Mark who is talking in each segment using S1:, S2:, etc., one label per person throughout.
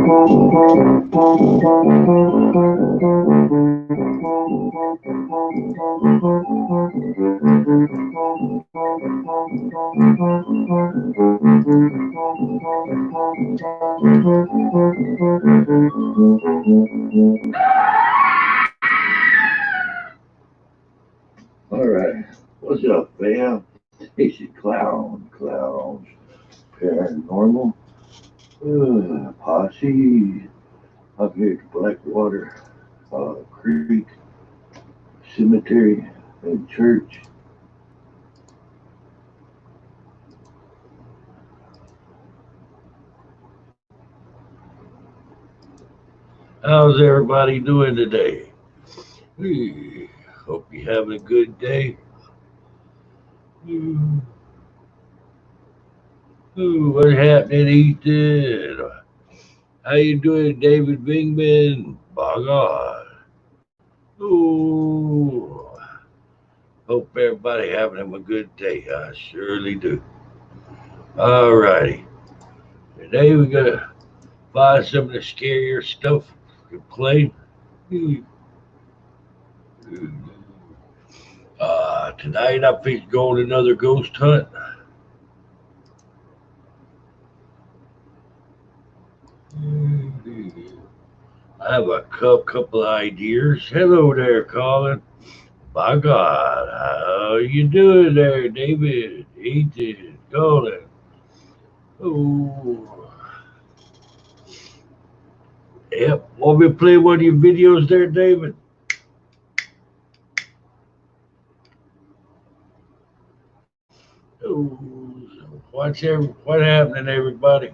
S1: All right, what's up, fam? It's Clowns, Paranormal, Posse, up here at Blackwater Creek Cemetery and Church. How's everybody doing today? Hope you're having a good day. What's happening, Ethan? How you doing, David Bingman? By God. Ooh. Hope everybody having a good day. I surely do. All righty. Today we're going to find some of the scarier stuff to play. Tonight I think going another ghost hunt. I have a couple of ideas. Hello there, Colin. By God, how you doing there, David? Ethan, Colin. Oh, yep. Want me to play one of your videos there, David? Oh, what's happening, everybody?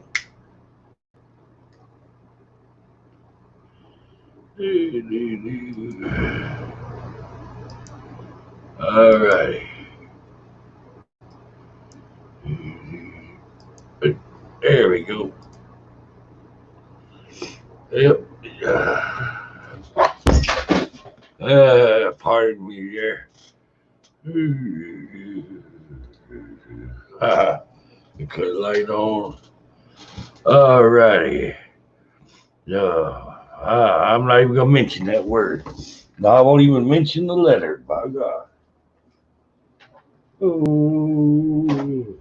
S1: All right. There we go. Yep. Pardon me there. Cut the light on. All righty. No, I'm not even going to mention that word. No, I won't even mention the letter, by God. Ooh.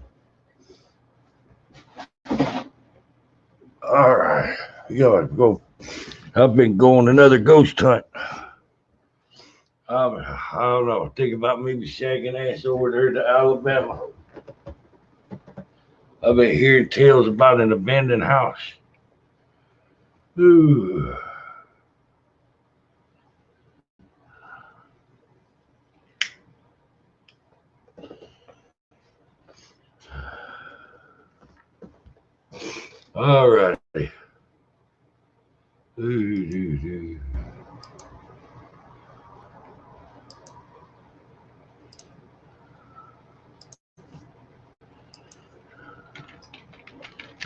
S1: All right. We gotta go. I've been going another ghost hunt. I don't know. Think about maybe shagging ass over there to Alabama. I've been hearing tales about an abandoned house. Ooh. All right.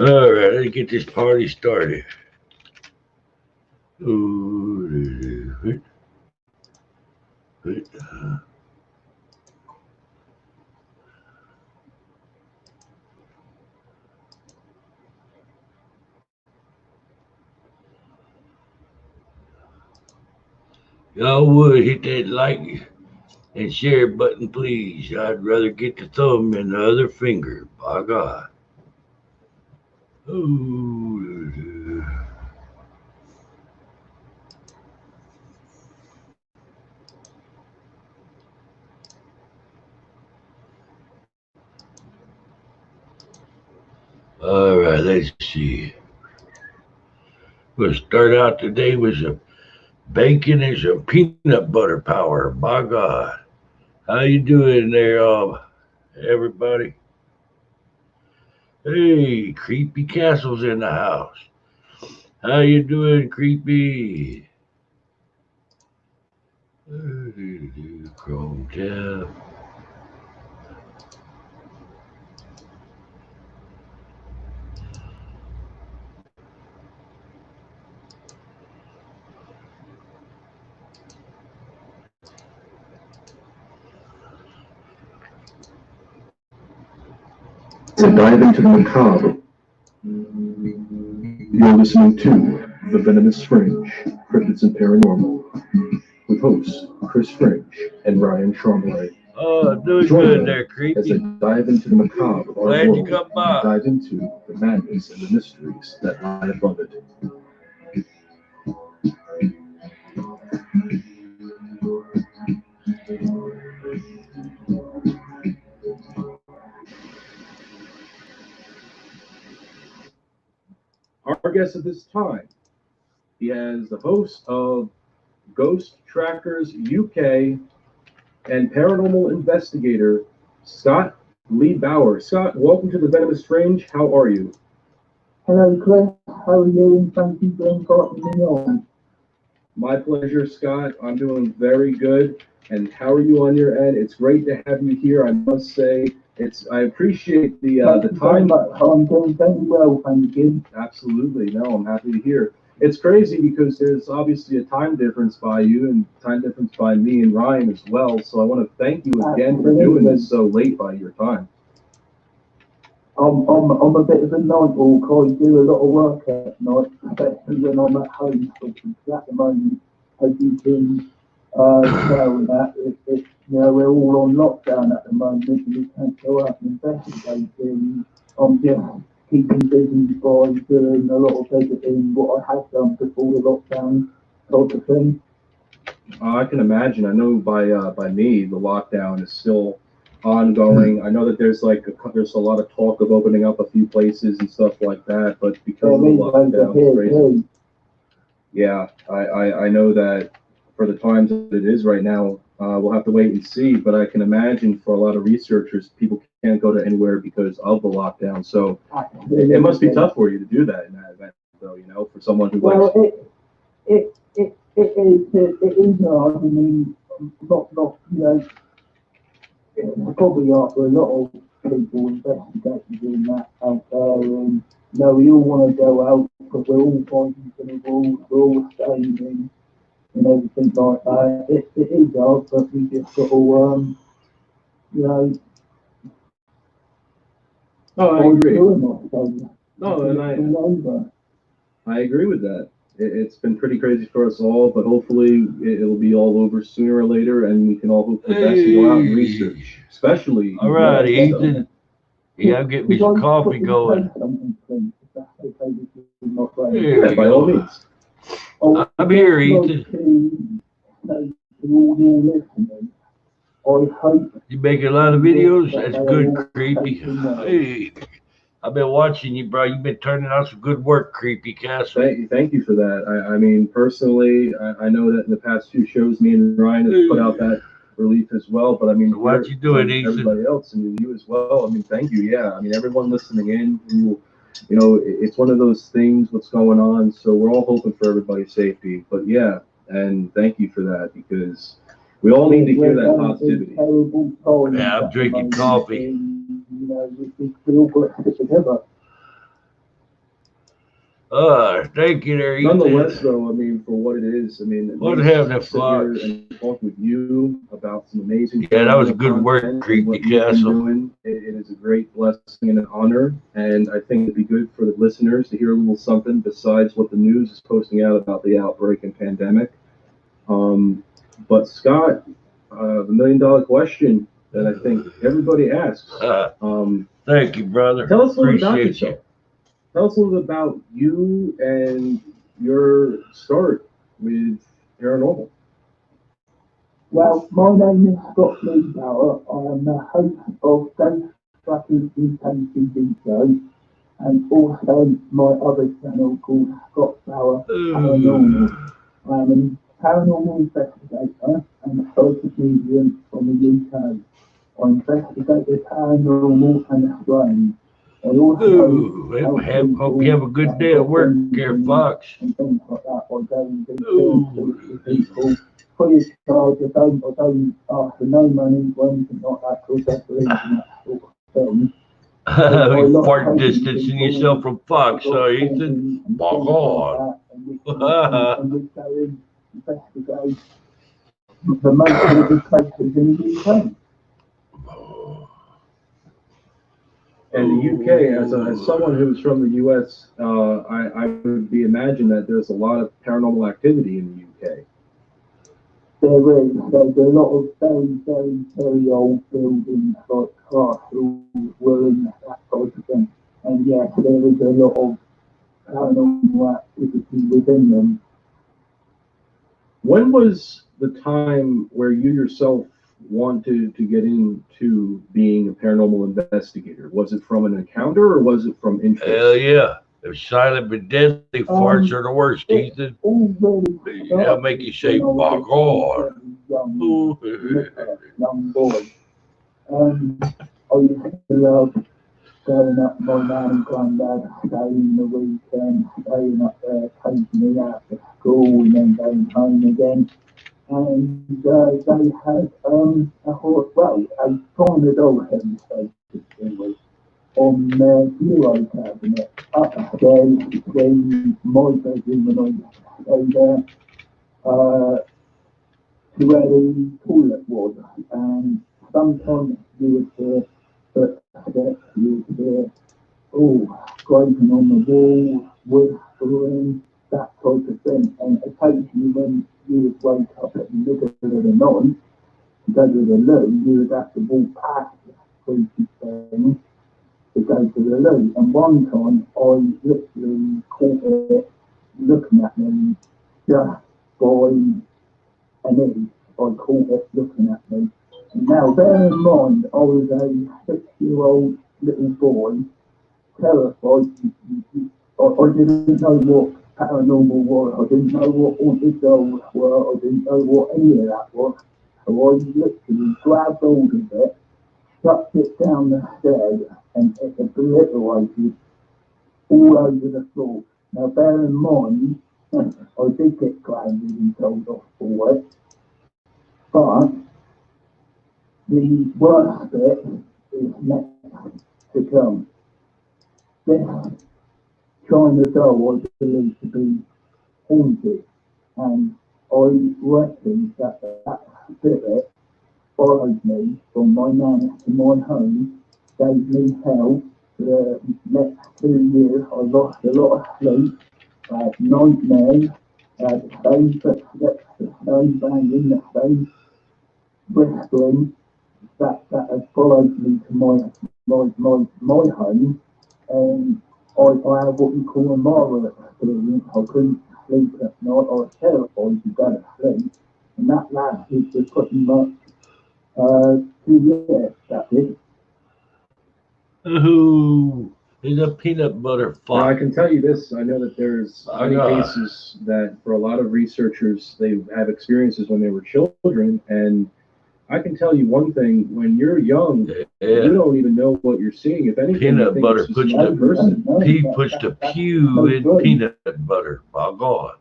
S1: All right, let's get this party started. Ooh. Y'all would hit that like and share button, please. I'd rather get the thumb than the other finger. By God. Ooh. All right, let's see. We'll start out today with some bacon and some peanut butter power. By God. How you doing there, everybody? Hey, Creepy Castle's in the house. How you doing, Creepy? Chrome tab.
S2: To dive into the macabre. You're listening to The Venomous Fringe, Cryptids and Paranormal, with hosts Chris Fringe and Ryan Trombley.
S1: Oh, doing
S2: Join
S1: good
S2: them
S1: there,
S2: as
S1: creepy.
S2: they dive into the macabre of our
S1: Glad you
S2: world
S1: come by.
S2: and dive into the madness and the mysteries that lie above it. Our guest at this time, he is the host of Ghost Trackers UK and Paranormal Investigator, Scott Lee Bauer. Scott, welcome to the Venomous Fringe. How are you?
S3: Hello, Chris. How are you? And thank you for inviting me on.
S2: My pleasure, Scott. I'm doing very good. And how are you on your end? It's great to have you here. I must say, I appreciate the time.
S3: I'm doing very well, thank you.
S2: Absolutely. No, I'm happy to hear. It's crazy because there's obviously a time difference by you and time difference by me and Ryan as well. So I want to thank you again for doing this so late by your time.
S3: I'm a bit of a night walker. I do a lot of work at night, especially when I'm at home. Because at the moment, as you can tell, that we're all on lockdown at the moment, and we can't go out and investigate things. I'm just keeping busy by doing a lot of visiting, what I have done before the lockdown sort of thing.
S2: I can imagine. I know by me, the lockdown is still ongoing. I know that there's a lot of talk of opening up a few places and stuff like that, but because of the lockdown, it's crazy. Yeah, I know that for the times that it is right now, we'll have to wait and see. But I can imagine for a lot of researchers, people can't go to anywhere because of the lockdown. So it must be tough for you to do that in that event, though. For someone who likes.
S3: It is hard. I mean, not probably after a lot of people investigating doing that out there, and we all want to go out because we're all fighting for the rules, we're all staying in, and everything like that. It is hard, but we just got to,
S2: No, I agree.
S3: No,
S2: and I agree with that. It's been pretty crazy for us all, but hopefully it'll be all over sooner or later, and we can all hope for the best and go out and research, especially.
S1: All right, Ethan. Yeah, I'm getting me some coffee going.
S2: Yeah, by all means.
S1: I'm here, Ethan. You make a lot of videos? That's good, creepy. Hey, I've been watching you, bro. You've been turning out some good work, Creepy Castle.
S2: Thank you for that. I mean, personally, I know that in the past few shows, me and Ryan have put out that relief as well. But I mean,
S1: what you doing, Ethan?
S2: Everybody else, and you as well. I mean, thank you. Yeah, I mean, everyone listening in, it's one of those things. What's going on? So we're all hoping for everybody's safety. But yeah, and thank you for that because we all need to hear that positivity.
S1: Yeah, I'm drinking coffee.
S3: We all got to stick together.
S1: Thank you there, Ethan.
S2: Nonetheless, though, I mean, for what it is, I mean,
S1: what having a
S2: flux and talk with you about some amazing.
S1: Yeah, that was good work, Creepy Castle.
S2: It is a great blessing and an honor, and I think it'd be good for the listeners to hear a little something besides what the news is posting out about the outbreak and pandemic. But Scott, the $1 million question that I think everybody asks.
S1: Thank you, brother.
S2: Tell us a little about yourself. Tell us a little bit about you and your start with paranormal.
S3: Well, my name is Scott Lee Bauer. I am the host of Ghost Trackers UK TV show, and also my other channel called Scott Bauer Paranormal. I am a paranormal investigator and a psychic medium from the UK. I investigate the paranormal and the strange. I also
S1: hope you have a good day at work, there, Fox.
S3: And things like that. I go and do things with people free of charge. I don't ask for no money or anything like that because I believe in that sort of thing.
S1: Fart distancing yourself from Fox, Ethan? My God.
S3: And we go and investigate the most haunted places in the UK.
S2: And the UK, as someone who's from the US, I would imagine that there's a lot of paranormal activity in the UK.
S3: There's a lot of very old buildings, like castles, ruins, that sort of thing. And yes, there is a lot of paranormal activity within them.
S2: When was the time where you yourself wanted to get into being a paranormal investigator? Was it from an encounter or was it from interest?
S1: Hell yeah. If silent but deadly farts are the worst, Ethan. They'll make you say, "My God."
S3: Young boy. I used to love going up my nan and granddad, staying the weekend, staying up there, taking me after school and then going home again. And they had a horse, well, a tiny dog basically on their bureau cabinet upstairs between my bedroom and I stayed there to where the toilet was. And sometimes you would hear footsteps, you would hear, scraping on the wall, whispering, that type of thing. And occasionally when you would wake up at the middle of the night to go to the loo, you would have to walk past the creepy thing to go to the loo. And one time I literally caught it looking at me just by an inch. I caught it looking at me. And now bear in mind, I was a 6-year-old little boy, terrified. I didn't know what paranormal was. I didn't know what haunted dolls were. I didn't know what any of that was. So I literally grabbed hold of it, chucked it down the stairs, and it obliterated all over the floor. Now bear in mind, I did get grounded and told off for it, but the worst bit is next to come. This China doll I believe to be haunted, and I reckon that that spirit followed me from my nan to my home, gave me hell for the next 2 years. I lost a lot of sleep, I had nightmares, I had the same footsteps, the same banging, the same whispering that has followed me to my home, and I had what you call a marvel experience. I couldn't sleep at night. I was terrified to go to sleep, and that lasted for pretty much 2 years. That did.
S1: Ooh, he's a peanut butter
S2: Now, I
S1: fuck.
S2: can tell you this, I know that there's many cases that for a lot of researchers, they have experiences when they were children, and I can tell you one thing, when you're young, you don't even know what you're seeing. If anything,
S1: Peanut butter puts
S2: another person.
S1: He puts the pew in peanut butter. My God.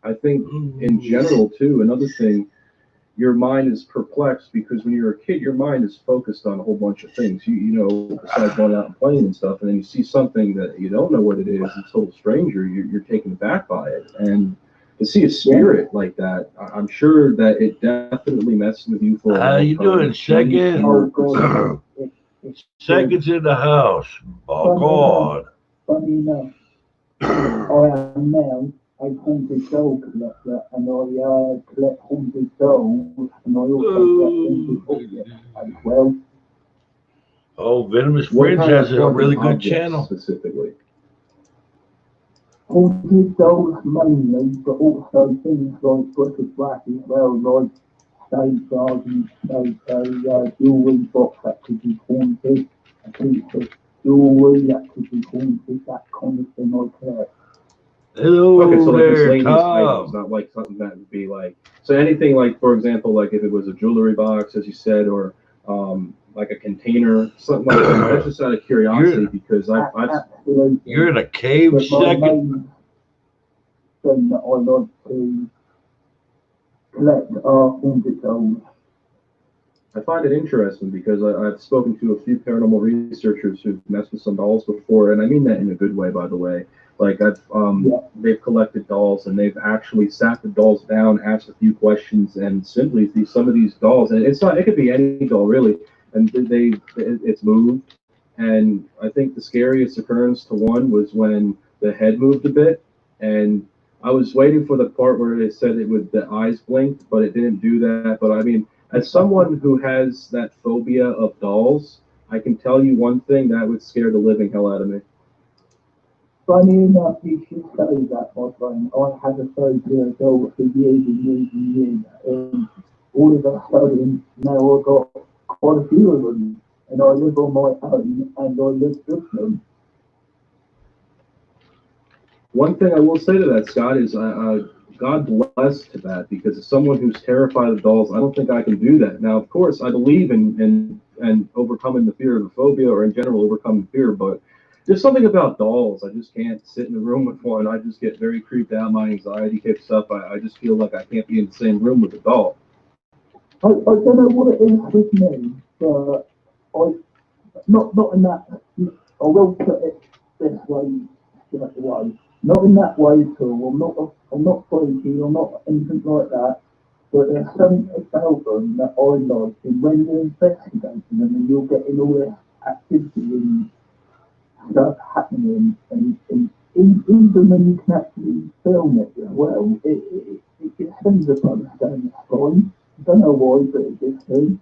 S2: I think in general too, another thing, your mind is perplexed because when you're a kid, your mind is focused on a whole bunch of things. You know, besides going out and playing and stuff, and then you see something that you don't know what it is, it's a total stranger, you're taken aback by it. And to see a spirit like that, I'm sure that it definitely messes with you for a long time.
S1: How you doing, Second? Second's in the house. Oh, God.
S3: Funny enough, I am now a haunted doll collector, and I collect haunted dolls, and I also collect haunted objects as well.
S1: Oh, Venomous
S2: What
S1: Fringe
S2: kind
S1: has
S2: of
S1: a really
S2: haunted
S1: good
S2: objects
S1: channel.
S2: specifically?
S3: Haunted dolls mainly, but also things like bric a brac as well, like stage gardens, a jewellery box that could be haunted, a piece of jewellery that could be haunted, that kind of thing I collect.
S1: Hello
S2: Okay, so like
S1: there,
S2: miscellaneous
S1: Tom.
S2: items, not like something that would be like, so anything like, for example, like if it was a jewelry box, as you said, or like a container, something like that. That's just out of curiosity because I've
S3: Absolutely.
S1: You're in a cave,
S3: But my
S1: Second?
S3: main thing that I like to collect are haunted dolls.
S2: I find it interesting because I've spoken to a few paranormal researchers who've messed with some dolls before, and I mean that in a good way, by the way. Like they've collected dolls and they've actually sat the dolls down, asked a few questions, and simply some of these dolls, and it's not, it could be any doll really, and it's moved, And I think the scariest occurrence to one was when the head moved a bit, and I was waiting for the part where they said it would the eyes blinked, but it didn't do that. But I mean, as someone who has that phobia of dolls, I can tell you one thing that would scare the living hell out of me.
S3: Funny enough, you should say that, my friend. I had a phobia of dolls for years and years and years. And all of a sudden, now I've got quite a few of them. And I live on my own and I live with them.
S2: One thing I will say to that, Scott, is God bless to that, because as someone who's terrified of dolls, I don't think I can do that. Now, of course, I believe in overcoming the fear of a phobia, or in general overcoming fear, but there's something about dolls. I just can't sit in a room with one. I just get very creeped out. My anxiety kicks up. I just feel like I can't be in the same room with a doll.
S3: I don't know what it is with me, but I not in that. I will put it this way, straight away. Not in that way at all. I'm not freaky. I'm not anything like that. But there's something about them that I like, and when you're investigating them and you're getting all this activity and stuff happening, and even when you can actually film it as well, it just sends a buzz down the spine. I don't know why, but it just does.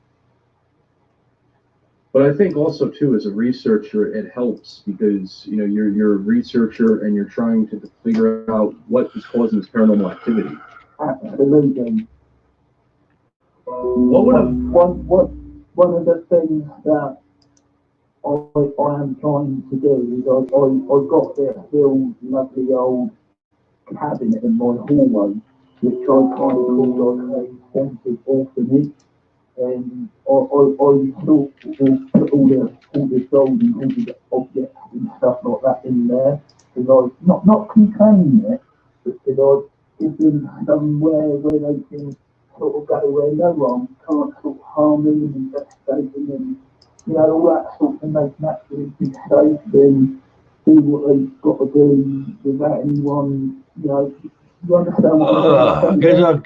S2: But I think also too, as a researcher, it helps because you're a researcher and you're trying to figure out what is causing this paranormal activity.
S3: Absolutely.
S2: What would have
S3: One of the things that I am trying to do is I've got this real lovely old cabinet in my hallway, which I kind of call like a sensitive orphanage. And I sort of put all the gold and all the objects and stuff like that in there, because I not containing it, but because I give them somewhere where they can sort of go where no one can't sort of harm them and investigate them, and all that sort of make them actually be safe and do what they've got to do without anyone, you understand what
S1: I
S3: I'm
S1: guess
S3: saying?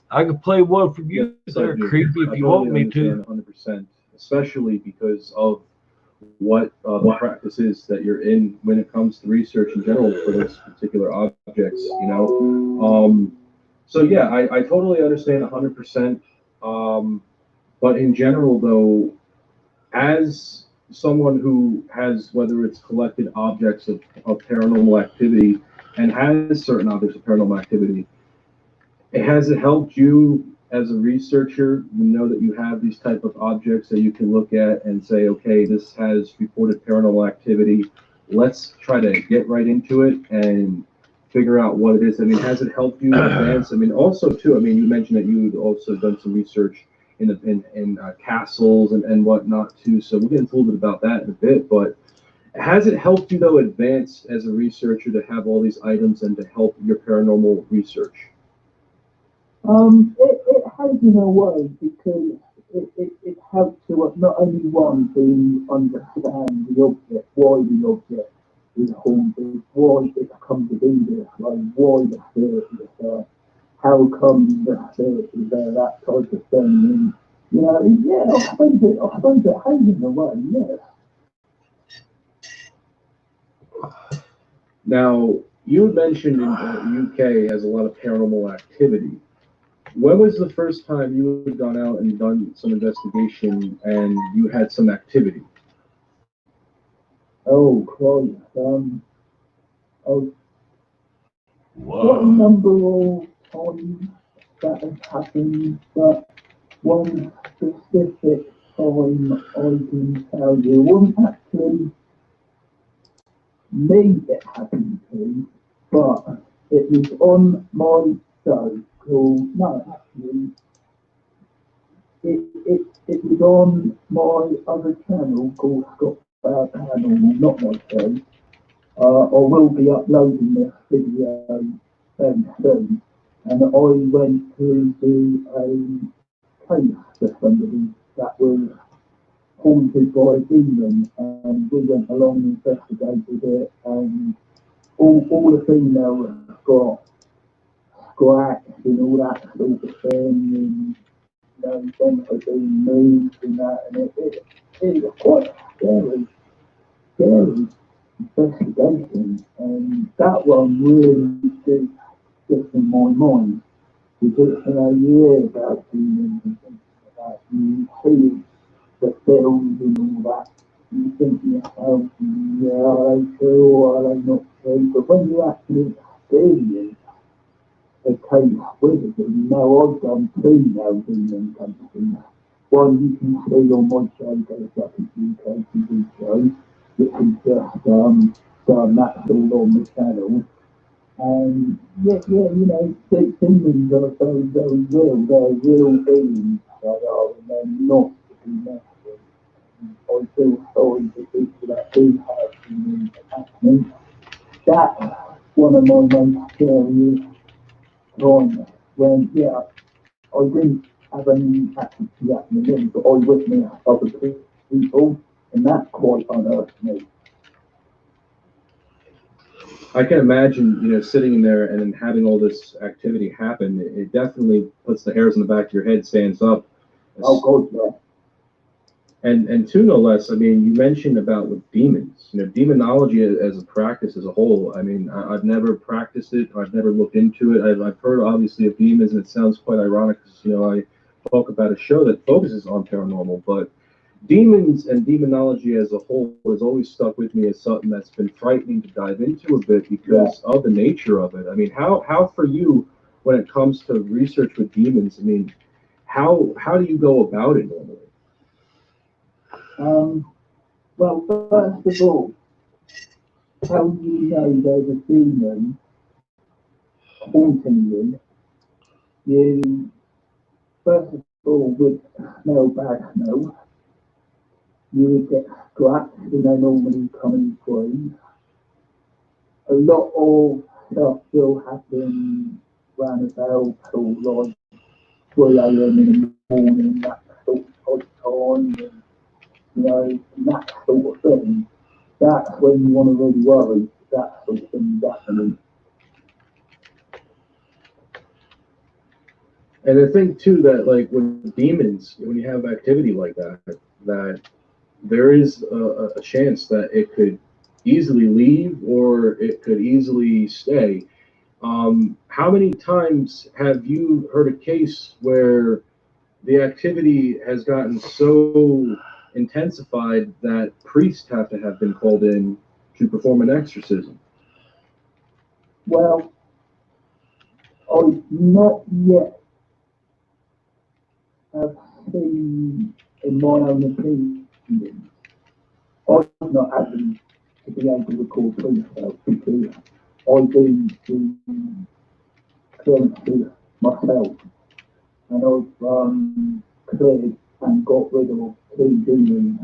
S1: I could play one for you
S2: Yes, I
S1: there,
S2: do.
S1: creepy, if
S2: I
S1: you want
S2: totally
S1: me to.
S2: understand 100%, especially because of what the practice is that you're in when it comes to research in general for those particular objects. So yeah, I totally understand 100%. But in general, though, as someone who has, whether it's collected objects of paranormal activity and has certain objects of paranormal activity, has it helped you as a researcher know that you have these type of objects that you can look at and say, okay, this has reported paranormal activity. Let's try to get right into it and figure out what it is. I mean, has it helped you advance? I mean, also too. I mean, you mentioned that you had also done some research in castles and whatnot too. So we'll get into a little bit about that in a bit. But has it helped you though advance as a researcher to have all these items and to help your paranormal research?
S3: It has in a way, because it helps to not only one to understand the object, why the object is haunted, why it's come to be this way, why the spirit is there, how come the spirit is there, that type of thing. And, yeah, I suppose it has in a way, yes.
S2: Now, you mentioned in the UK has a lot of paranormal activity. When was the first time you had gone out and done some investigation and you had some activity?
S3: Oh, Christ. I've got a
S1: Wow.
S3: number of times that has happened, but one specific time I can tell you, it wasn't actually me it happened to, but it was on my show called, no, actually, it was on my other channel called Scott Paranormal, not my show. I will be uploading this video very soon, and I went to do a case for somebody that was haunted by a demon, and we went along and investigated it, and all the females got scratched and all that sort of thing, and them are being moved and that, and it was quite scary. scary investigation, and that one really did get in my mind. Because you hear about demons and things like that, you see the films and all that, you think to yourself, yeah, are they true or are they not true? But when you actually experience a case with them, you know, I've done two now demon cases. One you can see on my show, goes up at UK TV show, which is just done, that's all on the channel. And yeah, you know, demons are very, very real. They're real beings, they are, and they're not to be messed with. I feel sorry for people that do have demon attachments. That's one of my most scariest times when, yeah, I didn't have any attachment to that in the room, but I witnessed other people, and that quite unearthed me.
S2: I can imagine, sitting in there and then having all this activity happen. It definitely puts the hairs on the back of your head, stands up.
S3: Oh, God, yeah.
S2: And two, no less. I mean, you mentioned about with demons. Demonology as a practice as a whole. I mean, I've never practiced it. I've never looked into it. I've heard obviously of demons, and it sounds quite ironic because I talk about a show that focuses on paranormal, but demons and demonology as a whole has always stuck with me as something that's been frightening to dive into a bit because of the nature of it. I mean, how for you when it comes to research with demons? I mean, how do you go about it normally?
S3: Well, first of all, how do you know there's a demon haunting you? You, first of all, would smell bad smell. You would get scratched, and they normally come in threes. A lot of stuff will happen round about till like 3 a.m. in the morning, that sort of time, and, that sort of thing. That's when you want to really worry that sort of thing is happening.
S2: And I think too that like with demons, when you have activity like that, that there is a chance that it could easily leave or it could easily stay. How many times have you heard a case where the activity has gotten so intensified that priests have to have been called in to perform an exorcism?
S3: Well, I've not yet have seen, in my own opinion, I've not had to be able to call police out because I do the clearances myself, and I've cleared and got rid of two demons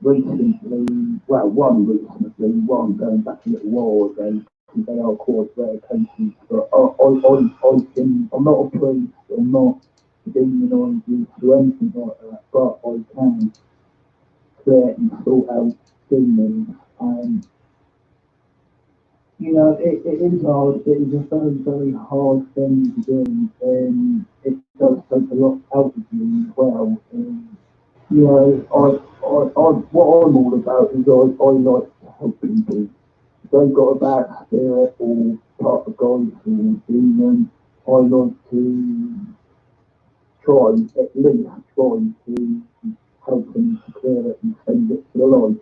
S3: recently. Well, one recently, one going back a little while ago. They are quite rare cases, but I'm not a priest, I'm not demonised or anything like that, but I can clear and sort out demons. And it is hard. It is a very, very hard thing to do, and it does take a lot out of you as well. And, what I'm all about is I like to help people. If they've got a bad spirit or part of God or demon, I like to try, at least try to help them to clear it and send it to the light.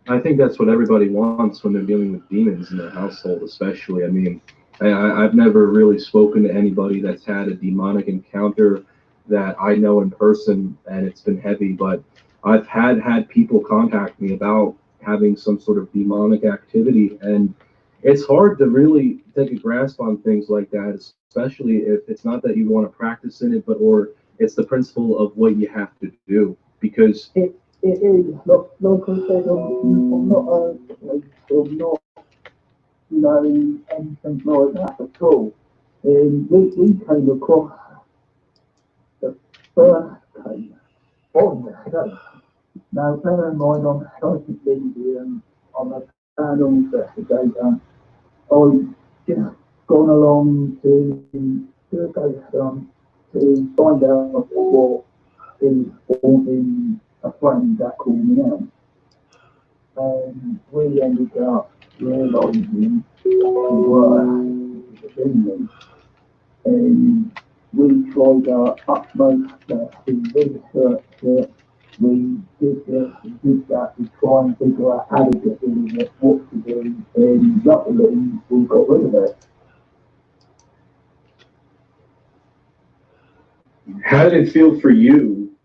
S2: I think that's what everybody wants when they're dealing with demons in their household, especially. I mean, I've never really spoken to anybody that's had a demonic encounter that I know in person, and it's been heavy. But I've had people contact me about having some sort of demonic activity, and it's hard to really take a grasp on things like that, especially if it's not that you want to practice in it, but or it's the principle of what you have to do because
S3: It is, like I said, I'm not a priest, I'm not, anything like that at all. We came across the first case on the show. Now, bear in mind, I'm a psychic medium, I'm a paranormal investigator. I've just gone along to do a ghost hunt to find out what is haunting a friend that called me out. And we ended up realising the demon. And we tried our utmost to research it. We did this and did that to try and figure out how to get rid of it, what to do, and luckily we got rid of it.
S2: How did it feel for you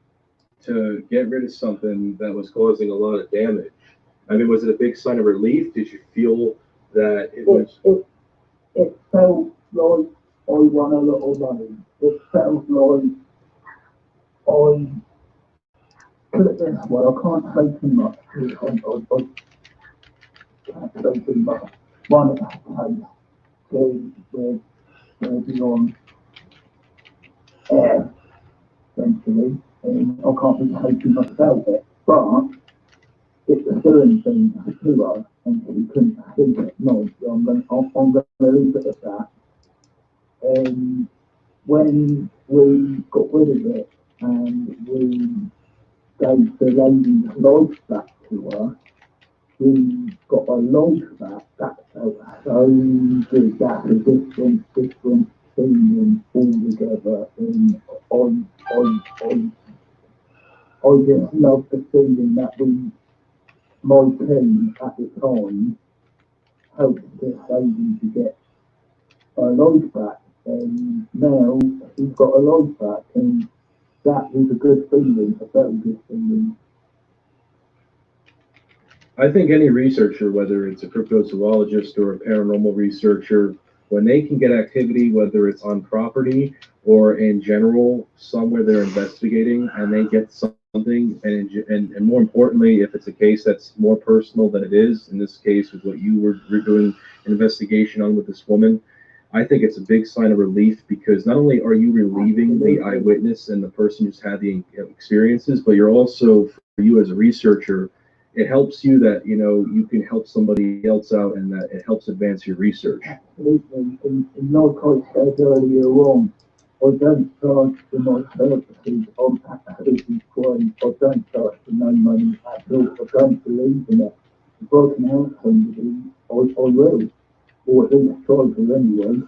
S2: to get rid of something that was causing a lot of damage? I mean, was it a big sign of relief? Did you feel that it was?
S3: It felt like I won a lot of money. It felt like I put it this way, I can't say too much. I can't say too much. One, it has to be on air, essentially, and I can't really say too much about it. But it's a certain thing to us, and we couldn't sleep at night, so I'm going to leave it at that. And when we got rid of it, and we gave the lady's life back to her, we got a life back. That felt so good. That's a different feeling altogether. And I just love the feeling that my team at the time helped this lady to get her life back. And now she's got her life back, and that was a good feeling, a very good feeling.
S2: I think any researcher, whether it's a cryptozoologist or a paranormal researcher, when they can get activity, whether it's on property or in general, somewhere they're investigating, and they get something, and more importantly, if it's a case that's more personal than it is, in this case, with what you were doing an investigation on with this woman, I think it's a big sign of relief, because not only are you relieving the eyewitness and the person who's had the experiences, but you're also, for you as a researcher, it helps you that you can help somebody else out, and that it helps advance your research.
S3: Absolutely. And like I said earlier on, I don't charge for my services. I'm absolutely free. I don't charge for no money at all. I don't believe in it. If I can help somebody, I will. Or at least try to anyway.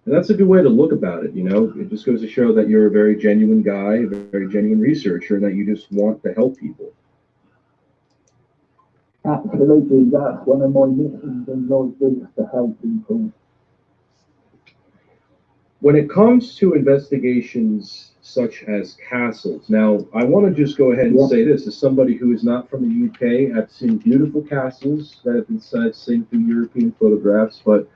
S2: And that's a good way to look about it. It just goes to show that you're a very genuine guy, a very genuine researcher, and that you just want to help people.
S3: Absolutely, that's one of my missions in life, is to help people.
S2: When it comes to investigations such as castles, now I want to just go ahead and say this as somebody who is not from the UK. I've seen beautiful castles that have been seen through European photographs, but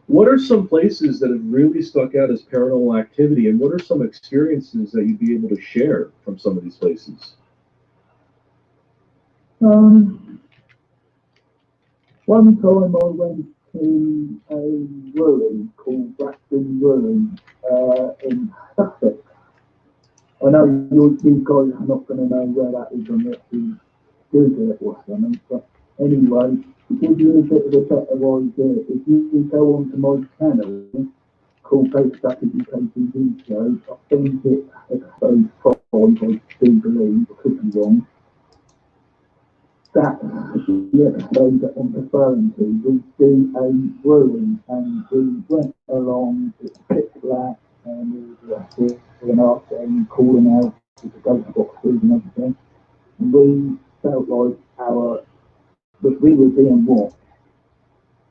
S2: what are some places that have really stuck out as paranormal activity, and what are some experiences that you'd be able to share from some of these places?
S3: One time I went to a ruin called Blackburn Ruin in Sussex. I know you guys are not going to know where that is unless you Google it or something, but anyway, to give you a bit of a better idea, if you go onto my channel called Ghost Education Videos, I think it's episode 5, I do believe, I could be wrong. That's the episode that I'm referring to. We do a ruin, and we went along, it's pitch black, and we were filling up and calling out with the ghost boxes and everything. And we felt like we were being watched,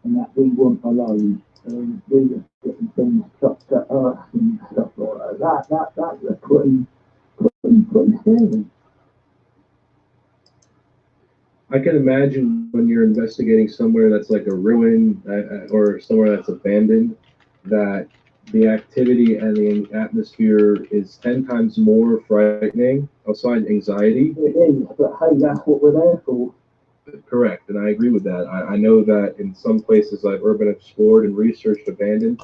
S3: and that we weren't alone. And we were getting things chucked at us and stuff like that. That was pretty scary.
S2: I can imagine when you're investigating somewhere that's like a ruin or somewhere that's abandoned, that the activity and the atmosphere is 10 times more frightening, outside anxiety.
S3: It is, but hey, that's what we're there for.
S2: Correct, and I agree with that. I know that in some places I've urban explored and researched abandoned,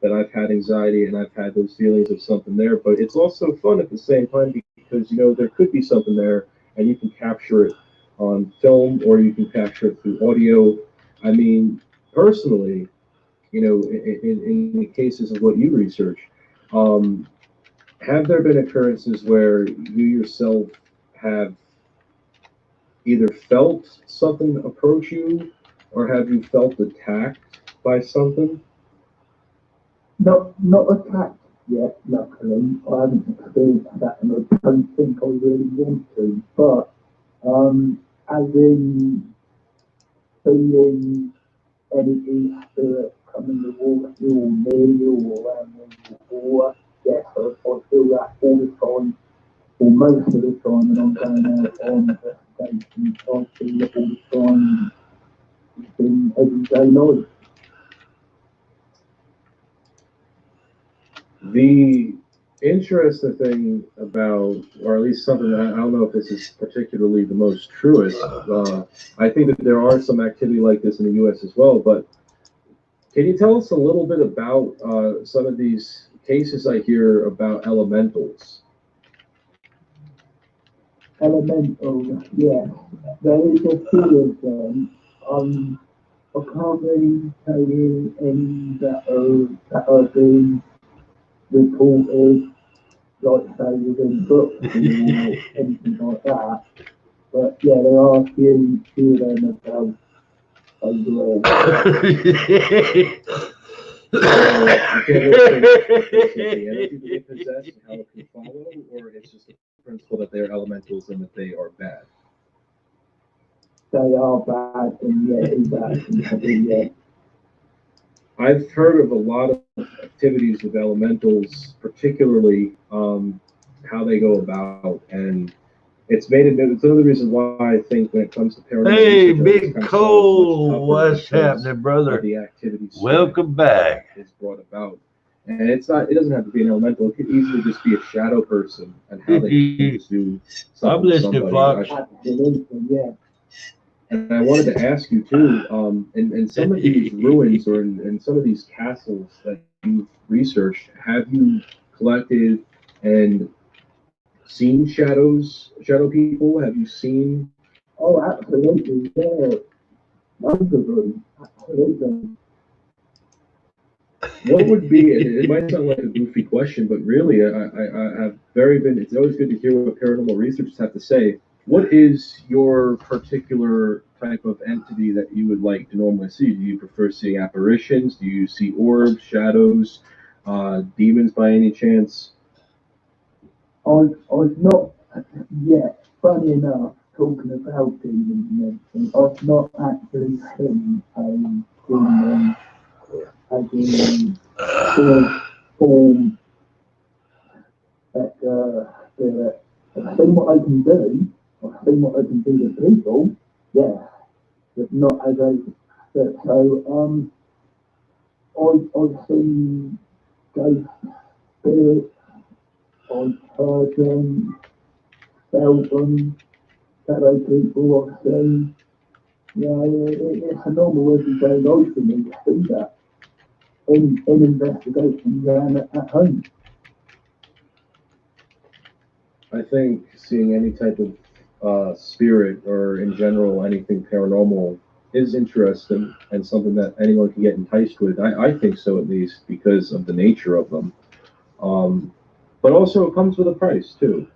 S2: that I've had anxiety and I've had those feelings of something there, but it's also fun at the same time, because there could be something there, and you can capture it on film, or you can capture it through audio. I mean, personally, in the cases of what you research, Have there been occurrences where you yourself have either felt something approach you, or have you felt attacked by something?
S3: Not attacked yet, luckily. I haven't experienced that, and I don't think I really want to. But as in feeling energy, spirit coming towards you or near you or around you, or yes, I feel that all the time, or most of the time when I'm going out on investigations. I feel it all the time in everyday life.
S2: The interesting thing about, or at least something that I don't know if this is particularly the most truest, I think that there are some activity like this in the U.S. as well, but can you tell us a little bit about some of these cases I hear about elementals?
S3: Elemental, yes. There is a few of them. I can't really tell you any that are being reported, like say within books or anything like that. But yeah, there are a few of them about overall.
S2: You can't really say it's the energy that they possess and how it can follow, or it's just the principle that they're elementals and that they are bad.
S3: They are bad, and yeah, exactly, yeah.
S2: I've heard of a lot of activities with elementals, particularly how they go about, and it's made it. It's another reason why I think when it comes to paranormal
S1: Hey,
S2: research, it always
S1: Big
S2: kind of
S1: Cole,
S2: solves much tougher
S1: what's
S2: because
S1: happening,
S2: of
S1: brother?
S2: the activity
S1: Welcome back.
S2: is brought about. And it's not. It doesn't have to be an elemental. It could easily just be a shadow person and how they can just do
S1: I'm
S2: something to
S1: listening,
S2: somebody.
S1: Fox.
S3: Absolutely, yeah.
S2: And I wanted to ask you too, in some of these ruins or in some of these castles that you've researched, have you collected and seen shadow people? Have you seen?
S3: Oh, absolutely, yeah. Loads of them, absolutely.
S2: What would be? It might sound like a goofy question, but really, I have very been. It's always good to hear what paranormal researchers have to say. What is your particular type of entity that you would like to normally see? Do you prefer seeing apparitions? Do you see orbs, shadows, demons by any chance?
S3: I've not yet, funny enough, talking about demons and everything, I've not actually seen a demon as in full form that spirit. I've seen what I can do, I've seen what I can do to people, yeah, but not as a spirit. So, I've seen ghost spirits, I've heard them, felt them, shadow people, I've seen. Yeah, it's a normal everyday life for me to see that in investigations and at home.
S2: I think seeing any type of spirit or in general anything paranormal is interesting and something that anyone can get enticed with. I think so at least because of the nature of them. Um, but also it comes with a price too.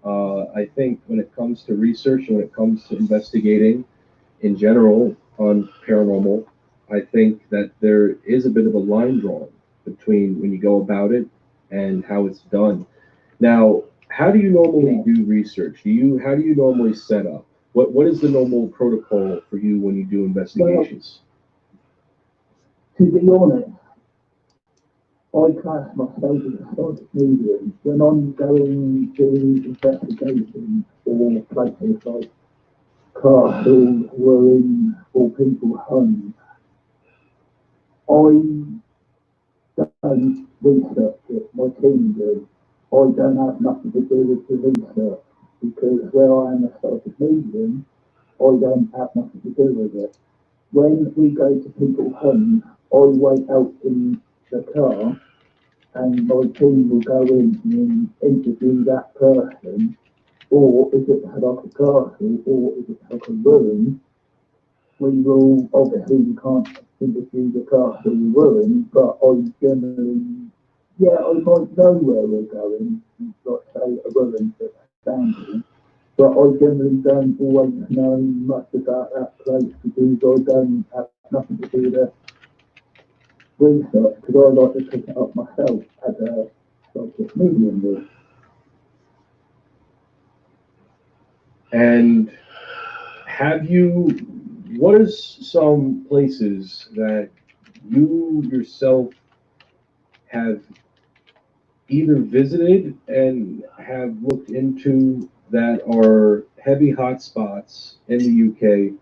S2: I think when it comes to research and when it comes to investigating in general on paranormal, I think that there is a bit of a line drawn between when you go about it and how it's done. Now, how do you normally do research? How do you normally set up? What is the normal protocol for you when you do investigations?
S3: To be honest, I class myself as a psychic medium. When I'm going to investigations or places like castles, ruins, or people's homes, I don't research it, my team do. I don't have nothing to do with the research because where I am a psychic medium, I don't have nothing to do with it. When we go to people's homes, I wait out in the car and my team will go in and interview that person, or if it's like a castle or if it's like a ruin, we will obviously we can't interview the castle ruin, but I generally yeah, I might know where we're going, like say a woman for example, but I generally don't always know much about that place because I don't have nothing to do with the research because I like to pick it up myself as a like medium would.
S2: And have you, what are some places that you yourself have either visited and have looked into that are heavy hotspots in the UK?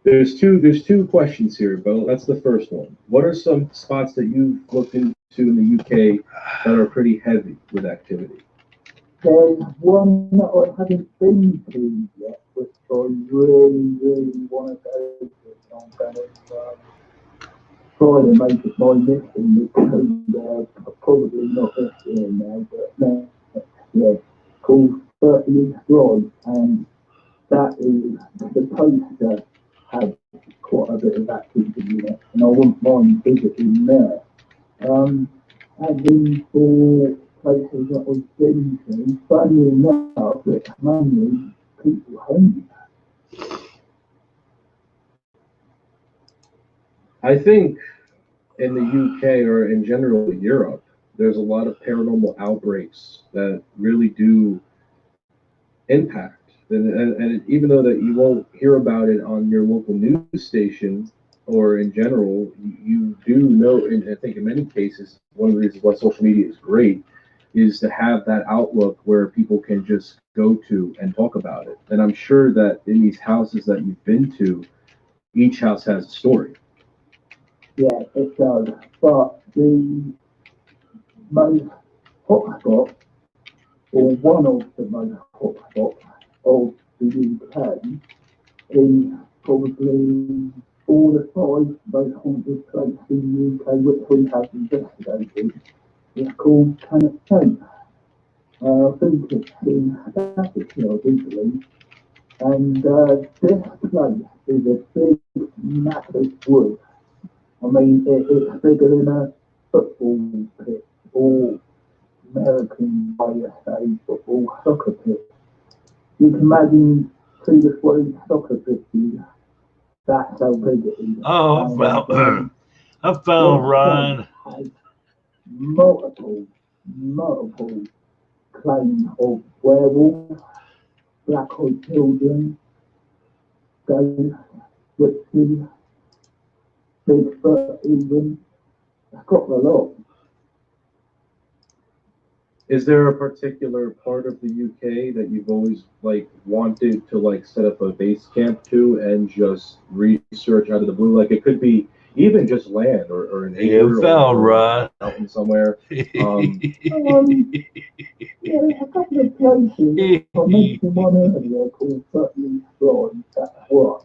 S2: There's two questions here, but that's the first one. What are some spots that you've looked into in the UK that are pretty heavy with activity?
S3: There's one that I haven't been to yet, which I really, really want to go to. I'm going to try to make it my mission because probably not this year now, but next year, called 30 East Drive, and that is supposed to have quite a bit of activity in it, and I wouldn't mind visiting there. Um, and then for places that I've been to, funny enough, it's mainly people home.
S2: I think in the UK or in general Europe, there's a lot of paranormal outbreaks that really do impact. And even though that you won't hear about it on your local news station or in general, you do know, and I think in many cases, one of the reasons why social media is great is to have that outlook where people can just go to and talk about it. And I'm sure that in these houses that you've been to, each house has a story.
S3: Yeah, it does. But the most hotspot, or one of the most hotspots of the UK, is probably all the five most haunted places in the UK which we have investigated. It's called Cannock Chase. I think it's in Staffordshire, I do believe. And this place is a big, massive wood. I mean, it's bigger than a football pitch or American, by say, football soccer pitch. You can imagine 2 to 3 soccer pitches. That's how big it is.
S1: Oh, I found Ryan.
S3: Has multiple claims of werewolves, black-eyed children, ghosts, witches, Bigfoot even. It's got a lot.
S2: Is there a particular part of the UK that you've always like wanted to like set up a base camp to and just research out of the blue? Like it could be even just land or an
S1: Yeah,
S2: acre
S1: we found
S2: or
S1: Ryan.
S2: a mountain somewhere.
S3: Yeah, there's a couple of places. I mentioned one earlier called 30 Drive, that's one.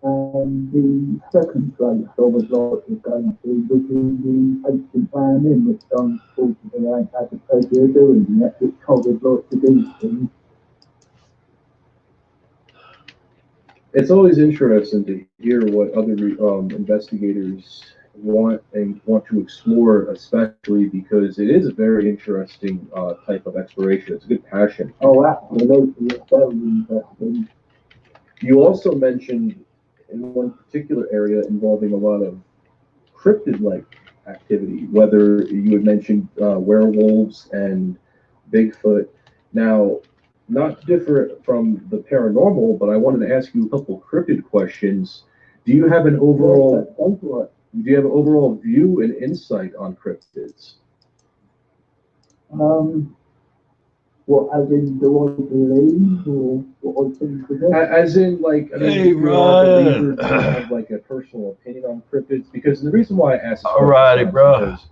S3: And the second place I would like to go to was in the ancient Iron Inn, which unfortunately I ain't had the pleasure of doing yet, which I would like to do soon.
S2: It's always interesting to hear what other investigators want to explore, especially because it is a very interesting type of exploration. It's a good passion.
S3: Oh, absolutely, it's very interesting.
S2: You also mentioned in one particular area involving a lot of cryptid-like activity, whether you had mentioned werewolves and Bigfoot. Now, not different from the paranormal, but I wanted to ask you a couple cryptid questions. Do you have an overall view and insight on cryptids?
S3: What, as in, do I believe, or what I think of it?
S2: As in, like, I mean,
S1: Hey,
S2: if you are a believer,
S1: Ryan.
S2: do you have like a personal opinion on cryptids? Because the reason why I asked this
S1: Alrighty,
S2: question
S1: bro.
S2: is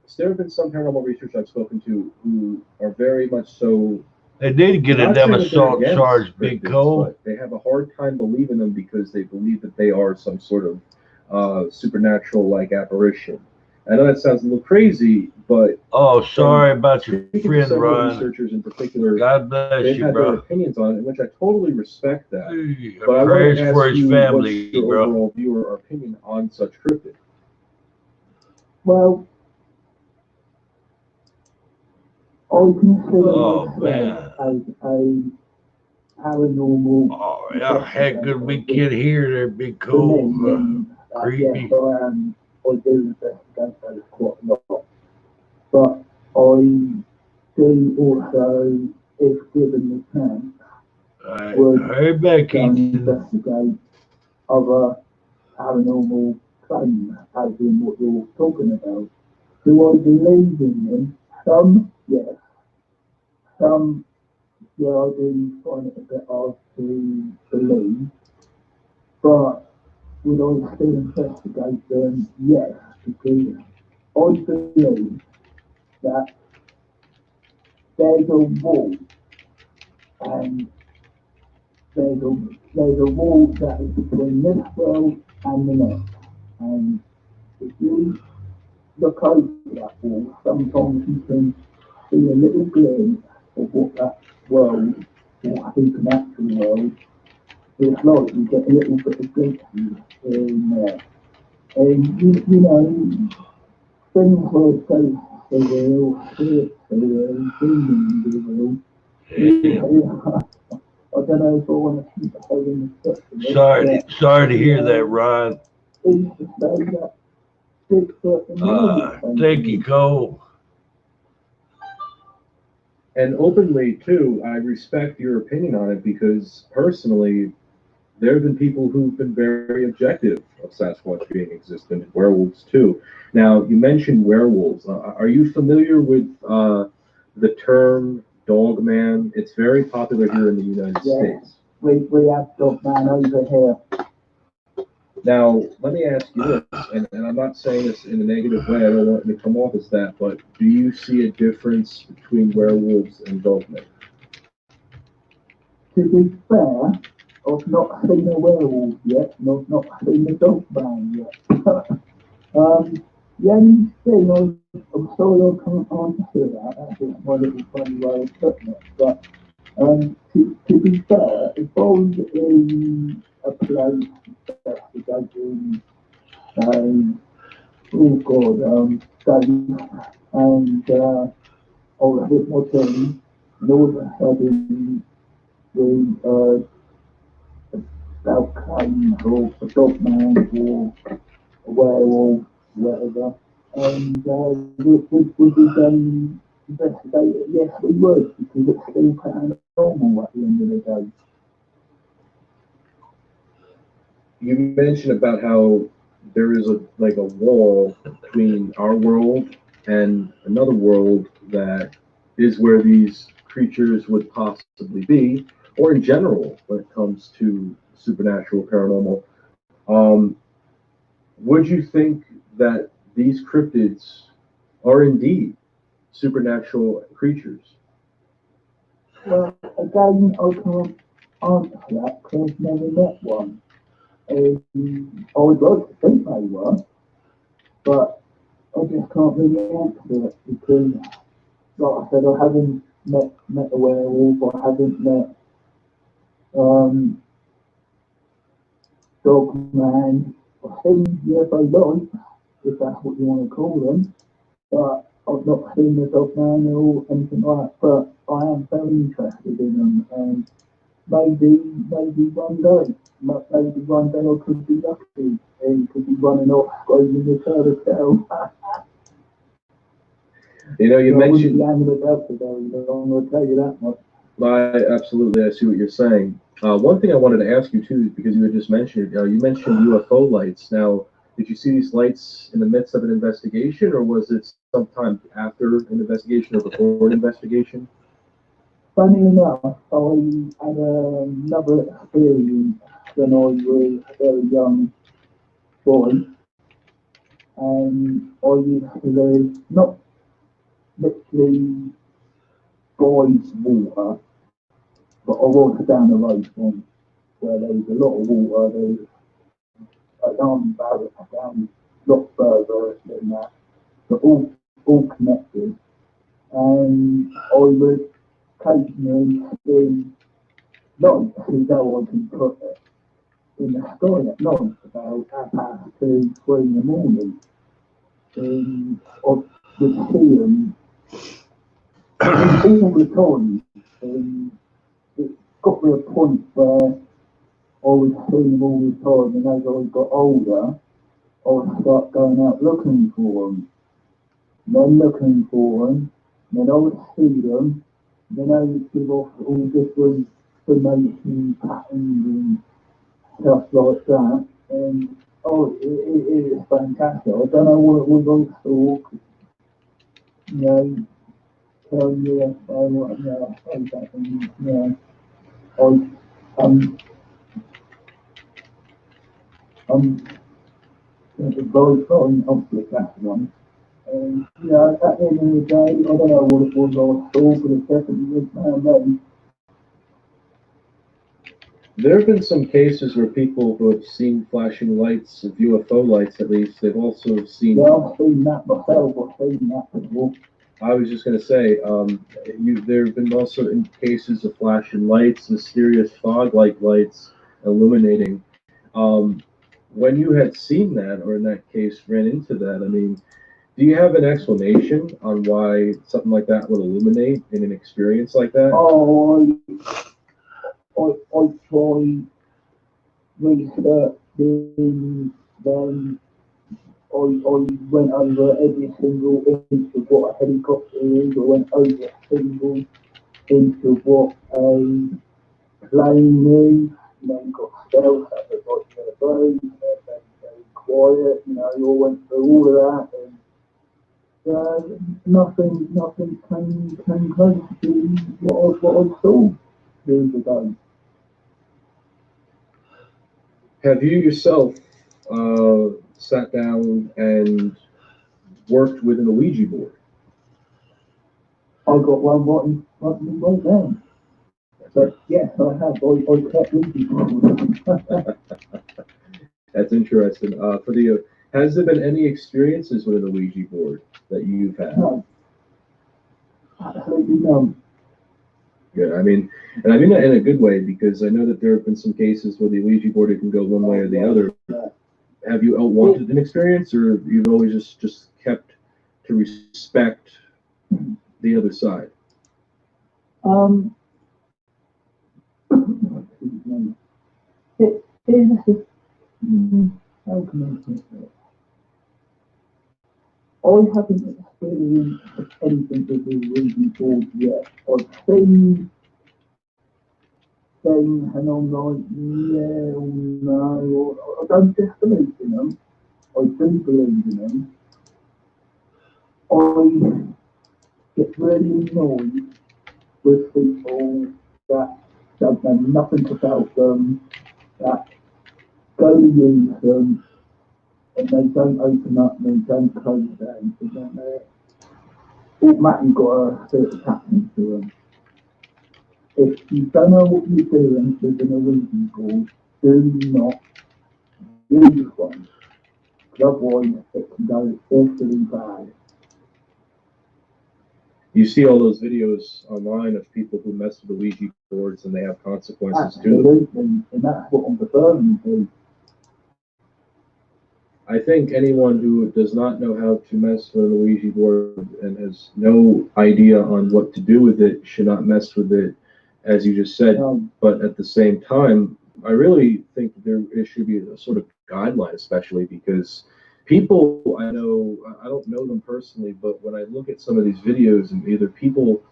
S2: because there have been some paranormal researchers I've spoken to who are very much so.
S1: They did get a
S2: Not
S1: damn
S2: saying that they're
S1: assault
S2: against
S1: charge, Big
S2: cryptids,
S1: Cole.
S2: but they have a hard time believing them because they believe that they are some sort of supernatural-like apparition. I know that sounds a little crazy, but
S1: Oh, sorry about your
S2: speaking to
S1: friend,
S2: several
S1: Ryan.
S2: researchers in particular,
S1: God bless
S2: they've
S1: you,
S2: had their
S1: bro.
S2: opinions on it, which I totally respect that.
S1: Hey,
S2: But I want
S1: prayers
S2: to
S1: for
S2: ask
S1: his
S2: you,
S1: family,
S2: what's your
S1: bro.
S2: overall view or opinion on such cryptid?
S3: Well, I consider
S1: Oh,
S3: myself
S1: man.
S3: as a paranormal
S1: Oh, yeah, heck, good we can hear there, big
S3: for me
S1: cool.
S3: means that yes,
S1: Creepy.
S3: I do investigate those quite a lot. But I do also, if given the chance,
S1: Alright,
S3: would
S1: hurry back,
S3: go and
S1: Ethan.
S3: investigate other paranormal claims, as in what you're talking about. Do I believe in them? Some, yes. Some, yeah, I do find it a bit hard to believe. But would I still investigate them? Yes, because I believe that there's a wall, and there's a wall that is between this world and the next. And if you look over that wall, sometimes you can see a little glimpse of what that world, or supernatural world, is like. You get a little bit of glimpses in there. And you know, things like ghosts are real, spirits are real, demons are real.
S1: Damn.
S3: I don't know if I want to keep having the stuff of it,
S1: Sorry to hear that, Ron.
S3: but it's to say that Bigfoot and
S1: Thank you, Cole.
S2: And openly too, I respect your opinion on it because personally, there have been people who've been very objective of Sasquatch being existent, werewolves too. Now, you mentioned werewolves. Are you familiar with the term dog man? It's very popular here in the United States.
S3: We have dog man over here.
S2: Now, let me ask you this, and I'm not saying this in a negative way, I don't want it to come off as that, but do you see a difference between werewolves and dogmen?
S3: To be fair, I've not seen a werewolf yet, and I've not seen a dog man yet. The only thing I'm sorry I can't answer that, that's just my little funny way of putting it, but to be fair, if I was in a place investigating, oh God, Dave, and I was with my team, and all of a sudden we about Klowns or a dog man or a werewolf, whatever, and would we then investigate it? Yes, we would, because it's still paranormal at the end of the day.
S2: You mentioned about how there is a wall between our world and another world that is where these creatures would possibly be, or in general when it comes to supernatural paranormal. Um, would you think that these cryptids are indeed supernatural creatures?
S3: Well, again, I can't answer that because I've never met one. I would like to think they were, but I just can't really answer it because, like I said, I haven't met a werewolf, I haven't met dog man. I've seen UFO lights, if that's what you want to call them, but I've not seen the dog man or anything like that. But I am very interested in them, and maybe one day I could be lucky and could be running off screaming the turtle tail.
S2: You know, you
S3: So I wouldn't
S2: mentioned.
S3: be hanging about for very long, I'll tell you that much.
S2: Absolutely, I see what you're saying. One thing I wanted to ask you too, because you had just mentioned, you mentioned UFO lights. Now, did you see these lights in the midst of an investigation, or was it sometime after an investigation or before an investigation?
S3: Funny enough, I had another experience when I was a very young boy, and I used to live not literally by water, but I was down the road from where there was a lot of water. There was an army barracks down a lot further than that, but all connected. And I would occasionally see lights, as though I can put it, in the sky at night about 2:30 in the morning. And I would see them all the time. It got to a point where I was seeing them all the time, and as I got older, I would start going out looking for them, then looking for them, then I would see them, then I would give off all different formation patterns and stuff like that, and it was fantastic. I don't know what it was I saw, you know, tell you what, you know, I say that, and, you know, I'm very sorry, obviously that's one. And, you know, at the end of the day, I don't know what it was I saw, but it definitely was man-made.
S2: There have been some cases where people who have seen flashing lights, UFO lights at least, they've also seen.
S3: Yeah, I've seen that myself. I've seen that before.
S2: I was just going to say, there have been also in cases of flashing lights, mysterious fog-like lights illuminating. When you had seen that, or in that case ran into that, I mean, do you have an explanation on why something like that would illuminate in an experience like that?
S3: Oh, I tried researching, then I went over every single inch of what a helicopter is. I went over a single inch of what a plane is. And then got stealth, that was like UFOs, and then very quiet, you know, I went through all of that, and nothing came close to what I saw years ago.
S2: Have you yourself sat down and worked with an Ouija board?
S3: I got one right there. But yes, I have. I kept reading.
S2: That's interesting. Has there been any experiences with an Ouija board that you've had?
S3: No, absolutely none.
S2: Good. I mean that in a good way, because I know that there have been some cases where the Ouija board can go one way or the other. Have you wanted an experience, or you've always just kept to respect the other side?
S3: How can I say it? I haven't experienced anything with the Ouija board yet. I've seen things and I'm like, yeah or no, or I don't disbelieve in them. I do believe in them. I get really annoyed with people that don't know nothing about them, that go to use them, and they don't open up and they don't close down, and then they automatically got a certain happening to them. If you don't know what you're doing with an Ouija board, do not use one, because otherwise it can go awfully bad.
S2: You see all those videos online of people who mess with the Ouija boards and they have consequences to them.
S3: Absolutely, and that's what I'm referring to.
S2: I think anyone who does not know how to mess with an Ouija board and has no idea on what to do with it should not mess with it, as you just said. But at the same time, I really think there should be a sort of guideline, especially because people I know, I don't know them personally, but when I look at some of these videos and either people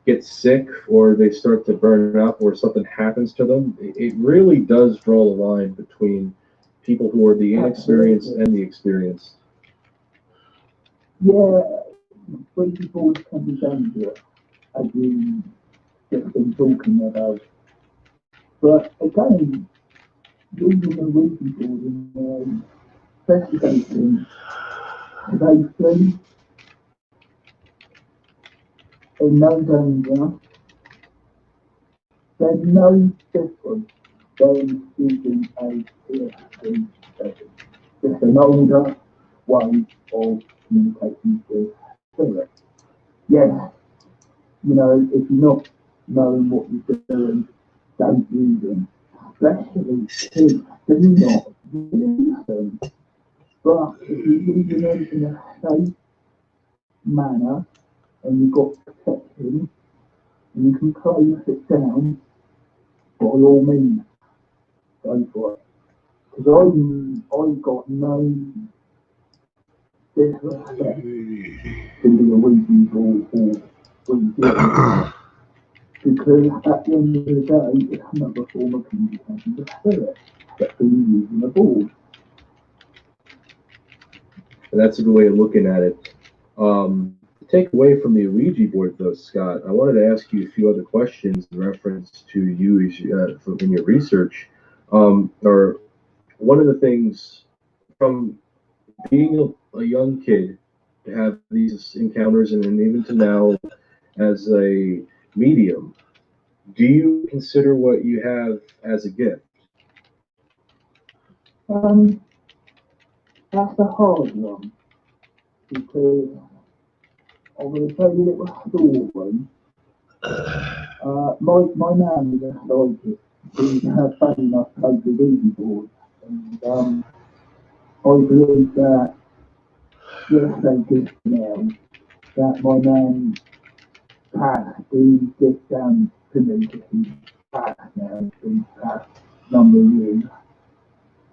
S2: get sick or they start to burn up or something happens to them, it really does draw a line between people who are the inexperienced and the experienced.
S3: Yeah, Ouija boards can be dangerous, as you just been talking about. But again, using a Ouija board in investigating safely, in no danger, there's no difference than using a PSP session. Just an older way of communicating with spirit. Yes, you know, if you're not knowing what you're doing, don't use them. Especially kids, do not use them. But if you're using them in a safe manner, and you've got protection, and you can close it down, by all means, go for it. Because I've got no disrespect to the Ouija board or Ouija, because at the end of the day, it's another form of communication with spirit, except for you using a board.
S2: And that's a good way of looking at it. To take away from the Ouija board, though, Scott, I wanted to ask you a few other questions in reference to you in your research. Or one of the things from being a young kid to have these encounters, and even to now as a medium, do you consider what you have as a gift?
S3: That's a hard one, because I'm going to tell you a little story. My nan is a psychic. She's funny enough to take the Ouija board, and I believe that yes, they gift now that my nan passed the gift down to me, because she's passed now, it's been passed number of years.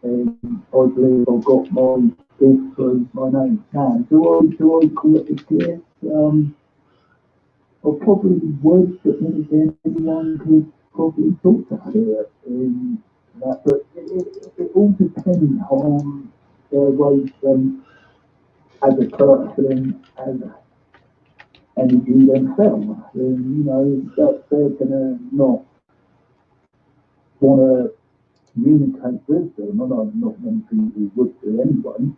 S3: And I believe I've got my gift from my name. Nan, do I call it a gift? I probably would, but then again, anyone could probably talk to it in that, but it all depends on their ways as a person, as energy themselves. And, you know, that they're gonna not want to communicate with them, and not many people would do anyway,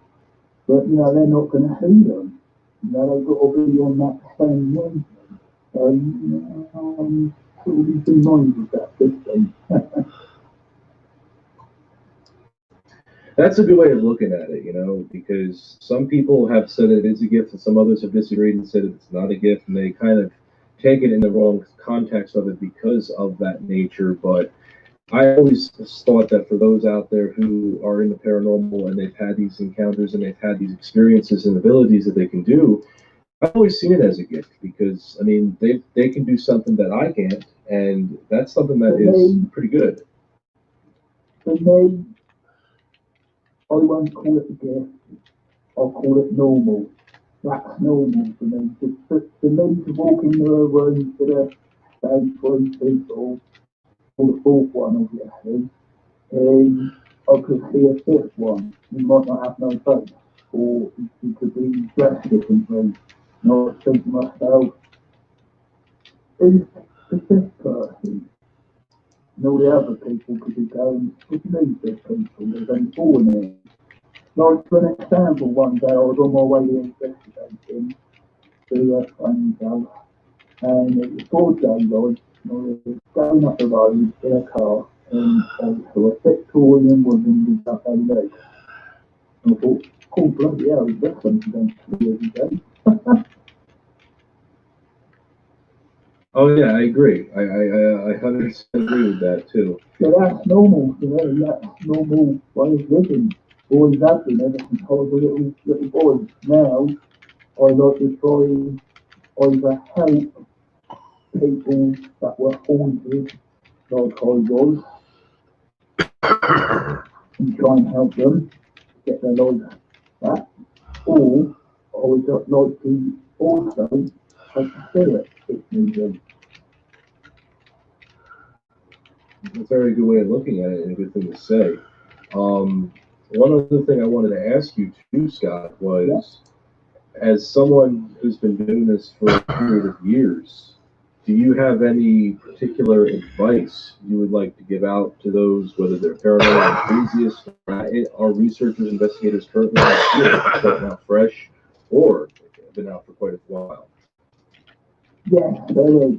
S3: but, you know, they're not gonna see them. You know, they've got to be on that same wavelength. So, you know, sort of in mind with that big thing.
S2: That's a good way of looking at it, you know, because some people have said it is a gift, and some others have disagreed and said it's not a gift, and they kind of take it in the wrong context of it because of that nature. But I always thought that for those out there who are in the paranormal and they've had these encounters and they've had these experiences and abilities that they can do, I've always seen it as a gift, because I mean they can do something that I can't, and that's something that is pretty good.
S3: For me, I won't call it a gift, I'll call it normal. That's normal for me. For me to walk into a room for the stage 3 people, or the fourth one obviously, and I could see a fifth one. You might not have no face, or you could be dressed differently. And I think to myself, who's the fifth person? And all the other people could be going, what do you mean fifth people? There's only 4 in there. Like, for an example, one day I was on my way to investigating to a friend's house, and it was 4 days I was going up the road in a car, and I saw a Victorian woman with up her legs. And I thought, oh bloody hell, that's something you don't see every day.
S2: Oh yeah, I agree. I 100% agree with that too.
S3: So that's normal to me, that's normal way of living. Always have been ever since I was a little boy. Now, I like to try and either help people that were haunted, like I was, and try and help them get their lives back, or I would like to also help the spirit if need be.
S2: It's a very good way of looking at it, and a good thing to say. One other thing I wanted to ask you too, Scott, was as someone who's been doing this for a period of years, do you have any particular advice you would like to give out to those, whether they're paranormal enthusiasts, or researchers, investigators currently starting out fresh, or have been out for quite a while?
S3: Yes, there is.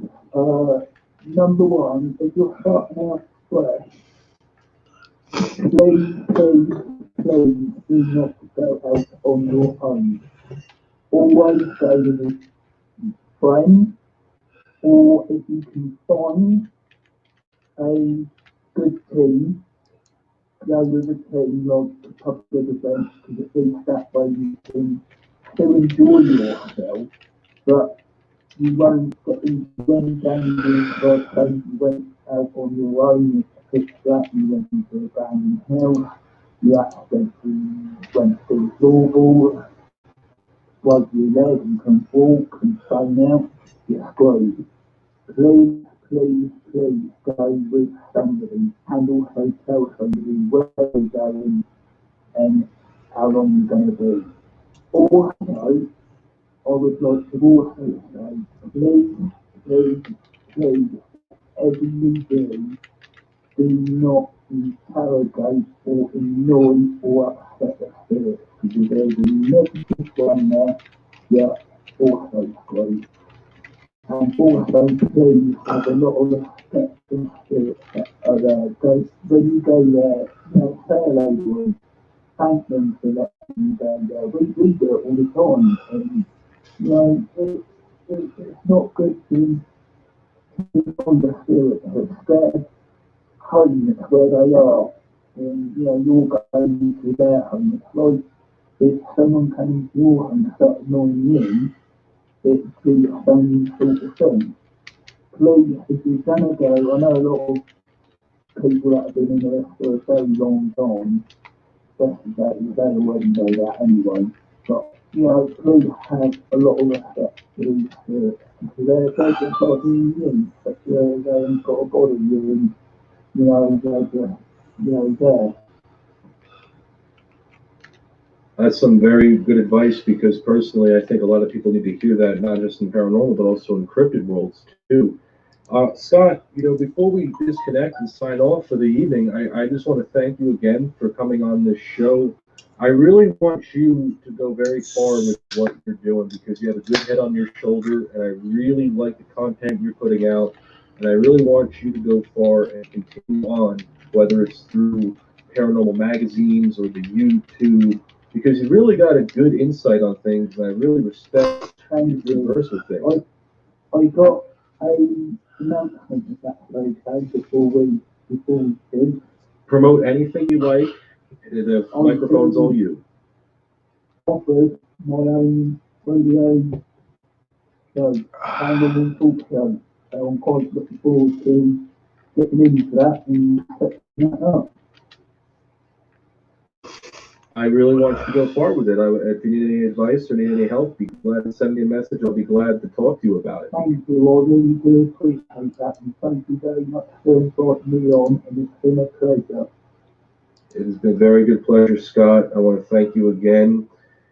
S3: Number one, if you're starting out fresh, please do not go out on your own. Always go with a friend, or if you can find a good team, go with a team like the public events, because at least that way you can still enjoy yourself, but you won't get into any dangerous like say you went out on your own, it's pitch black, you went into an abandoned house, you accidentally went through the floorboard, broke your leg and couldn't walk and phone out, you're screwed. Please, please, please go with somebody and also tell somebody where you're going and how long you're going to be. Also, I would like to also say, please, please, please, whatever you do not interrogate or annoy or upset the spirits, because if there's a negative one there, you're also screwed. And also, please have a lot of respect for spirits that are there. Because when you go there, say hello to them, thank them for letting you go there. We do it all the time. And, it's not good to on the spirits that's scared home, it's where they are. And, you're going to their home. It's like if someone came to your home and started annoying you, it'd be the same sort of thing. Please, if you're gonna go, I know a lot of people that have been in there for a very long time, especially that they wouldn't do that anyway. But please have a lot of respect for these spirits. They're just like you, but they've got a body and they're just there.
S2: That's some very good advice because personally, I think a lot of people need to hear that, not just in paranormal, but also in cryptid worlds too. Scott, before we disconnect and sign off for the evening, I just want to thank you again for coming on this show. I really want you to go very far with what you're doing because you have a good head on your shoulder, and I really like the content you're putting out, and I really want you to go far and continue on, whether it's through paranormal magazines or the YouTube, because you really got a good insight on things, and I really respect how you converse with things.
S3: I got a announcement if that's okay before we do.
S2: Promote anything you like. The microphone's all you.
S3: Offered my own radio show, Paranormal Talk Show. So I'm quite looking forward to getting into that and setting that up.
S2: I really want you to go far with it. If you need any advice or need any help, be glad to send me a message. I'll be glad to talk to you about it.
S3: Thank you. I really do appreciate that, and thank you very much for inviting me on, and it's been a pleasure.
S2: It has been a very good pleasure, Scott. I want to thank you again.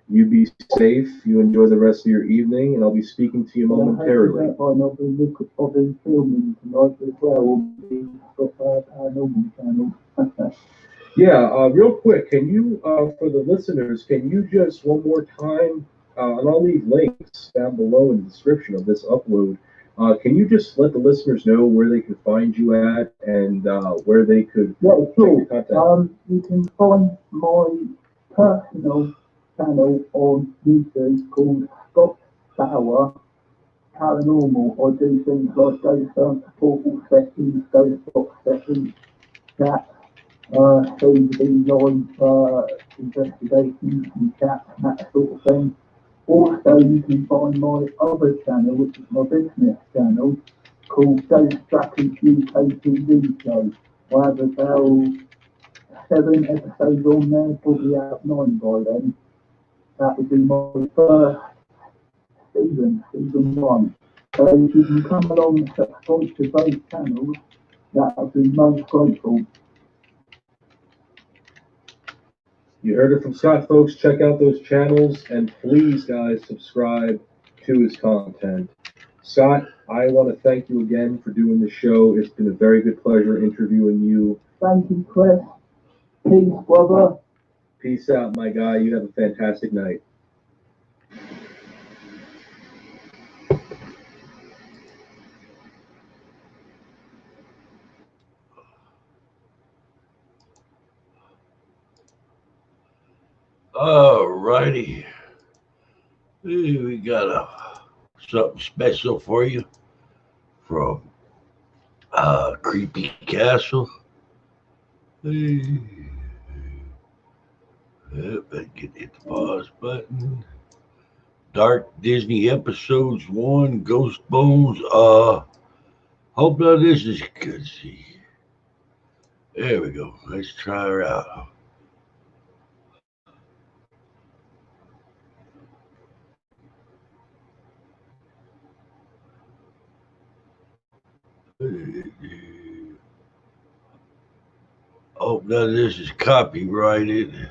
S2: You be safe. You enjoy the rest of your evening, and I'll be speaking to you momentarily.
S3: I've been filming tonight as well on the Paranormal channel.
S2: Yeah, real quick, can you, for the listeners, can you just one more time, and I'll leave links down below in the description of this upload. Can you just let the listeners know where they can find you at and where they could
S3: check your
S2: content?
S3: You can find my personal channel on YouTube called Scott Bauer Paranormal. I do things like ghost hunt, portal sessions, ghost box sessions, chats, CBD live investigations and chats, and that sort of thing. Also, you can find my other channel, which is my business channel, called Ghost Trackers UK TV Show. I have about 7 episodes on there, probably out 9 by then. That would be my first season 1. So if you can come along and subscribe to both channels, that would be most grateful.
S2: You heard it from Scott, folks. Check out those channels, and please, guys, subscribe to his content. Scott, I want to thank you again for doing the show. It's been a very good pleasure interviewing you.
S3: Thank you, Chris. Peace, brother.
S2: Peace out, my guy. You have a fantastic night.
S1: Alrighty. We got something special for you from Creepy Castle. Yep, I can hit the pause button. Dark Disney Episodes 1, Ghost Bones. Hope none of this is good. See. There we go. Let's try her out. Hope none of this is copyrighted.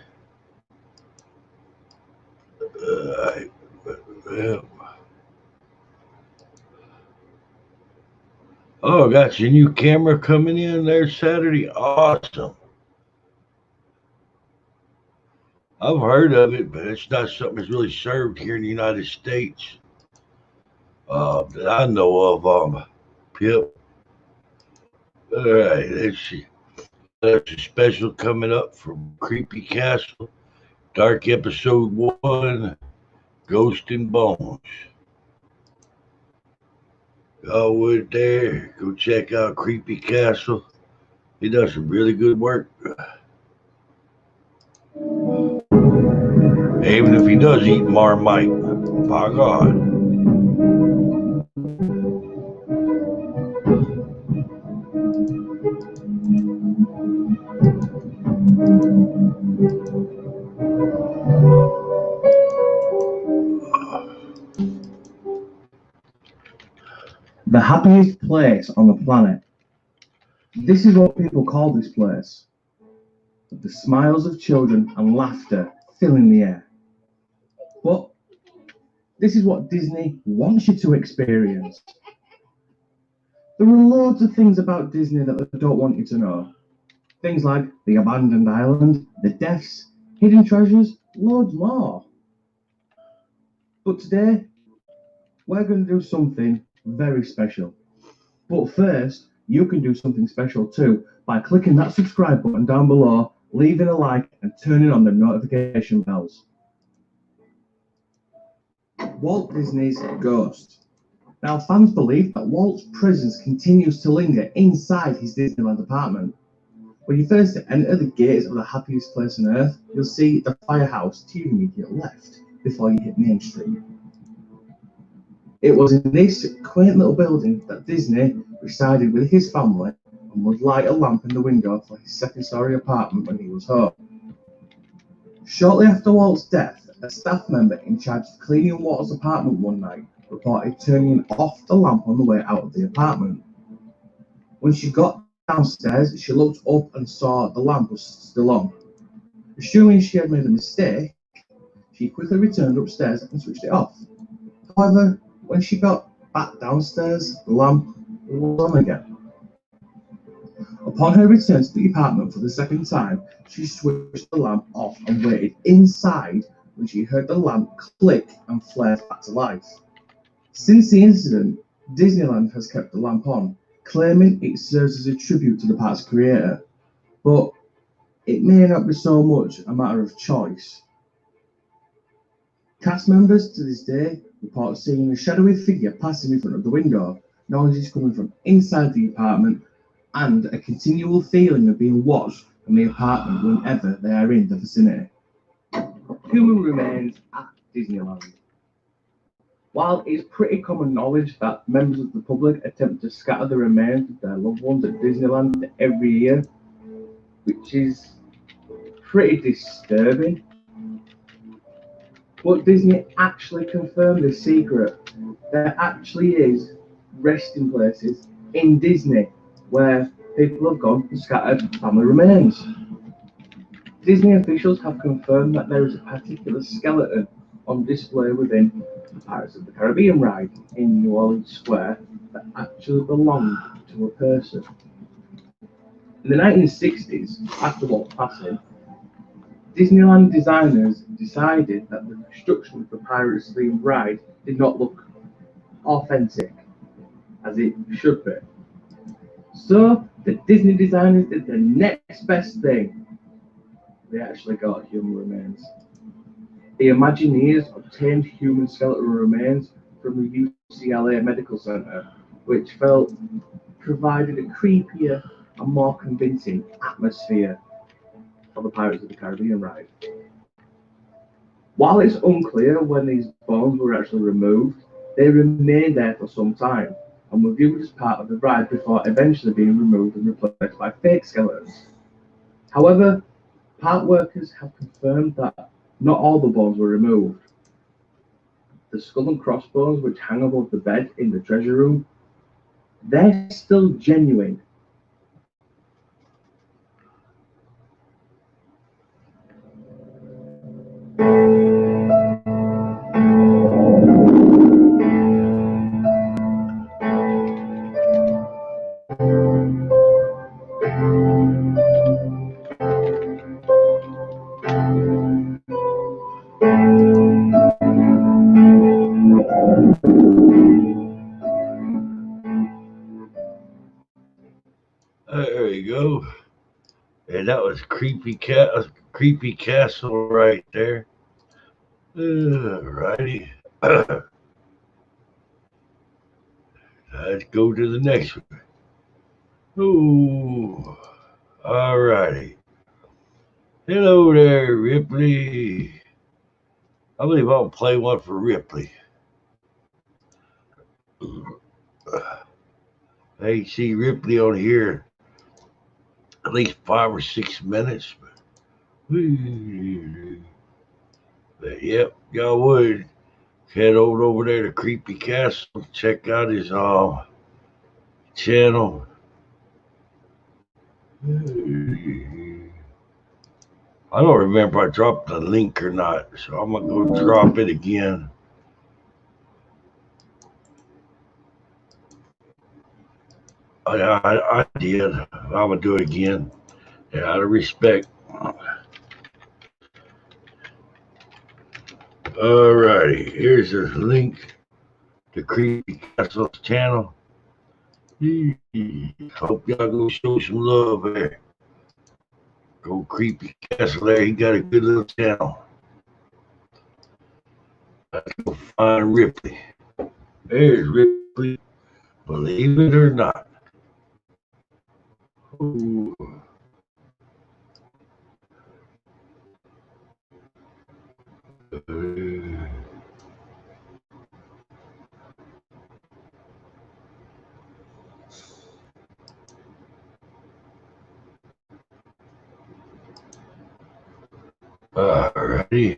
S1: Alright. Well. Oh, got your new camera coming in there Saturday. Awesome. I've heard of it, but it's not something that's really served here in the United States that I know of. Yep. All right, let's see. There's a special coming up from Creepy Castle, Dark Episode 1, Ghost and Bones. Y'all would there, go check out Creepy Castle. He does some really good work. Even if he does eat Marmite. By God.
S2: The happiest place on the planet. This is what people call this place. The smiles of children and laughter filling the air. But this is what Disney wants you to experience. There are loads of things about Disney that they don't want you to know. Things like the abandoned island, the deaths, hidden treasures, loads more. But today, we're going to do something very special. But first, you can do something special too by clicking that subscribe button down below, leaving a like and turning on the notification bells. Walt Disney's Ghost. Now, fans believe that Walt's presence continues to linger inside his Disneyland apartment. When you first enter the gates of the happiest place on earth, you'll see the firehouse to your immediate left before you hit Main Street. It was in this quaint little building that Disney resided with his family and would light a lamp in the window for his second-story apartment when he was home. Shortly after Walt's death, a staff member in charge of cleaning Walt's apartment one night reported turning off the lamp on the way out of the apartment. When she got downstairs, she looked up and saw the lamp was still on. Assuming she had made a mistake, she quickly returned upstairs and switched it off. However, when she got back downstairs, the lamp was on again. Upon her return to the apartment for the second time, she switched the lamp off and waited inside when she heard the lamp click and flare back to life. Since the incident, Disneyland has kept the lamp on, claiming it serves as a tribute to the park's creator. But it may not be so much a matter of choice. Cast members to this day report seeing a shadowy figure passing in front of the window, knowing it's coming from inside the apartment, and a continual feeling of being watched from the apartment whenever they are in the vicinity. Human remains at Disneyland. While it's pretty common knowledge that members of the public attempt to scatter the remains of their loved ones at Disneyland every year, which is pretty disturbing, but Disney actually confirmed this secret. There actually is resting places in Disney where people have gone and scattered family remains. Disney officials have confirmed that there is a particular skeleton on display within the Pirates of the Caribbean ride in New Orleans Square that actually belonged to a person. In the 1960s, after Walt's passing, Disneyland designers decided that the construction of the Pirates-themed ride did not look authentic, as it should be. So the Disney designers did the next best thing. They actually got human remains. The Imagineers obtained human skeletal remains from the UCLA Medical Center, which felt provided a creepier and more convincing atmosphere for the Pirates of the Caribbean ride. While it's unclear when these bones were actually removed, they remained there for some time and were viewed as part of the ride before eventually being removed and replaced by fake skeletons. However, part workers have confirmed that not all the bones were removed. The skull and crossbones which hang above the bed in the treasure room, they're still genuine.
S1: There we go. And that was creepy castle right there. Alrighty. Let's go to the next one. Ooh. Alrighty. Hello there, Ripley. I believe I'll play one for Ripley. I see Ripley on here at least 5 or 6 minutes. But yep, y'all would head over there to Creepy Castle, check out his channel. I don't remember if I dropped the link or not, so I'm gonna go drop it again. I did. I'm gonna do it again. Yeah, out of respect. Alrighty, here's a link to Creepy Castle's channel. Hope y'all go show some love there. Go Creepy Castle there. He got a good little channel. Let's go find Ripley. There's Ripley. Believe it or not. Ooh. Alrighty.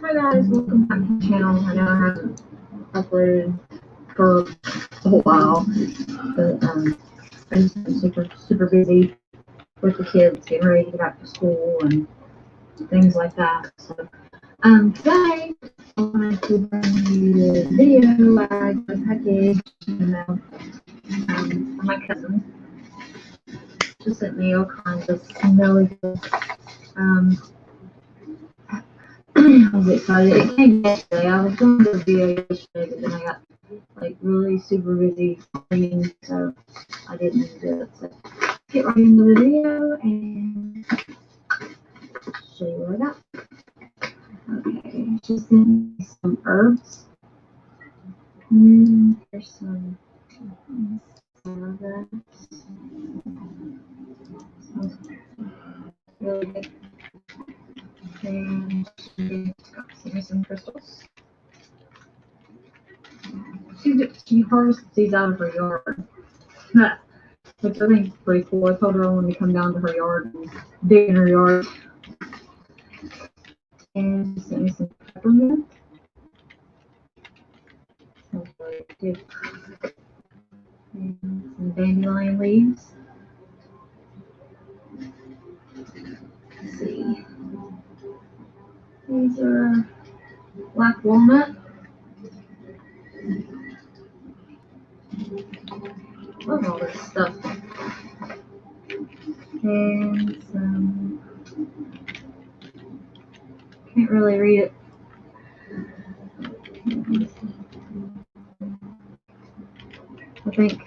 S4: Hi guys, welcome back to the channel. I know I haven't uploaded for a while, but I just been super busy with the kids getting ready to get back to school and things like that. So today I wanted to bring you a video. I got a package from my cousin. She sent me all kinds of smelly stuff. I was excited. It came yesterday. I was going to do a video yesterday, but then I got like really super busy studying, so I didn't do it. So get right into the video and show you what I got. Okay, just sent me some herbs. Here's some of that. Smells really good. And she's got some crystals. She harvests these out of her yard, which I think is pretty cool. I told her I wanted to come down to her yard and dig in her yard. And she sent me some peppermint. Smells really good. And some dandelion leaves. Let's see. These are black walnut. Love all this stuff. And some, can't really read it. I think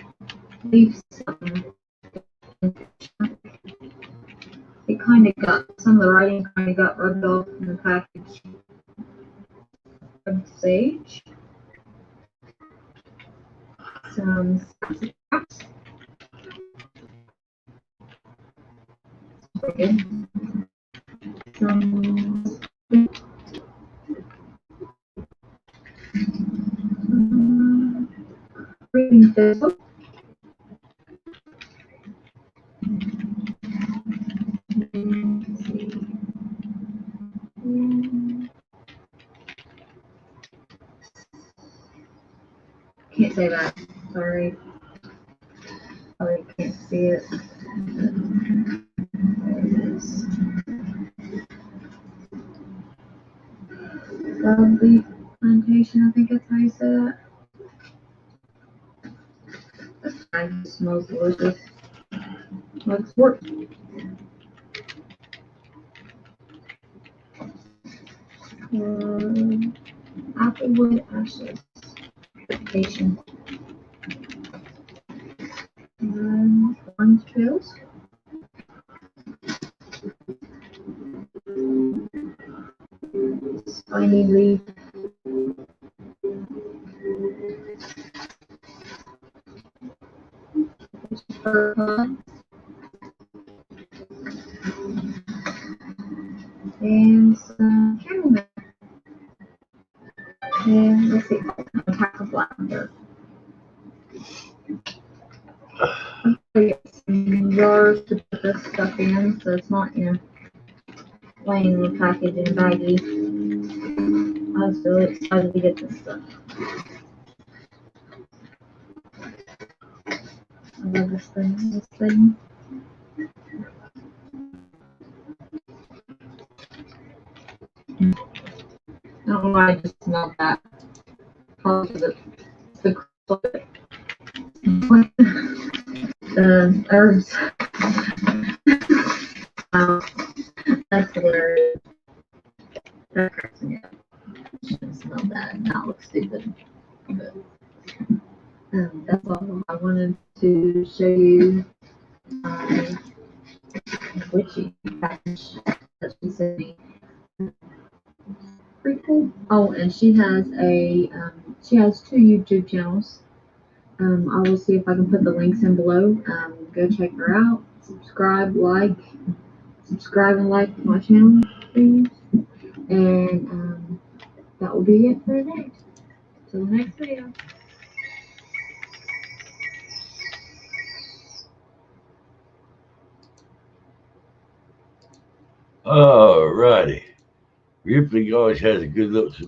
S4: leaf something. some of the writing kind of got rubbed off in the package. Some sage. Some scraps. Okay. Some reading thistle. Can't say that. Sorry. Probably can't see it. There it is. Lovely plantation, I think that's how you say that. That's nice. It smells delicious. Let's work. Applewood ashes. Plantation. Orange trails. Spiny leaf. And some chamomile. And let's see, a pack of lavender. I'm gonna get some jars to put this stuff in, so it's not, laying in the package in a baggie. I was really excited to get this stuff. I love this thing. I don't know why I just smelled that. Probably the herbs. That's hilarious. That cracks me up. I shouldn't smell that. That looks stupid. But that's all I wanted to show you. Witchy package that she sent me. Pretty cool. Oh, and she has two YouTube channels. I will see if I can put the links in below. Go check her out. Subscribe and like my channel, please. And that will be it for today. Till the next video.
S1: Alrighty. Ripley always has some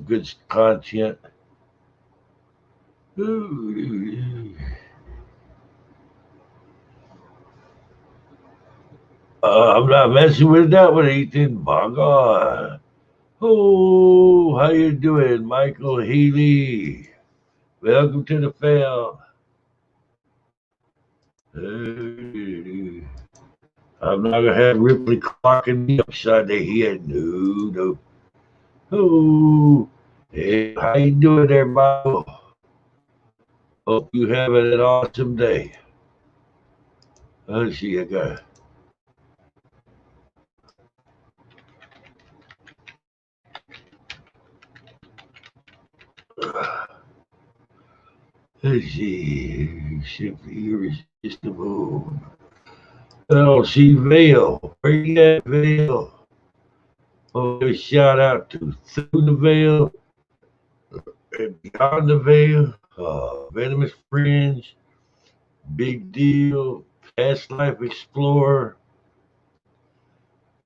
S1: good content. I'm not messing with that one, Ethan. By God. Oh, how you doing, Michael Healy? Welcome to the fail. I'm not gonna have Ripley clocking me upside the head. No. Oh, hey, how you doing there, Michael? Hope you having an awesome day. Let's see, I got. Let's see, simply irresistible. I don't see Vale. Where you at, Vale? Oh, a shout out to Through the Veil and Beyond the Veil, Venomous Fringe, Big Deal, Past Life Explorer,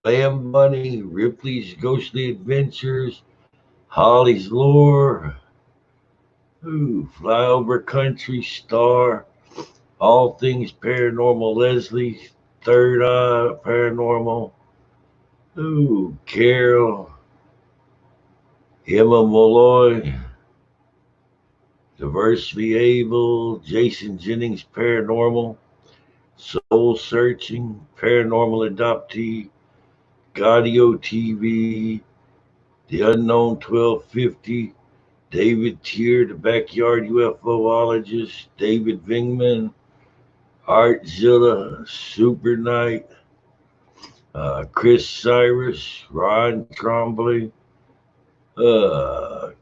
S1: Lamb Bunny, Ripley's Ghostly Adventures, Holly's Lore, Flyover Country Star, All Things Paranormal Leslie, Third Eye Paranormal, Carol, Emma Molloy, Diversely Able, Jason Jennings Paranormal, Soul Searching, Paranormal Adoptee, Gaudio TV, The Unknown 1250, David Tier, The Backyard UFOologist, David Vingman, Artzilla, Super Knight, Chris Cyrus, Ron Trombley,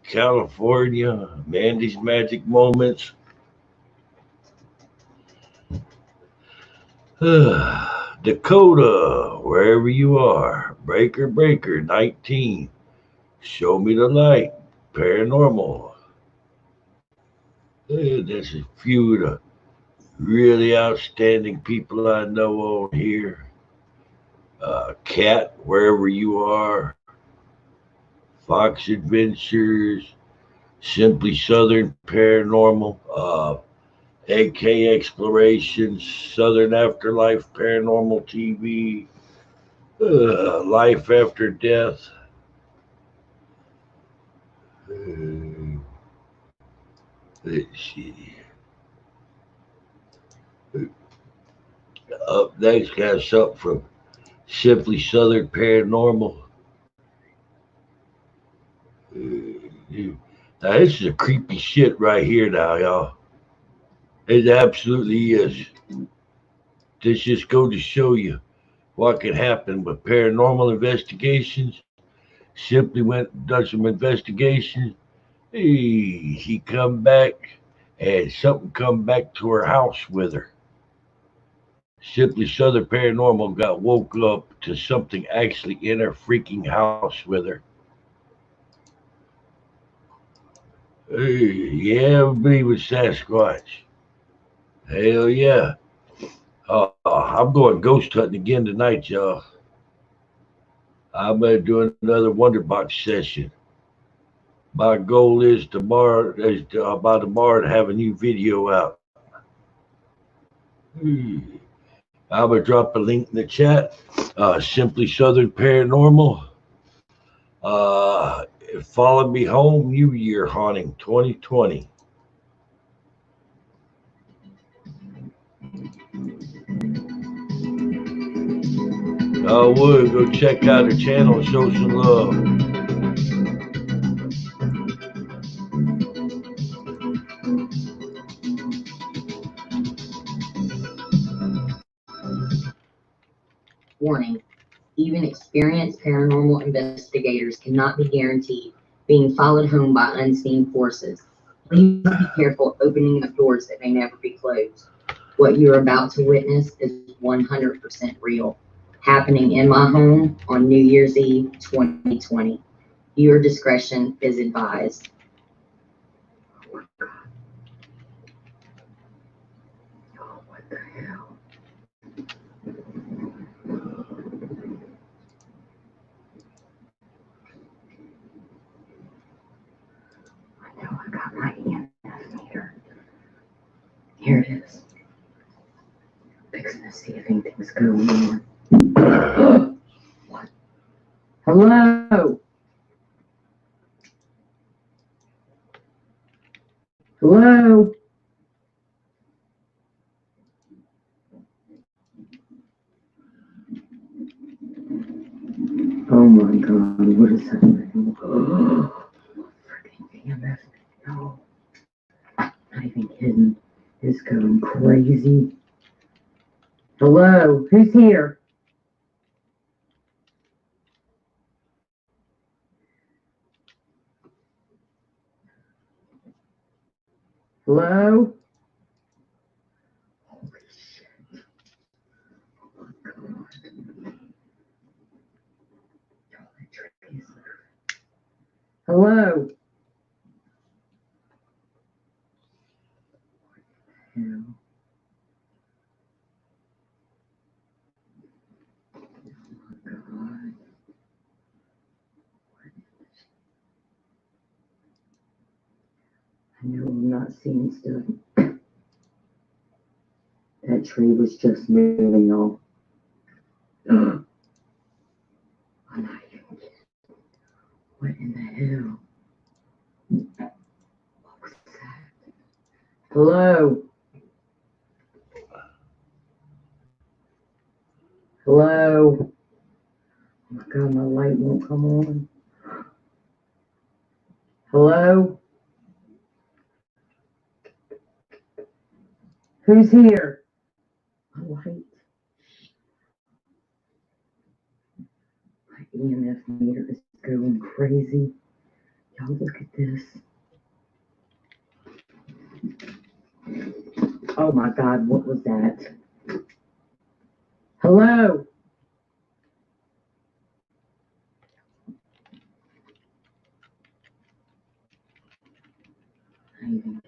S1: California, Mandy's Magic Moments, Dakota, wherever you are, Breaker 19, Show Me the Light, Paranormal. There's a few of the really outstanding people I know on here. Cat, wherever you are, Fox Adventures, Simply Southern Paranormal, AK Explorations, Southern Afterlife Paranormal TV, Life After Death. Uh, let's see. Up next, got something from Simply Southern Paranormal. Now, this is a creepy shit right here now, y'all. It absolutely is. This just goes to show you what can happen with paranormal investigations. Simply went done some investigations. Hey, he come back and something come back to her house with her. Simply Southern Paranormal got woke up to something actually in her freaking house with her. Hey, yeah, I believe it's Sasquatch. Hell yeah. I'm going ghost hunting again tonight, y'all. I'm going to do another Wonderbox session. My goal is by tomorrow to have a new video out. I'm going to drop a link in the chat. Simply Southern Paranormal. Follow me home, New Year haunting 2020. Would go check out the channel and show some love.
S5: Warning: even experienced paranormal investigators cannot be guaranteed being followed home by unseen forces. Please be careful opening up doors that may never be closed. What you are about to witness is 100% real, happening in my home on New Year's Eve 2020. Viewer discretion is advised.
S3: Oh, what the hell? I know I got my EMF meter. Here it is. Fixing to see if anything's going on. What? Hello? Hello? Oh my god, what is happening? Freaking EMF. No. Not even kidding. It's going crazy. Hello? Who's here? Hello? Holy shit. Oh my god. Y'all are tricky. Hello? Hell. God. I know I'm not seeing stuff. That tree was just moving, y'all. I'm not even kidding. What in the hell? What was that? Hello? Hello? Oh my god, my light won't come on. Hello? Who's here? My light.
S5: EMF meter is going crazy. Y'all look at this. Oh my God, what was that? Hello?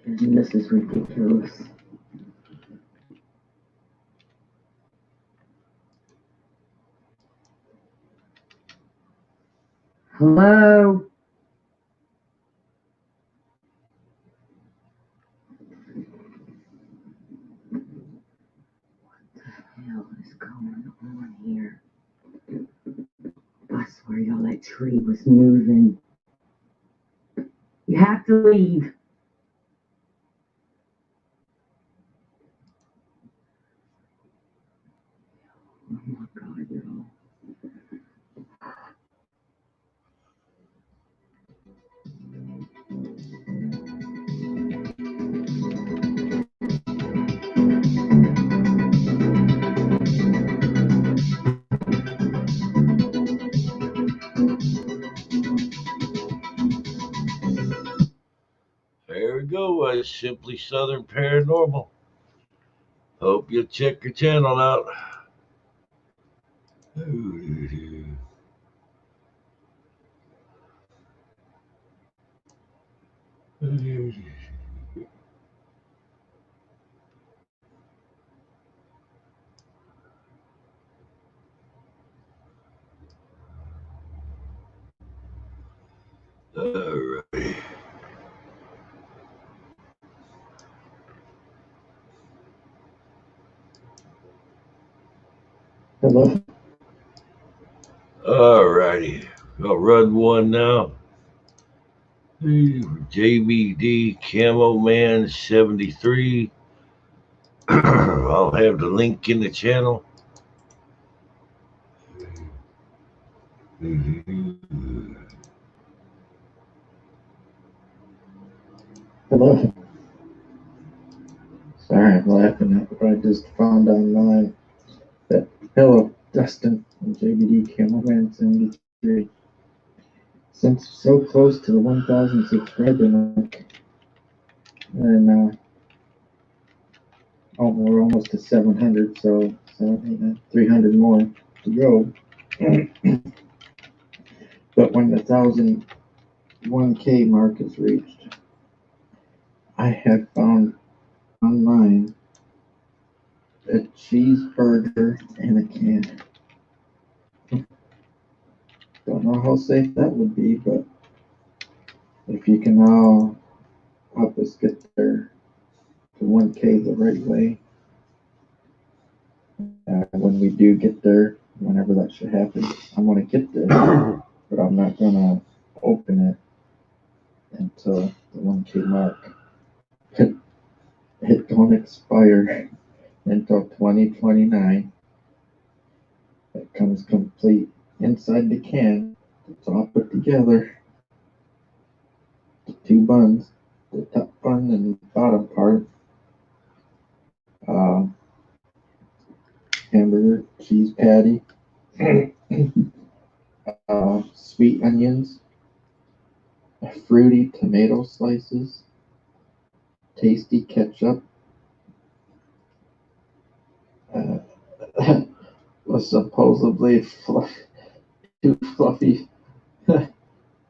S5: This is ridiculous. Hello? What the hell is going on here? I swear, y'all, that tree was moving. You have to leave. Oh my God, y'all.
S1: There we go. Simply Southern Paranormal. Hope you check your channel out. Alrighty.
S2: Hello.
S1: Alrighty. I'll run one now. JBD Camo Man 73. I'll have the link in the channel.
S2: Hello. Sorry, I'm laughing at what I just found online. But hello, Dustin from JBD Cameraman 73. Since so close to the 1,000 subscriber mark, and we're almost to 700, so 300 more to go. But when the 1,001K mark is reached, I have found online a cheeseburger in a can. Don't know how safe that would be, but if you can now help us get there to 1K the right way, when we do get there, whenever that should happen, I'm going to get there, but I'm not going to open it until the 1K mark. It don't expire until 2029. It comes complete inside the can. It's all put together. The two buns, the top bun and the bottom part. Hamburger, cheese patty, sweet onions, fruity tomato slices, tasty ketchup, was supposedly two fluffy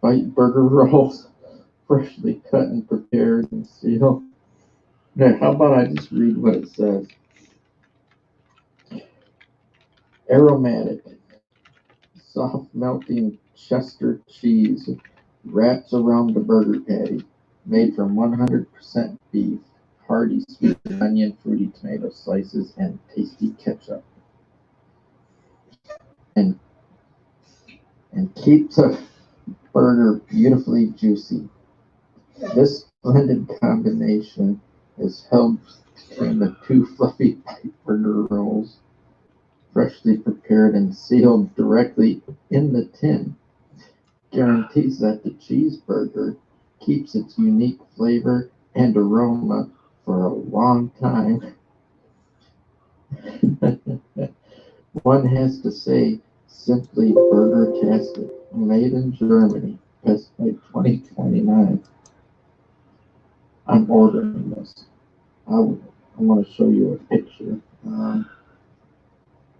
S2: bite burger rolls, freshly cut and prepared and sealed. Now, how about I just read what it says? Aromatic, soft melting Chester cheese wraps around the burger patty, made from 100% beef, hearty sweet onion, fruity tomato slices, and tasty ketchup. And keep the burger beautifully juicy. This blended combination is held between the two fluffy bite burger rolls, freshly prepared and sealed directly in the tin. Guarantees that the cheeseburger keeps its unique flavor and aroma for a long time. One has to say,
S6: Simply Burger-tastic, made in Germany, best by 2029. I'm ordering this. I want to show you a picture.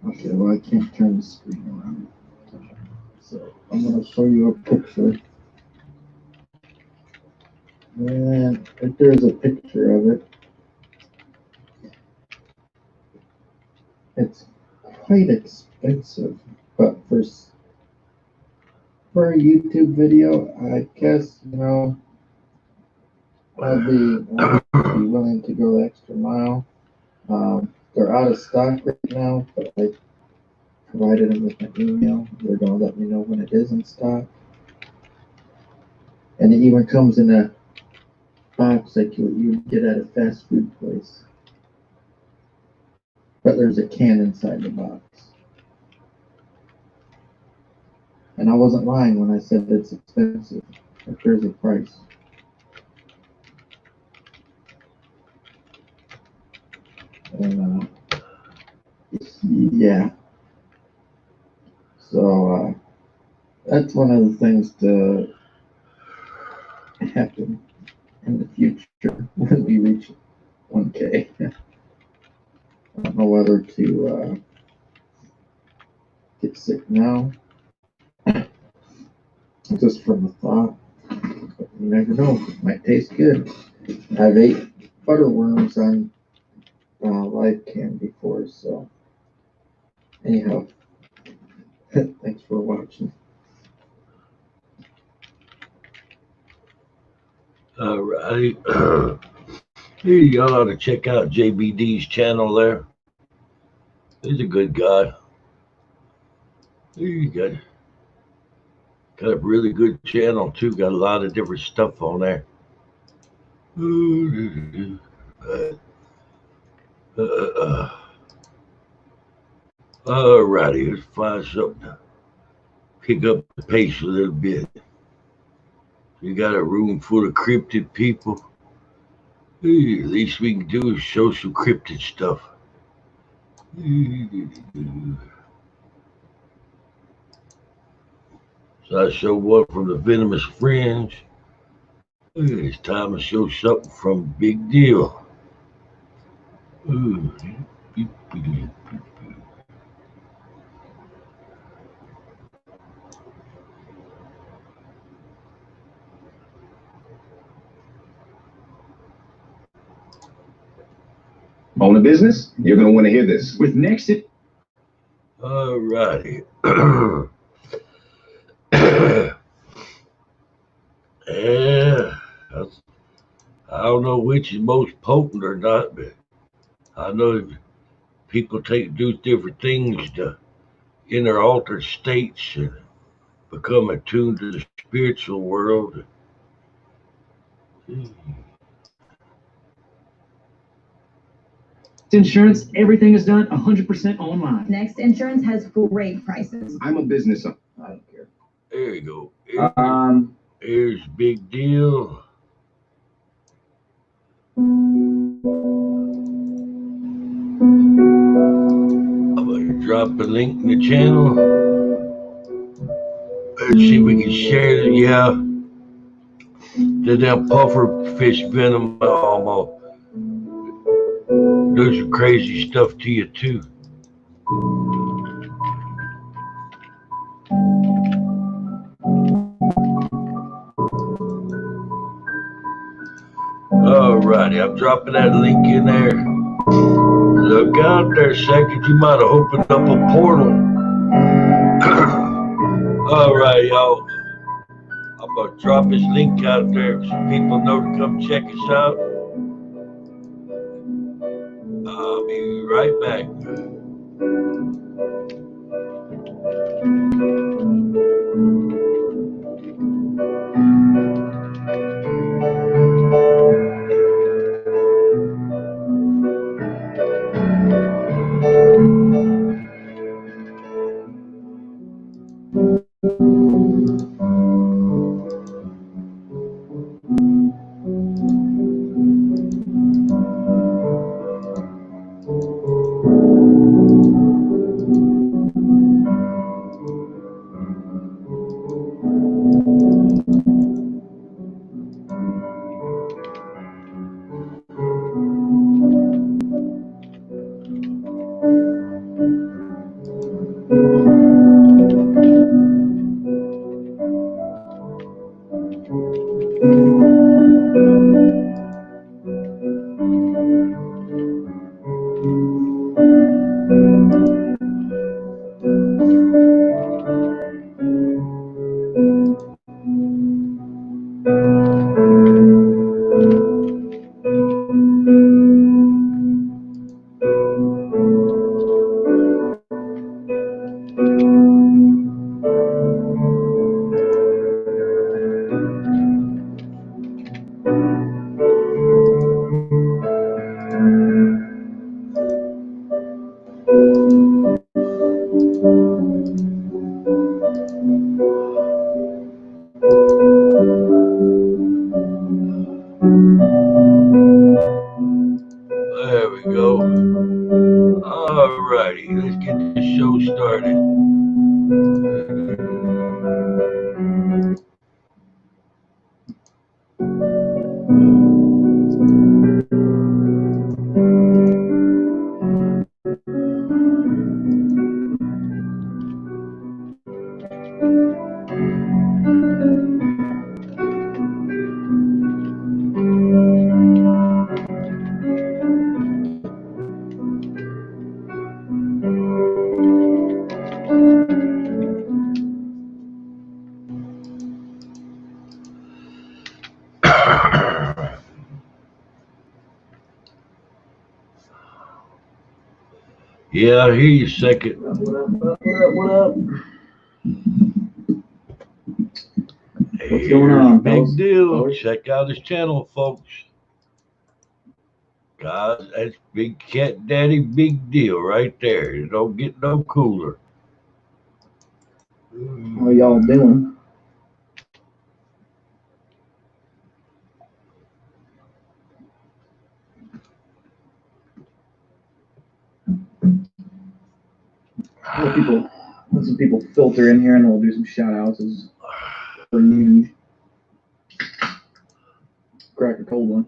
S6: Okay, well, I can't turn the screen around. So I'm going to show you a picture. And if there's a picture of it, it's quite expensive, but for a YouTube video, I guess, you know, I'd be willing to go the extra mile. They're out of stock right now, but I provided them with my email. They're going to let me know when it is in stock. And it even comes in a box like you get at a fast food place. But there's a can inside the box. And I wasn't lying when I said it's expensive. But there's a price. And yeah. So that's one of the things to happen in the future when we reach 1K. I don't know whether to get sick now, just from the thought. But you never know, it might taste good. I've ate butterworms on live cam before, so anyhow, thanks for watching.
S1: All right. Hey, y'all ought to check out JBD's channel there. He's a good guy. He got a really good channel too. Got a lot of different stuff on there. All righty, let's find something to pick up the pace a little bit. You got a room full of cryptid people. Hey, the least we can do is show some cryptid stuff. So I show one from the Venomous Fringe. It's time to show something from Big Deal.
S7: Own a business? You're going to want to hear this. With Nexit.
S1: All righty. Yeah, I don't know which is most potent or not, but I know people do different things to enter altered states and become attuned to the spiritual world.
S8: Insurance, everything is done 100% online.
S9: Next Insurance has great prices.
S7: I'm a business owner.
S2: I don't care.
S1: There you go. Here's Big Deal. I'm going to drop a link in the channel. Let's see if we can share it. Yeah. The damn puffer fish venom almost do some crazy stuff to you too. Alrighty, I'm dropping that link in there. Look out there, second. You might have opened up a portal. Alright, y'all. I'm going to drop this link out there so people know to come check us out. I'll be right back. righty, let's get this show started. Yeah, I hear you, second.
S2: What up?
S1: What's
S2: going on,
S1: Big
S2: fellas?
S1: deal.
S2: Fellas?
S1: Check out his channel, folks. Guys, that's Big Cat Daddy, big deal right there. It don't get no cooler.
S2: How y'all doing? Let some people filter in here, and we'll do some shout outs as per usual. Crack a cold one.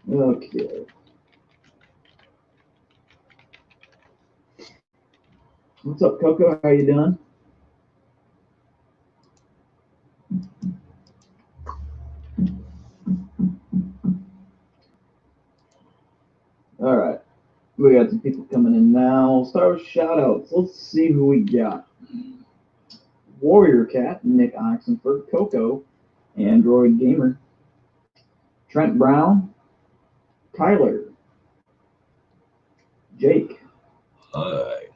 S2: Okay. What's up, Coco? How you doing? All right. We got some people coming in now. We'll start with shout outs. Let's see who we got. Warrior Cat, Nick Oxenford, Coco, Android Gamer, Trent Brown, Tyler, Jake,
S1: Alright.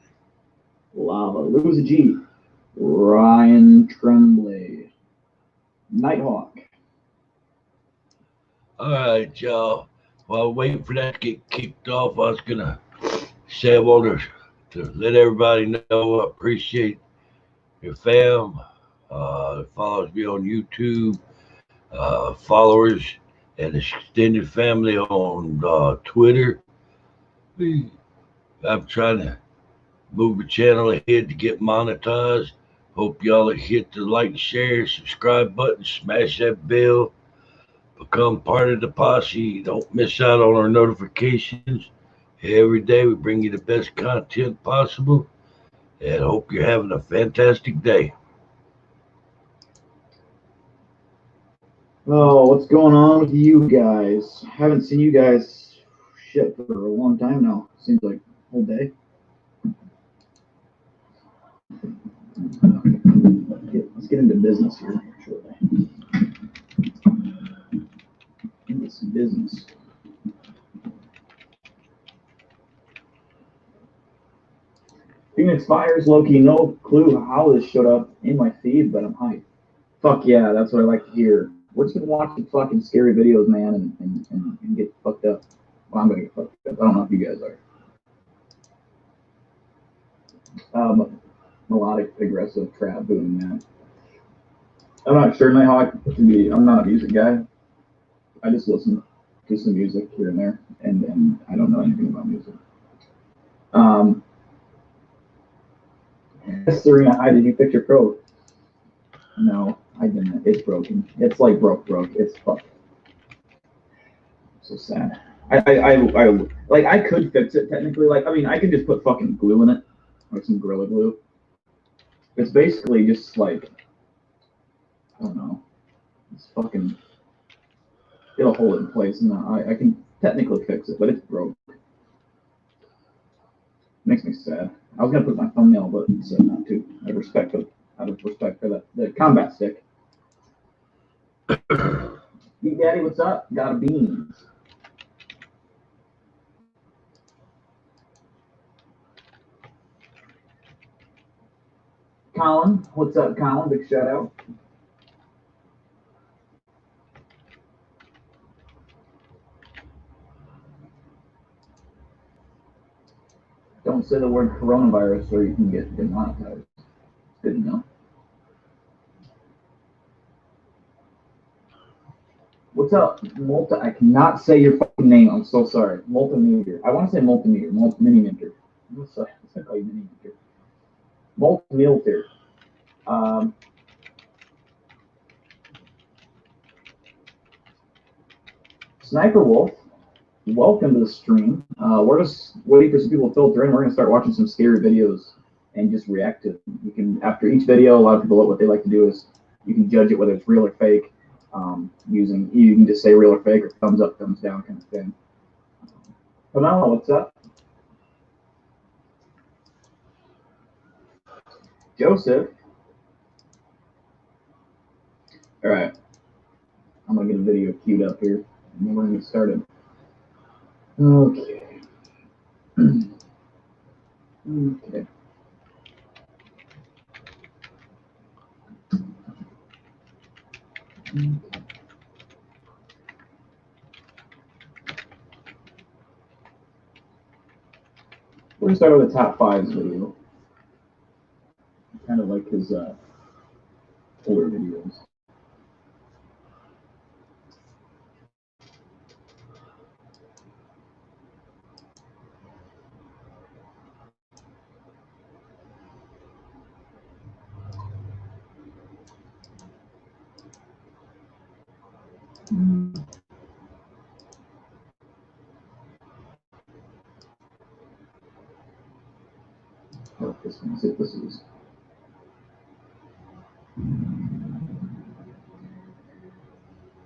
S2: Lava, Lose a G, Ryan Tremblay, Nighthawk.
S1: Alright, y'all. While waiting for that to get kicked off, I was gonna say I want to let everybody know I appreciate your fam that follows me on YouTube, followers and extended family on Twitter. I'm trying to move the channel ahead to get monetized. Hope y'all hit the like, share, subscribe button, smash that bell, become part of the posse. Don't miss out on our notifications. Every day we bring you the best content possible, and hope you're having a fantastic day.
S2: Oh, what's going on with you guys? Haven't seen you guys shit for a long time now. Seems like a whole day. Let's get into business here shortly. Into some business. Phoenix Fires, Loki, no clue how this showed up in my feed, but I'm hyped. Fuck yeah, that's what I like to hear. We're just gonna watch the fucking scary videos, man, and get fucked up. Well, I'm gonna get fucked up. I don't know if you guys are. Melodic, aggressive, trap, boom, man. I'm not sure, Nighthawk. I'm not a music guy. I just listen to some music here and there, and I don't know anything about music. Serena, hi, did you fix your Pro? No, I didn't. It's broken. It's like broke. It's fucked. So sad. I could fix it technically. Like, I mean, I could just put fucking glue in it, or some Gorilla Glue. It's basically just like, I don't know. It's fucking, it'll hold it in place, and I can technically fix it, but it's broke. Makes me sad. I was gonna put my thumbnail, but said not to. Out of respect for the combat stick. Beat Daddy, what's up? Got a beans. Colin, what's up, Colin? Big shout out. Don't say the word coronavirus or you can get demonetized. Good to know.
S10: What's up? I cannot say your fucking name. I'm so sorry. Multimeter. I want to say multimeter. Mini-meter. I'm sorry. I call you mini-meter. Multimeter. Sniper Wolf, welcome to the stream. We're just waiting for some people to filter in. We're going to start watching some scary videos and just react to them. You can, after each video, a lot of people, what they like to do is you can judge it whether it's real or fake. You can just say real or fake or thumbs up, thumbs down kind of thing. Pamela, what's up? Joseph. All right. I'm going to get a video queued up here. And we're going to get started. Okay. Okay. We're going to start with the top fives video. Kind of like his older videos. Oh, this one. See what this is.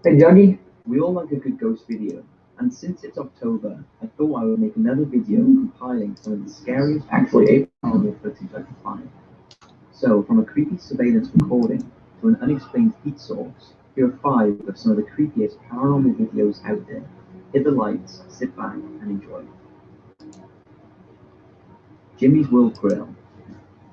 S10: Hey, Juggy.
S8: We all like a good ghost video, and since it's October, I thought I would make another video compiling some of the scariest paranormal footage I could find. So, from a creepy surveillance recording to an unexplained heat source, here are 5 of some of the creepiest paranormal videos out there. Hit the lights, sit back, and enjoy. Jimmy's World Grill.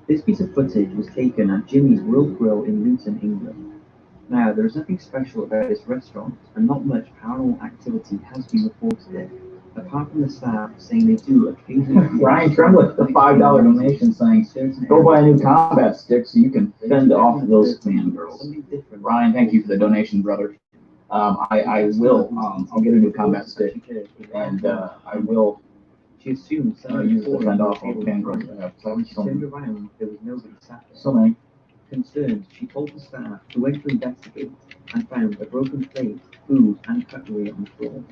S8: This piece of footage was taken at Jimmy's World Grill in Luton, England. Now, there is nothing special about this restaurant, and not much paranormal activity has been reported there, apart from the staff saying they do occasionally...
S10: Ryan Tremblett, the $5 donation saying, go buy a new combat stick so you can fend off those fangirls. Ryan, thank you for the donation, brother. I will, I'll get a new combat stick, and I will
S8: She assumed
S10: use to fend off all the fangirls I have.
S8: When she turned around, there was nobody sat there.
S10: So many.
S8: Concerned, she told the staff who went to investigate and found a broken plate, food, and cutlery on the floor.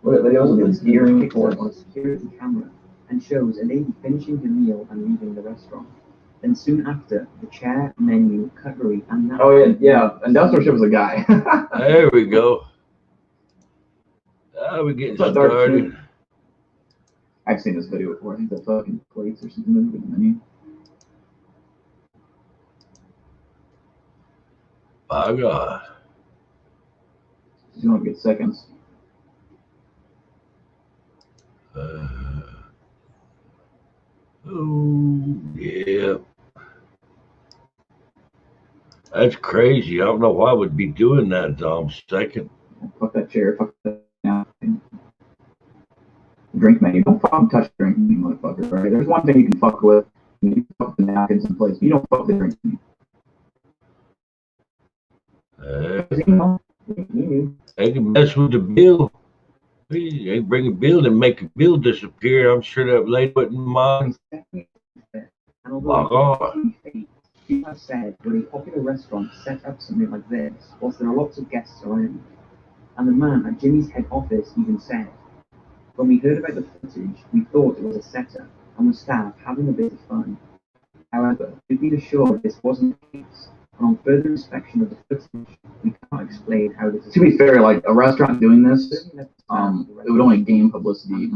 S10: Look at videos of this gearing
S8: report on a security camera and shows a lady finishing her meal and leaving the restaurant. Then soon after, the chair, menu, cutlery, and napkin.
S10: Oh yeah, Industrial Ship was a guy.
S1: There we go. We're getting started.
S10: I've seen this video before. I think the fucking plates or something with the menu.
S1: My God.
S10: You don't get seconds.
S1: Oh, yeah. That's crazy. I don't know why I would be doing that, Dom. Second.
S10: Fuck that chair. Fuck that napkin. Drink menu. Don't fucking touch the drink menu, motherfucker. Right? There's one thing you can fuck with. You can fuck the napkins in place. But you don't fuck the drink menu.
S1: They can mess with the bill. They bring a bill and make a bill disappear. I'm sure that lady wouldn't mind. My God.
S8: You have said when a popular restaurant set up something like this, whilst there are lots of guests around. And the man at Jimmy's head office even said, when we heard about the footage, we thought it was a setup and with staff having a bit of fun. However, we've been assured this wasn't the case. And on further inspection of the footage, we can't explain how this is.
S10: To be fair, like a restaurant doing this, it would only gain publicity.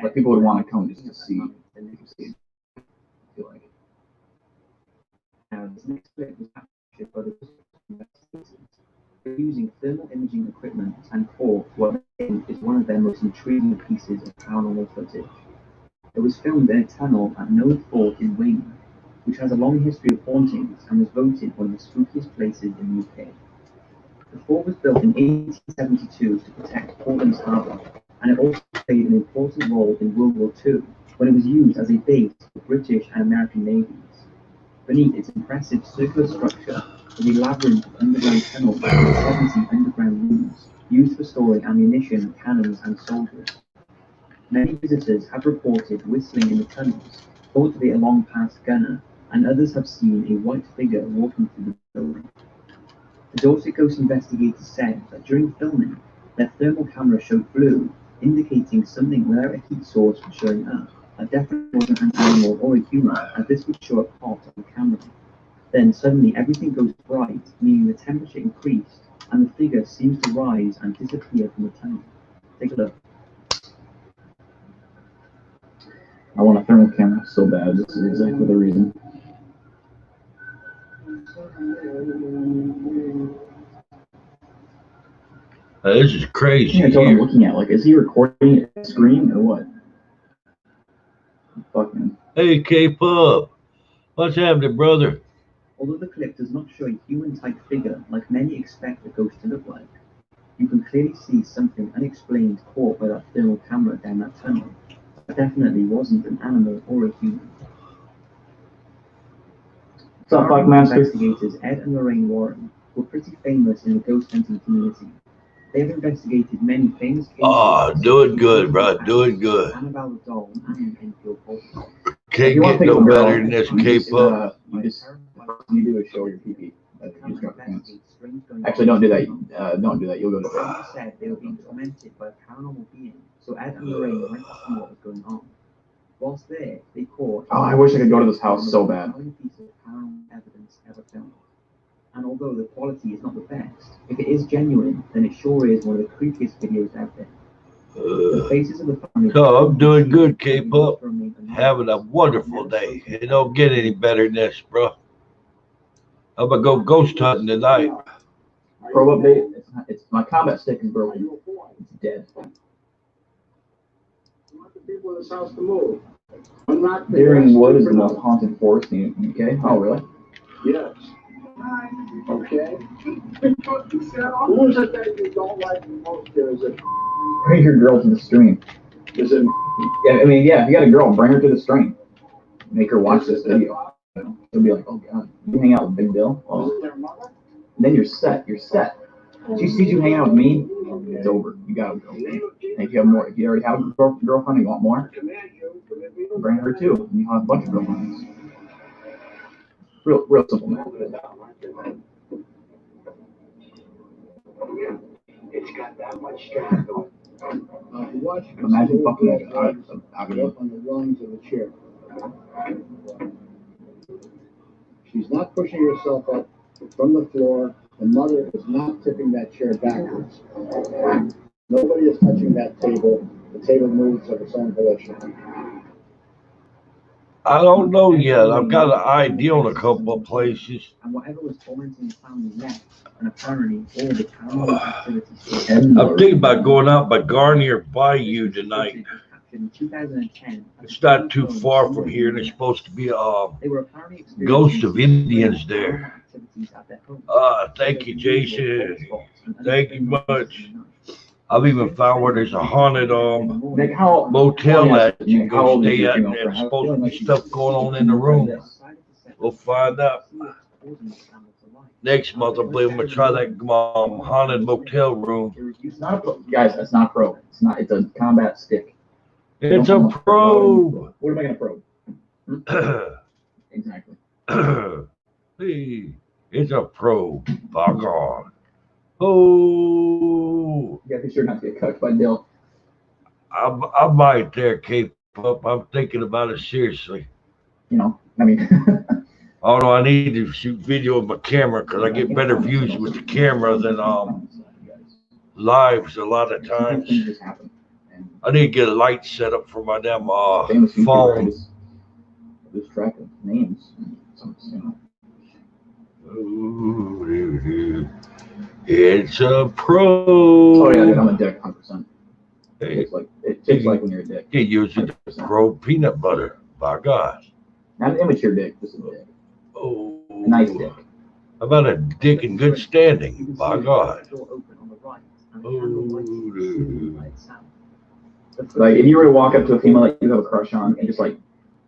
S10: Like people would want to come just to see. I feel like.
S8: Now, this next clip was captured by the investigators. They're using thermal imaging equipment and caught what they think is one of their most intriguing pieces of paranormal footage. It was filmed in a tunnel at Knoll Fort in Wales, which has a long history of hauntings and was voted one of the spookiest places in the UK. The fort was built in 1872 to protect Portland's harbour, and it also played an important role in World War II, when it was used as a base for British and American navies. Beneath its impressive circular structure was a labyrinth of underground tunnels with 70 underground rooms, used for storing ammunition, cannons, and soldiers. Many visitors have reported whistling in the tunnels, thought to be a long-past gunner, and others have seen a white figure walking through the building. The Dorset Ghost investigators said that during filming, their thermal camera showed blue, indicating something without a heat source was showing up. That definitely wasn't an animal or a human, as this would show up hot on the camera. Then suddenly everything goes bright, meaning the temperature increased, and the figure seems to rise and disappear from the tunnel. Take a look.
S10: I want a thermal camera so bad. This is exactly the reason.
S1: This is crazy.
S10: I can't tell what I'm looking at. Like, is he recording a screen or what? Fuck, man.
S1: Hey, K-Pub. What's happening, brother?
S8: Although the clip does not show a human-type figure like many expect a ghost to look like, you can clearly see something unexplained caught by that thermal camera down that tunnel. That definitely wasn't an animal or a human.
S10: What's up, Buckmaster?
S8: Investigators Ed and Lorraine Warren were pretty famous in the ghost hunting community. They have investigated many famous cases.
S1: Oh, doing good, bro. Doing good.
S8: Annabelle the doll and Enfield Poltergeist.
S1: Can't get no better than this K-Pub.
S10: You do a show your PP. Actually, don't do that. Don't do that. You'll go to bed.
S8: Said they were being tormented by a paranormal being, so Ed and Lorraine went to see what was going on. Whilst there, they caught.
S10: Oh, I wish I could go to this house so bad.
S8: The only piece of paranormal evidence ever filmed. And although the quality is not the best, if it is genuine, then it sure is one of the creepiest videos out there. The faces of the family.
S1: Oh, I'm doing good, K-Pub. Having a wonderful day. It don't get any better than this, bro. I'm gonna go ghost hunting tonight.
S10: Pro update. It's my combat stick is broken. It's dead. Deering Wood is the most haunted forest in the UK. Oh, really?
S11: Yes. Okay. Who is it that you don't like the most? Is it?
S10: Bring your girl to the stream.
S11: Is it?
S10: Yeah, I mean, yeah. If you got a girl, bring her to the stream. Make her watch this video. She'll be like, "Oh God, you hang out with Big Bill." Oh. Then you're set. You're set. She sees you hanging out with me, it's over. You gotta go. And if you have more, if you already have a girlfriend, you want more, bring her too. You have a bunch of girlfriends. Real simple, man.
S11: It's got that much strength on it.
S10: Imagine fucking out of
S11: on the rungs of the chair. She's not pushing herself up from the floor. The mother is not tipping that chair backwards. Nobody is touching that table. The table moves of its own volition.
S1: I don't know yet. I've got an idea on a couple of places.
S8: And whatever was tormenting the family left, and apparently all the paranormal activities.
S1: I'm thinking about going out by Garnier Bayou tonight.
S8: In 2010,
S1: it's not too far from here, and it's supposed to be a ghost of Indians there. Thank you, Jason. Thank you much. I've even found where there's a haunted motel that you can go stay at, and there's supposed to be stuff going on in the room. We'll find out. Next month, I believe I'm gonna try that haunted motel room.
S10: It's not a guys. It's not pro. It's not. It's a combat stick.
S1: It's a probe.
S10: What am I gonna probe? Exactly.
S1: Hey, it's a probe. By God. Oh.
S10: You gotta be sure not to get cucked by Dill.
S1: I might there, K-Pub. I'm thinking about it seriously.
S10: You know, I mean.
S1: Although I need to shoot video with my camera because I get better views with the camera than lives a lot of times. I need to get a light set up for my damn phone.
S10: Lose track of names.
S1: Ooh, it's a pro.
S10: Oh yeah, dude, I'm a dick, 100%. It tastes like when you're a dick.
S1: It uses pro peanut butter. By God.
S10: Not an immature dick, just a dick.
S1: Oh,
S10: a nice dick.
S1: How about a dick in good standing? By God.
S10: Like if you were to walk up to a female that you have a crush on and just like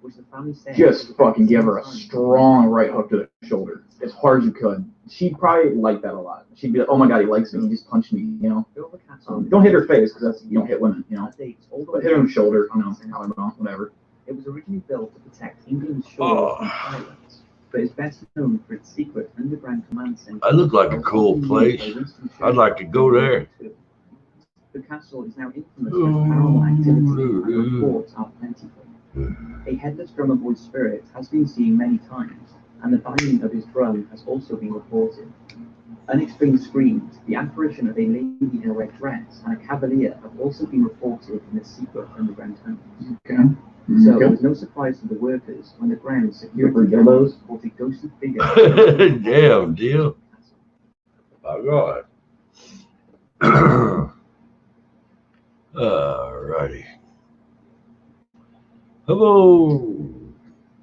S8: which the family said
S10: just fucking give her a strong right hook to the shoulder as hard as you could. She'd probably like that a lot. She'd be like, oh my god, he likes me. He just punched me, you know. Don't hit her face because that's, you don't hit women, you know. But hit her in the shoulder, you know, I don't know, whatever.
S8: It was originally built to protect England's shores and islands, but is best known for its secret underground command center.
S1: I look like a cool place. I'd like to go there.
S8: The castle is now infamous for its paranormal activity, and reports are plentiful. A headless drummer boy spirit has been seen many times, and the banging of his drum has also been reported. Unexplained screams, the apparition of a lady in a red dress, and a cavalier have also been reported in the secret underground tunnels.
S10: Okay.
S8: So it was no surprise to the workers when the ground security
S10: dildos
S8: caught a ghostly figure.
S1: Damn, deal. My God. Alrighty. Hello.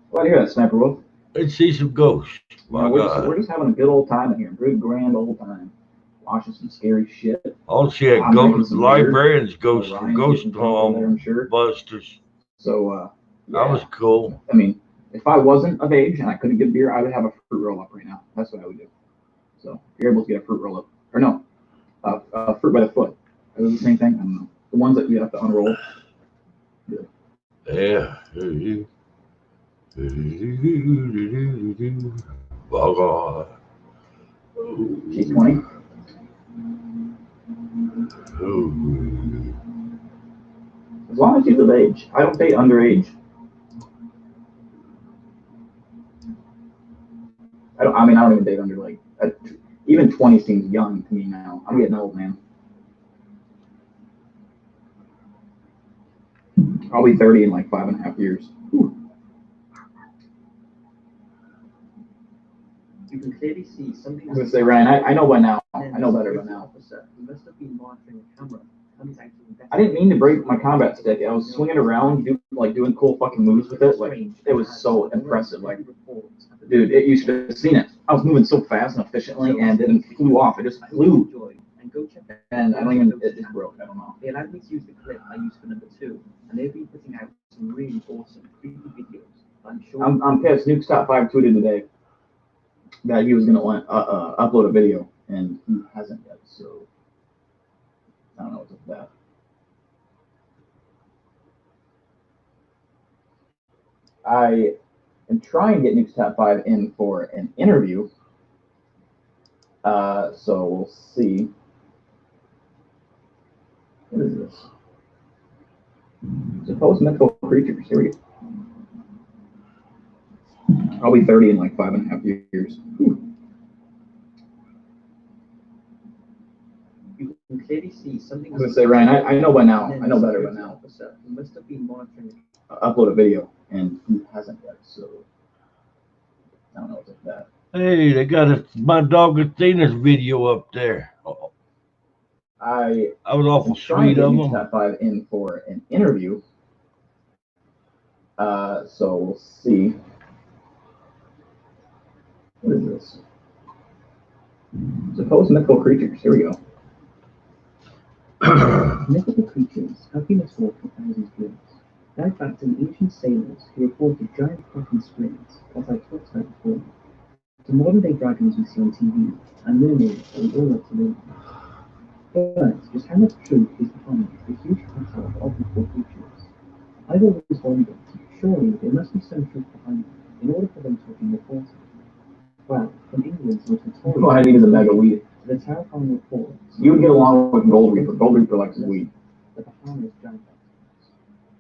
S10: Glad to hear that, Sniper Wolf.
S1: Let's see some ghosts. My God.
S10: We're just having a good old time in here. Good, grand old time. Watching some scary shit.
S1: All she had librarians, ghost busters.
S10: So,
S1: that was cool.
S10: I mean, if I wasn't of age and I couldn't get beer, I would have a fruit roll up right now. That's what I would do. So, if you're able to get a fruit roll up, or no, fruit by the foot. Is it the same thing? I don't know. The ones that you have to unroll.
S1: Yeah. Oh,
S10: she's 20. As long as she's of age. I don't date underage. I don't even date under, like, even 20 seems young to me now. I'm getting old, man. I'll be 30 in like 5.5 years. Whew.
S8: You can clearly see something.
S10: I was gonna say, Ryan, I know by now. I know better by now.
S8: He must have been monitoring the camera.
S10: I didn't mean to break my combat stick. I was swinging around, doing cool fucking moves with it. Like, it was so impressive. Like, dude, you should have seen it. I was moving so fast and efficiently, and then it flew off. It just flew. And I don't even, it just broke. I don't know.
S8: They allowed me to use the clip I used for number 2, and they've been putting out some really awesome, creepy videos.
S10: I'm pissed. Nuke's Top 5 tweeted today that he was going to upload a video, and he hasn't yet, so I don't know what's up with that. I am trying to get Nuke's Top 5 in for an interview, so we'll see. What is this? Supposed mythical creatures. Here we go. I'll be 30 in like 5.5 years. Whew.
S8: You can clearly see something.
S10: I was gonna say, Ryan, I know by now. I know better by now.
S8: He must have been monitoring.
S10: Upload a video, and he hasn't yet, so I don't know what's up with that.
S1: Hey, they got my dog Athena's video up there.
S10: I
S1: was awful sweet of them.
S10: Top 5 in for an interview, so we'll see. What is this? Supposed mythical creatures. Here we go.
S8: Mythical creatures have been at work for thousands of years. Right back to the ancient sailors who reported giant cracking springs that had torchlight before them, to modern-day dragons we see on TV, and mermaids that we all love to live. But just how much truth is behind the huge catalogue of mythical creatures? I've always wondered, surely there must be some truth behind them in order for them to have been reported. Well, from England's most notorious
S10: All I need is a bag of weed.
S8: to the terrifying reports.
S10: You would get along with Gold Reaper. Gold Reaper likes his weed.
S8: The Bahamas giant reptiles.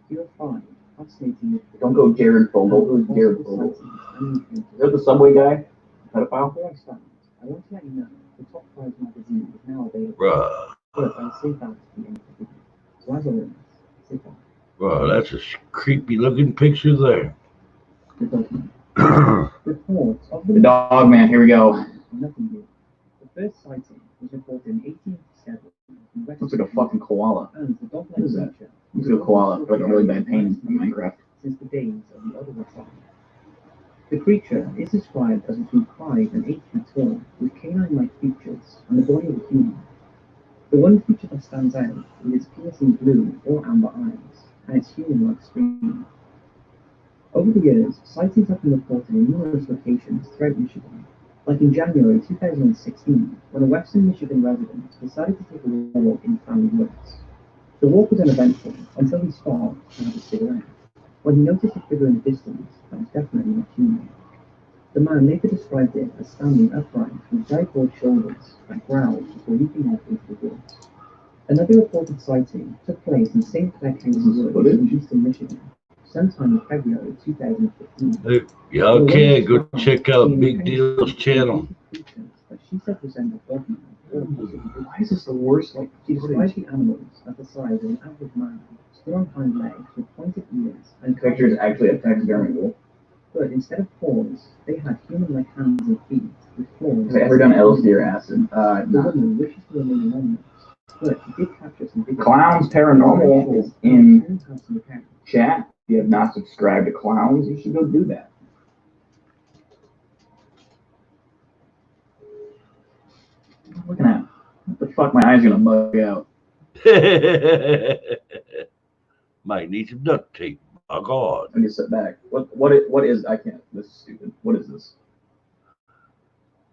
S8: Here are 5 fascinating.
S10: Don't go Jared Fogle. Who's Jared Fogle? Is that the Subway guy? Pedophile?
S8: Before I start, I want to let you know the Top 5 magazine is now available.
S1: Bruh.
S8: But I'll save that to the end of the video. So as always, sit down.
S1: Well, that's a creepy looking picture there.
S8: The document. Reports of
S10: The dog man. Here we go.
S8: Nothing new. The first sighting was reported in 1887.
S10: Looks like a fucking koala.
S8: And the dog-like
S10: What is that?
S8: creature
S10: Looks like a koala. Like a really bad pain in Minecraft.
S8: since the days of the other reptile. The creature is described as between 5 and 8 feet tall, with canine-like features and the body of a human. The one feature that stands out is its piercing blue or amber eyes and its human-like scream. Over the years, sightings have been reported in numerous locations throughout Michigan, like in January 2016, when a Western Michigan resident decided to take a walk in family woods. The walk was uneventful until he stopped to have a cigarette, when he noticed a figure in the distance that was definitely not human. The man later described it as standing upright with very broad shoulders that growled before leaping off into the woods. Another reported sighting took place in St. Clair County Woods in eastern Michigan, sometime in February 2015.
S1: Hey, y'all can go check out Big Deal's channel.
S8: That she said resembled dogmen or possibly. Why is this the worst? Like, she described the animals as the size of an average man, stood on hind legs with pointed ears and
S10: Picture is actually a taxidermy wolf.
S8: but instead of paws, they had human-like hands and feet with claws.
S10: Have I ever done LSD or acid?
S8: The
S10: No.
S8: woman wishes to remain anonymous, but she did capture some big
S10: Klowns Paranormal is in chat. If you have not subscribed to Klowns, you should go do that. What am I looking at? What the fuck? My eyes gonna bug out.
S1: Might need some duct tape. Oh God.
S10: Let me sit back. What is? I can't. This is stupid. What is this?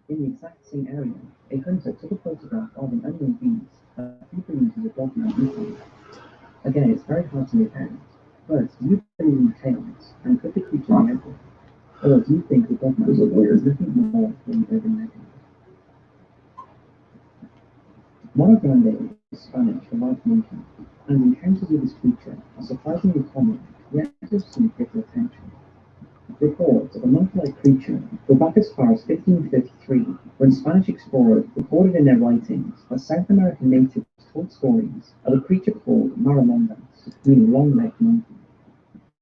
S8: In the exact same area, a hunter took a photograph of an unknown beast that he believes is a dogman eating. Again, it's very hard to make out, but do you believe in tales and could the creature be edible? Or do you think the dogman is nothing more than urban legend? Mono Grande is Spanish for white monkey, and encounters with this creature are surprisingly common, yet have seen little attention. Reports of a monkey-like creature go back as far as 1533, when Spanish explorers recorded in their writings that South American natives told stories of a creature called Maramondas, meaning long-legged monkey.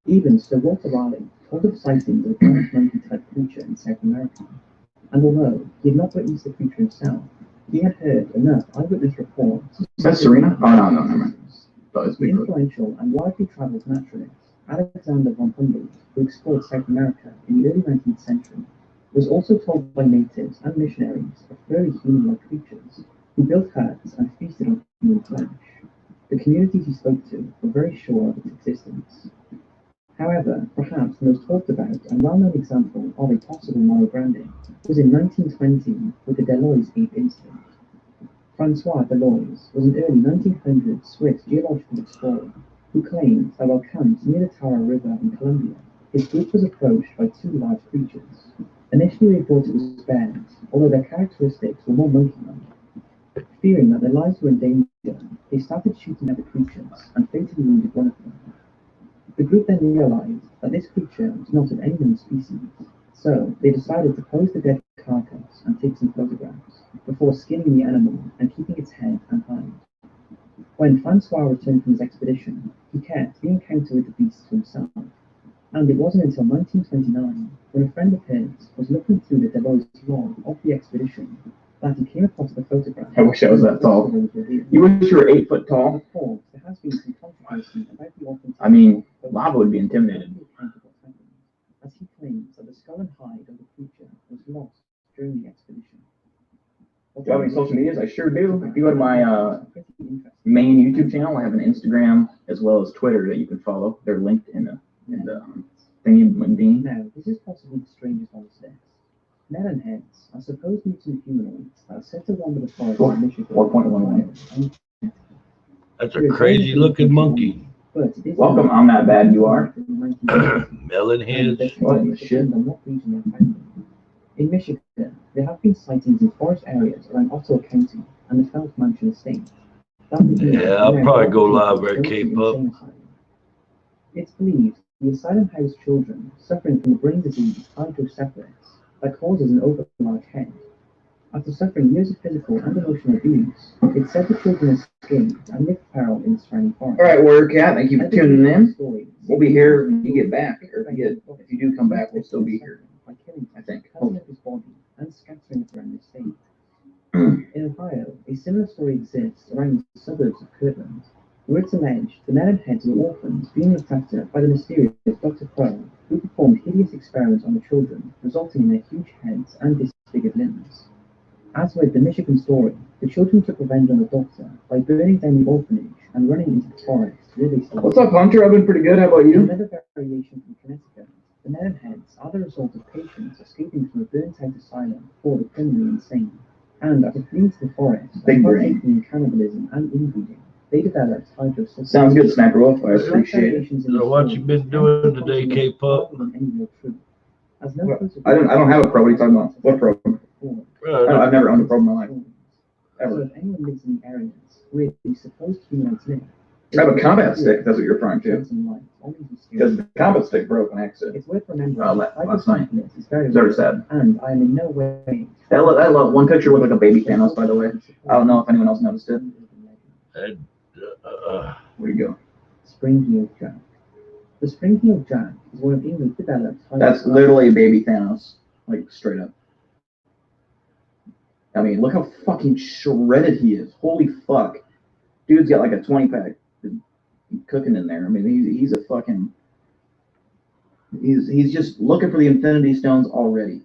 S8: Even Sir Walter Raleigh told of sightings of a giant monkey-type creature in South America, and although he had not witnessed the creature himself, he had heard enough eyewitness reports.
S10: Is that Serena? Oh no, never mind.
S8: The influential and widely travelled naturalist Alexander von Humboldt, who explored South America in the early 19th century, was also told by natives and missionaries of furry human-like creatures who built huts and feasted on human flesh. The communities he spoke to were very sure of its existence. However, perhaps the most talked about and well-known example of a possible Mono Grande was in 1920 with the Deloise ape incident. Francois Deloise was an early 1900s Swiss geological explorer who claimed that while camped near the Tara River in Colombia, his group was approached by two large creatures. Initially they thought it was bears, although their characteristics were more monkey-like. Fearing that their lives were in danger, they started shooting at the creatures and fatally wounded one of them. The group then realized that this creature was not of any known species, so they decided to pose the dead carcass and take some photographs, before skinning the animal and keeping its head and hide. When Francois returned from his expedition, he kept the encounter with the beast to himself, and it wasn't until 1929, when a friend of his was looking through the Deloise log of the expedition, that he came across the photograph.
S10: I wish I was that tall. You wish you were 8 foot tall?
S8: There has been some controversy about the authenticity.
S10: I mean, Lava would be intimidated.
S8: As he claims that the skull and hide of the creature was lost during the expedition.
S10: Do you have any social medias? I sure do. If you go to my main YouTube channel, I have an Instagram as well as Twitter that you can follow. They're linked in the thingy.
S8: Now, this is possibly the strangest on this list. Melon heads are supposed mutant humanoids that are set to wander the forest in Michigan.
S10: 4.11.
S1: That's a crazy looking monkey.
S10: Welcome, I'm not bad, you are.
S1: Melon heads.
S10: What in the shit?
S8: In Michigan, there have been sightings in forest areas around Ottawa County and the Felt Mansion Estate.
S1: Yeah, I'll probably go live at K-pop.
S8: It's believed the asylum housed children suffering from the brain disease hydrocephalus that causes an overlarge head. After suffering years of physical and emotional abuse, it's said the children escaped and lived feral in the surrounding forest.
S10: All right, Warrior Cat, thank you for tuning in. We'll be here when you get back, or if you do come back, we'll still be here. I think.
S8: His body and scattering it around the state. In Ohio, a similar story exists around the suburbs of Kirtland, where it's alleged the melon heads were orphans being looked after by the mysterious Dr. Crow, who performed hideous experiments on the children, resulting in their huge heads and disfigured limbs. As with the Michigan story, the children took revenge on the doctor by burning down the orphanage and running into the forest where they still.
S10: What's up, Hunter? I've been pretty good. How about you?
S8: Another variation from Connecticut, The Leatherheads are the result of patients escaping from a burnt-out asylum for the criminally insane, and after fleeing to the forest,
S10: Big
S8: and
S10: brain.
S8: partaking in cannibalism and inbreeding, they developed hydrocephalus.
S10: Sounds good, Sniper Wolf. I appreciate it.
S1: So what you been doing today, K-Pop?
S8: As no
S10: What?
S8: photographs
S10: I don't have a pro. What are you talking about? What pro? I've never owned a pro in my life.
S8: So
S10: Ever.
S8: if anyone lives in the areas where the supposed humanoids live,
S10: I have a combat stick, if that's what you're referring to.
S8: sheds some light on these
S10: Because
S8: mysterious
S10: the combat stick broke on accident.
S8: It's worth remembering
S10: last night.
S8: hydrocephalus is very
S10: It's very
S8: rare,
S10: sad.
S8: and I am in no way.
S10: That one picture looked like a baby Thanos, by the way. I don't know if anyone else noticed it. Where you go?
S8: Spring-heeled Jack. The spring-heeled Jack is one of England's developed.
S10: That's literally a baby Thanos, like straight up. I mean, look how fucking shredded he is. Holy fuck. Dude's got like a 20-pack cooking in there. I mean, he's a fucking... He's just looking for the Infinity Stones already.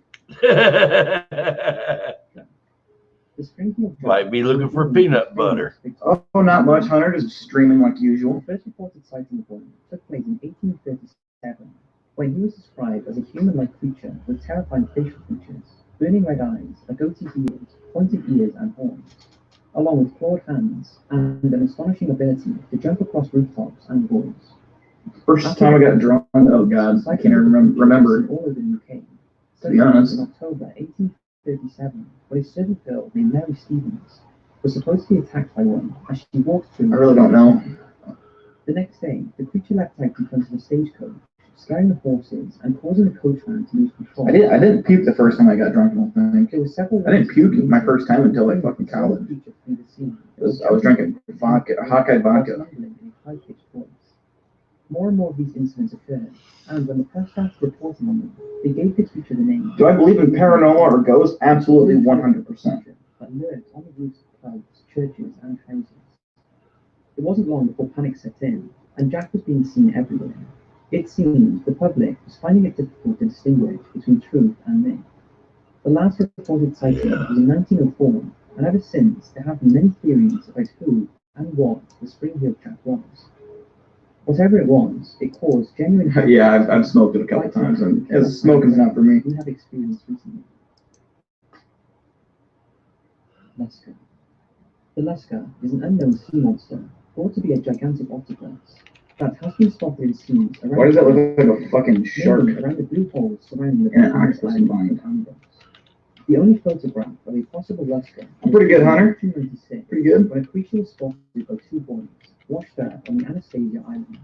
S8: The spring-heeled Jack
S1: Might be looking for peanut butter.
S10: Oh, not much, Hunter. Just streaming like usual.
S8: The first reported sighting of one took place in 1837, when he was described as a human-like creature with terrifying facial features, burning red eyes, a goatee beard, pointed ears and horns, along with clawed hands and an astonishing ability to jump across rooftops and walls.
S10: First time I got drunk, oh god, I can't remember.
S8: All over the UK.
S10: To be honest.
S8: In October 1837, when a servant girl named Mary Stevens was supposed to be attacked by one as she walked through.
S10: I really don't know.
S8: The next day, the creature leapt out in front of the stagecoach, scaring the horses and causing the coachman to lose control.
S10: I didn't puke the first time I got drunk, I don't think.
S8: There were several
S10: I didn't puke my first time until like fucking college. I was drinking vodka, Hawkeye vodka.
S8: More and more of these incidents occurred, and when the press started reporting on them, they gave the creature the name.
S10: Do I believe in paranormal or ghosts? Absolutely 100%.
S8: That lurked on the roofs of clubs, churches, and houses. It wasn't long before panic set in, and Jack was being seen everywhere. It seemed the public was finding it difficult to distinguish between truth and myth. The last reported sighting was in 1904, and ever since there have been many theories about who and what the spring-heeled Jack was. Whatever it was, it caused genuine...
S10: Yeah, I've smoked it a couple times, and smoking's not for me.
S8: We have experienced recently. Lusca. The Lusca is an unknown sea monster, thought to be a gigantic octopus, that has been spotted in seas around...
S10: Why does that look like a fucking shark?
S8: Around the blue holes surrounding the
S10: And an octopus combined.
S8: The only photograph of a possible Lusca...
S10: I'm pretty good, Hunter.
S8: 1996,
S10: Pretty good.
S8: when a creature was spotted by two boys, washed up on the Anastasia Island.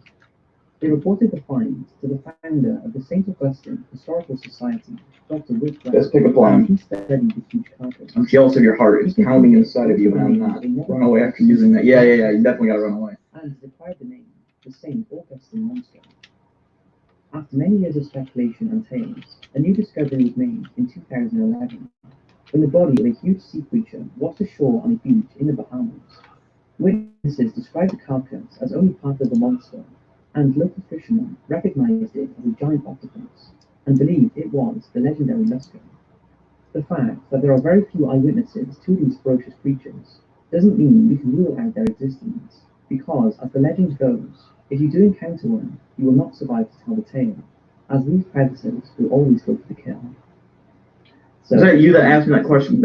S8: They reported the find to the founder of the St. Augustine Historical Society, Dr. Rick Brown.
S10: Let's pick a plan.
S8: He studied the huge carcass.
S10: I'm jealous of your heart. It's pounding inside of you, and I'm not. Run away after using that. Yeah. You definitely gotta run away.
S8: And acquired the name, the St. Augustine Monster. After many years of speculation and tales, a new discovery was made in 2011, when the body of a huge sea creature washed ashore on a beach in the Bahamas. Witnesses described the carcass as only part of the monster, and local fishermen recognized it as a giant octopus and believed it was the legendary Lusca. The fact that there are very few eyewitnesses to these ferocious creatures doesn't mean we can rule out their existence, because as the legend goes, if you do encounter one, you will not survive to tell the tale, as these predators will always go for the kill. So,
S10: is that you that asked me that question?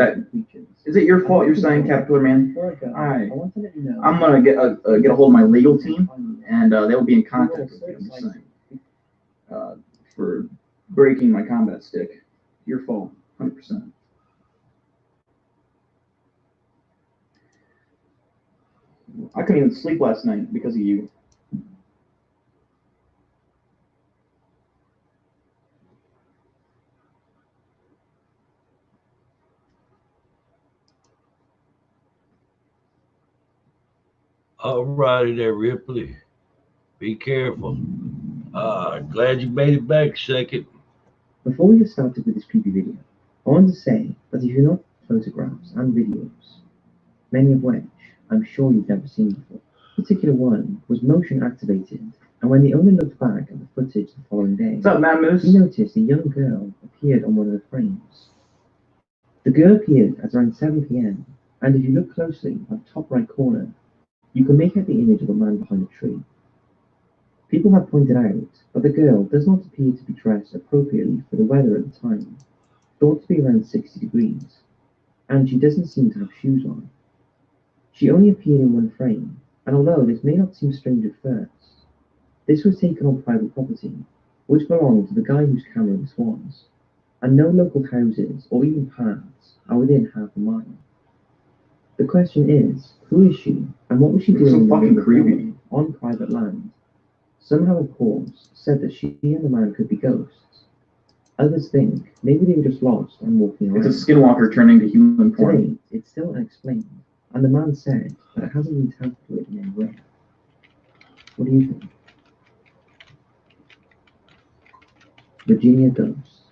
S10: Is it your fault you're saying, Caterpillar Man?
S8: I want to let you know.
S10: I'm gonna get a hold of my legal team, and they will be in contact with you. I'm just saying, for breaking my combat stick. Your fault, 100%. I couldn't even sleep last night because of you.
S1: All righty there, Ripley. Be careful. Glad you made it back second.
S8: Before we get started with this creepy video, I want to say that if you note photographs and videos, many of which I'm sure you've never seen before, this particular one was motion activated, and when the owner looked back at the footage the following day,
S10: what's up, Mad Moose?
S8: he noticed a young girl appeared on one of the frames. The girl appeared at around 7 p.m, and if you look closely at the top right corner, you can make out the image of a man behind a tree. People have pointed out that the girl does not appear to be dressed appropriately for the weather at the time, thought to be around 60 degrees, and she doesn't seem to have shoes on. She only appeared in one frame, and although this may not seem strange at first, this was taken on private property, which belonged to the guy whose camera this was, and no local houses or even paths are within half a mile. The question is, who is she, and what was she doing
S10: so
S8: in the
S10: fucking
S8: middle of the
S10: creepy.
S8: morning on private land? Some have, of course, said that she and the man could be ghosts. Others think maybe they were just lost and walking around.
S10: It's a skinwalker turning to human form.
S8: Today, it's still unexplained, and the man said that it hasn't been tampered with in any way. What do you think? Virginia Ghost.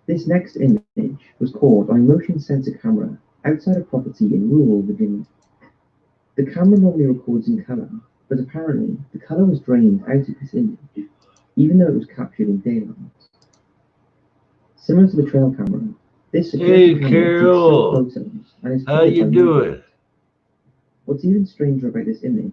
S8: This next image was caught on a motion sensor camera outside a property in rural Virginia. The camera normally records in color, but apparently the color was drained out of this image, even though it was captured in daylight. Similar to the trail camera, this
S1: Hey,
S8: camera
S1: Carol.
S8: takes still photos and is
S1: How
S8: covered
S1: you
S8: by
S1: doing?
S8: What's even stranger about this image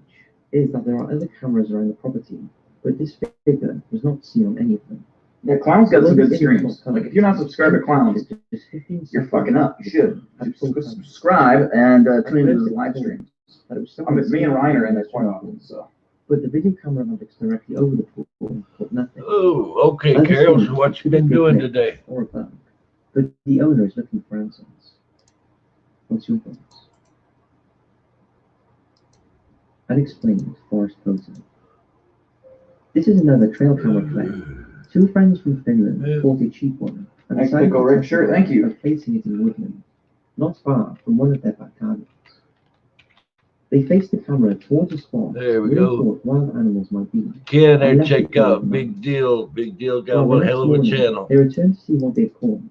S8: is that there are other cameras around the property, but this figure was not seen on any of them.
S10: Yeah, Klowns got some
S8: Although
S10: good
S8: this image was
S10: streams.
S8: covered,
S10: Like, if you're not subscribed to Klowns,
S8: just 15
S10: you're
S8: seconds
S10: fucking up. You should.
S8: at full
S10: Go
S8: coverage.
S10: subscribe and
S8: At
S10: tune into
S8: first
S10: his
S8: it
S10: live
S8: was
S10: streams.
S8: thought that it was
S10: I mean, me and Ryan are in there quite
S8: someone
S10: often, so.
S8: But the video camera objects directly over the pool caught nothing.
S1: Oh, okay,
S8: Others
S1: Carol.
S8: think
S1: So what you
S8: it
S1: been
S8: could be a
S1: doing
S8: glitch
S1: today?
S8: or a bug, but the owner is looking for answers. What's your thoughts? Unexplained forest photo. This is another trail camera clip. Two friends from Finland bought a cheap one and
S10: Nice
S8: decided
S10: pickle
S8: to
S10: red
S8: test
S10: shirt,
S8: it
S10: thank you.
S8: by placing it in woodland, not far from one of their back gardens. They faced the camera towards a spot
S1: There we
S8: where they
S1: go.
S8: thought wild animals might be.
S1: Get in there,
S8: and left
S1: check
S8: it for
S1: out
S8: overnight.
S1: Big Deal. Big Deal got
S8: Well, the
S1: one
S8: next
S1: hell of a
S8: morning,
S1: channel.
S8: they returned to see what they'd caught.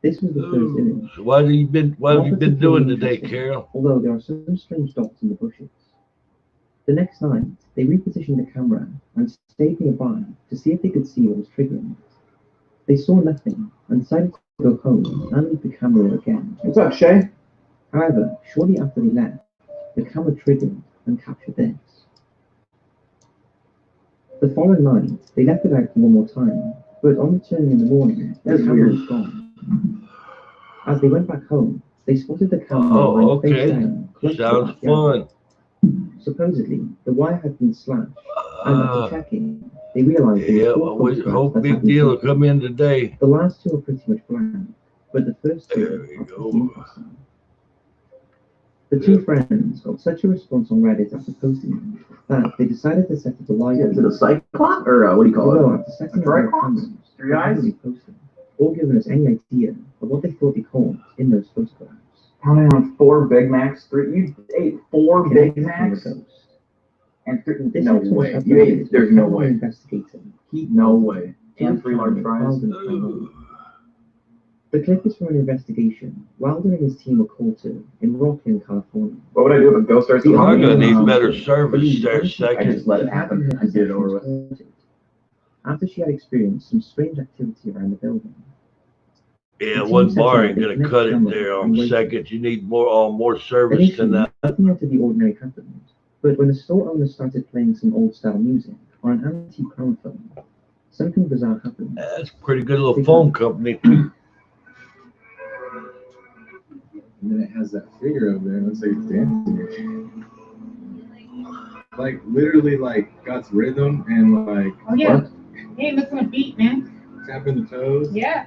S8: This was the first image.
S1: So what have you been
S8: Not
S1: doing
S8: particularly
S1: today,
S8: interesting,
S1: Carol?
S8: although there are some strange dots in the bushes. The next night, they repositioned the camera and stayed nearby to see if they could see what was triggering it. They saw nothing and decided to go home and leave the camera again.
S10: What's up, Shay?
S8: However, shortly after they left, the camera triggered and captured this. The following night, they left it out for one more time, but on returning in the morning, the
S10: That's
S8: camera
S10: weird.
S8: was gone. As they went back home, they spotted the camera
S1: Oh,
S8: lying face
S1: okay.
S8: down, close to the
S1: Sounds
S8: backyard.
S1: fun.
S8: Supposedly, the wire had been slashed, and after checking, they realized there
S1: Yeah,
S8: were
S1: well, we hope Big Deal will come in today.
S8: The last two are pretty much blank, but the first two
S1: There we
S8: are pretty
S1: go.
S8: interesting. The two friends got such a response on Reddit after posting them that they decided to set up a live
S10: Is it a cyclops? Or what do you call
S8: Although
S10: it?
S8: after setting
S10: A
S8: up their
S10: triclops?
S8: cameras,
S10: Three
S8: they
S10: eyes?
S8: haven't posted or given us any idea of what they thought they caught in those photographs.
S10: Counting on 4 Big Macs. You ate 4 Big Macs? And
S8: This
S10: no
S8: episode
S10: way.
S8: was
S10: You ate.
S8: uploaded
S10: There's
S8: by
S10: no
S8: Paranormal
S10: way.
S8: Investigator.
S10: No way.
S8: to
S10: And
S8: the
S10: 3 large
S8: channel
S10: fries.
S8: Cryptid and Paranormal. The clip is from an investigation Wilder and his team were called to in Rockland, California.
S10: What would I do if a ghost starts
S8: The
S10: to
S1: I'm gonna need
S8: owner
S1: better
S8: believed
S1: service there,
S8: that
S1: second.
S10: I just let it happen. I did it over with.
S8: transported after she had experienced some strange activity around the building.
S1: Yeah,
S8: The
S1: one
S8: team
S1: bar
S8: set
S1: ain't
S8: up
S1: gonna
S8: the
S1: cut it
S8: camera
S1: there
S8: and
S1: on
S8: waited.
S1: second. You need more service
S8: Initially,
S1: than that.
S8: nothing out of the ordinary happened, but when the store owner started playing some old-style music on an antique gramophone, something bizarre happened.
S1: That's a pretty good little phone company too.
S12: And then it has that figure over there. It looks like it's dancing. Like literally, like got rhythm and like.
S13: Oh yeah. Hey, missing a beat, man.
S12: Tapping the toes.
S13: Yeah.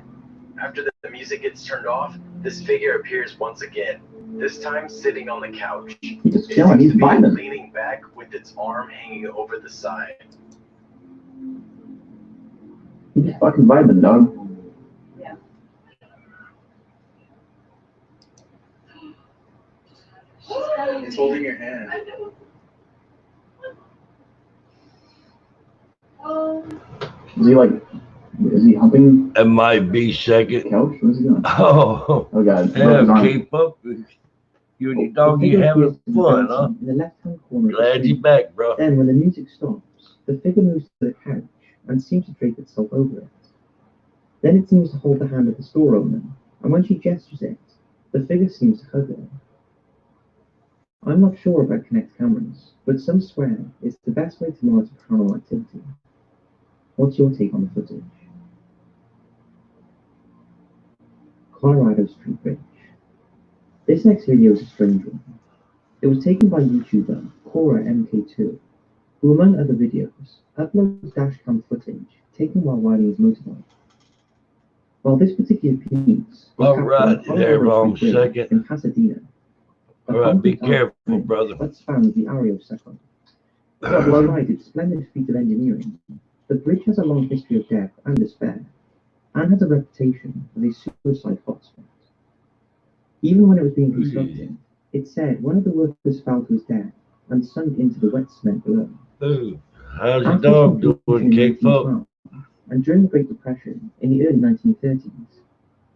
S14: After the music gets turned off, this figure appears once again. This time sitting on the couch.
S10: He's just chilling. He's vibing.
S14: Leaning back with its arm hanging over the side.
S10: He's just fucking vibing, dog.
S13: Yeah.
S12: It's holding your hand.
S10: Is he like? Is he humping?
S1: It might be second.
S10: Couch? What's he doing?
S1: Oh,
S10: Oh god.
S1: yeah, keep up. You and your doggy having fun, huh?
S8: In the left-hand corner of the
S1: Glad
S8: screen.
S1: you're back, bro.
S8: Then, when the music stops, the figure moves to the couch and seems to drape itself over it. Then it seems to hold the hand of the store owner, and when she gestures it, the figure seems to hug her. I'm not sure about Kinect cameras, but some swear it's the best way to monitor paranormal activity. What's your take on the footage? Colorado Street Bridge. This next video is a strange one. It was taken by YouTuber Cora MK2, who among other videos, uploads dashcam footage taken while riding his motorbike. While this particular piece was
S1: Alright,
S8: captured on
S1: there,
S8: Colorado
S1: wrong
S8: Street Bridge
S1: second.
S8: in Pasadena.
S1: Alright, be careful, brother.
S8: That spans the Ario Second. Despite its splendid feat of engineering, the bridge has a long history of death and despair, and has a reputation as a suicide hotspot. Even when it was being constructed, it said one of the workers fell to his death and sunk into the wet cement below.
S1: Ooh, how's your dog doing, K-Folk?
S8: And during the Great Depression in the early 1930s,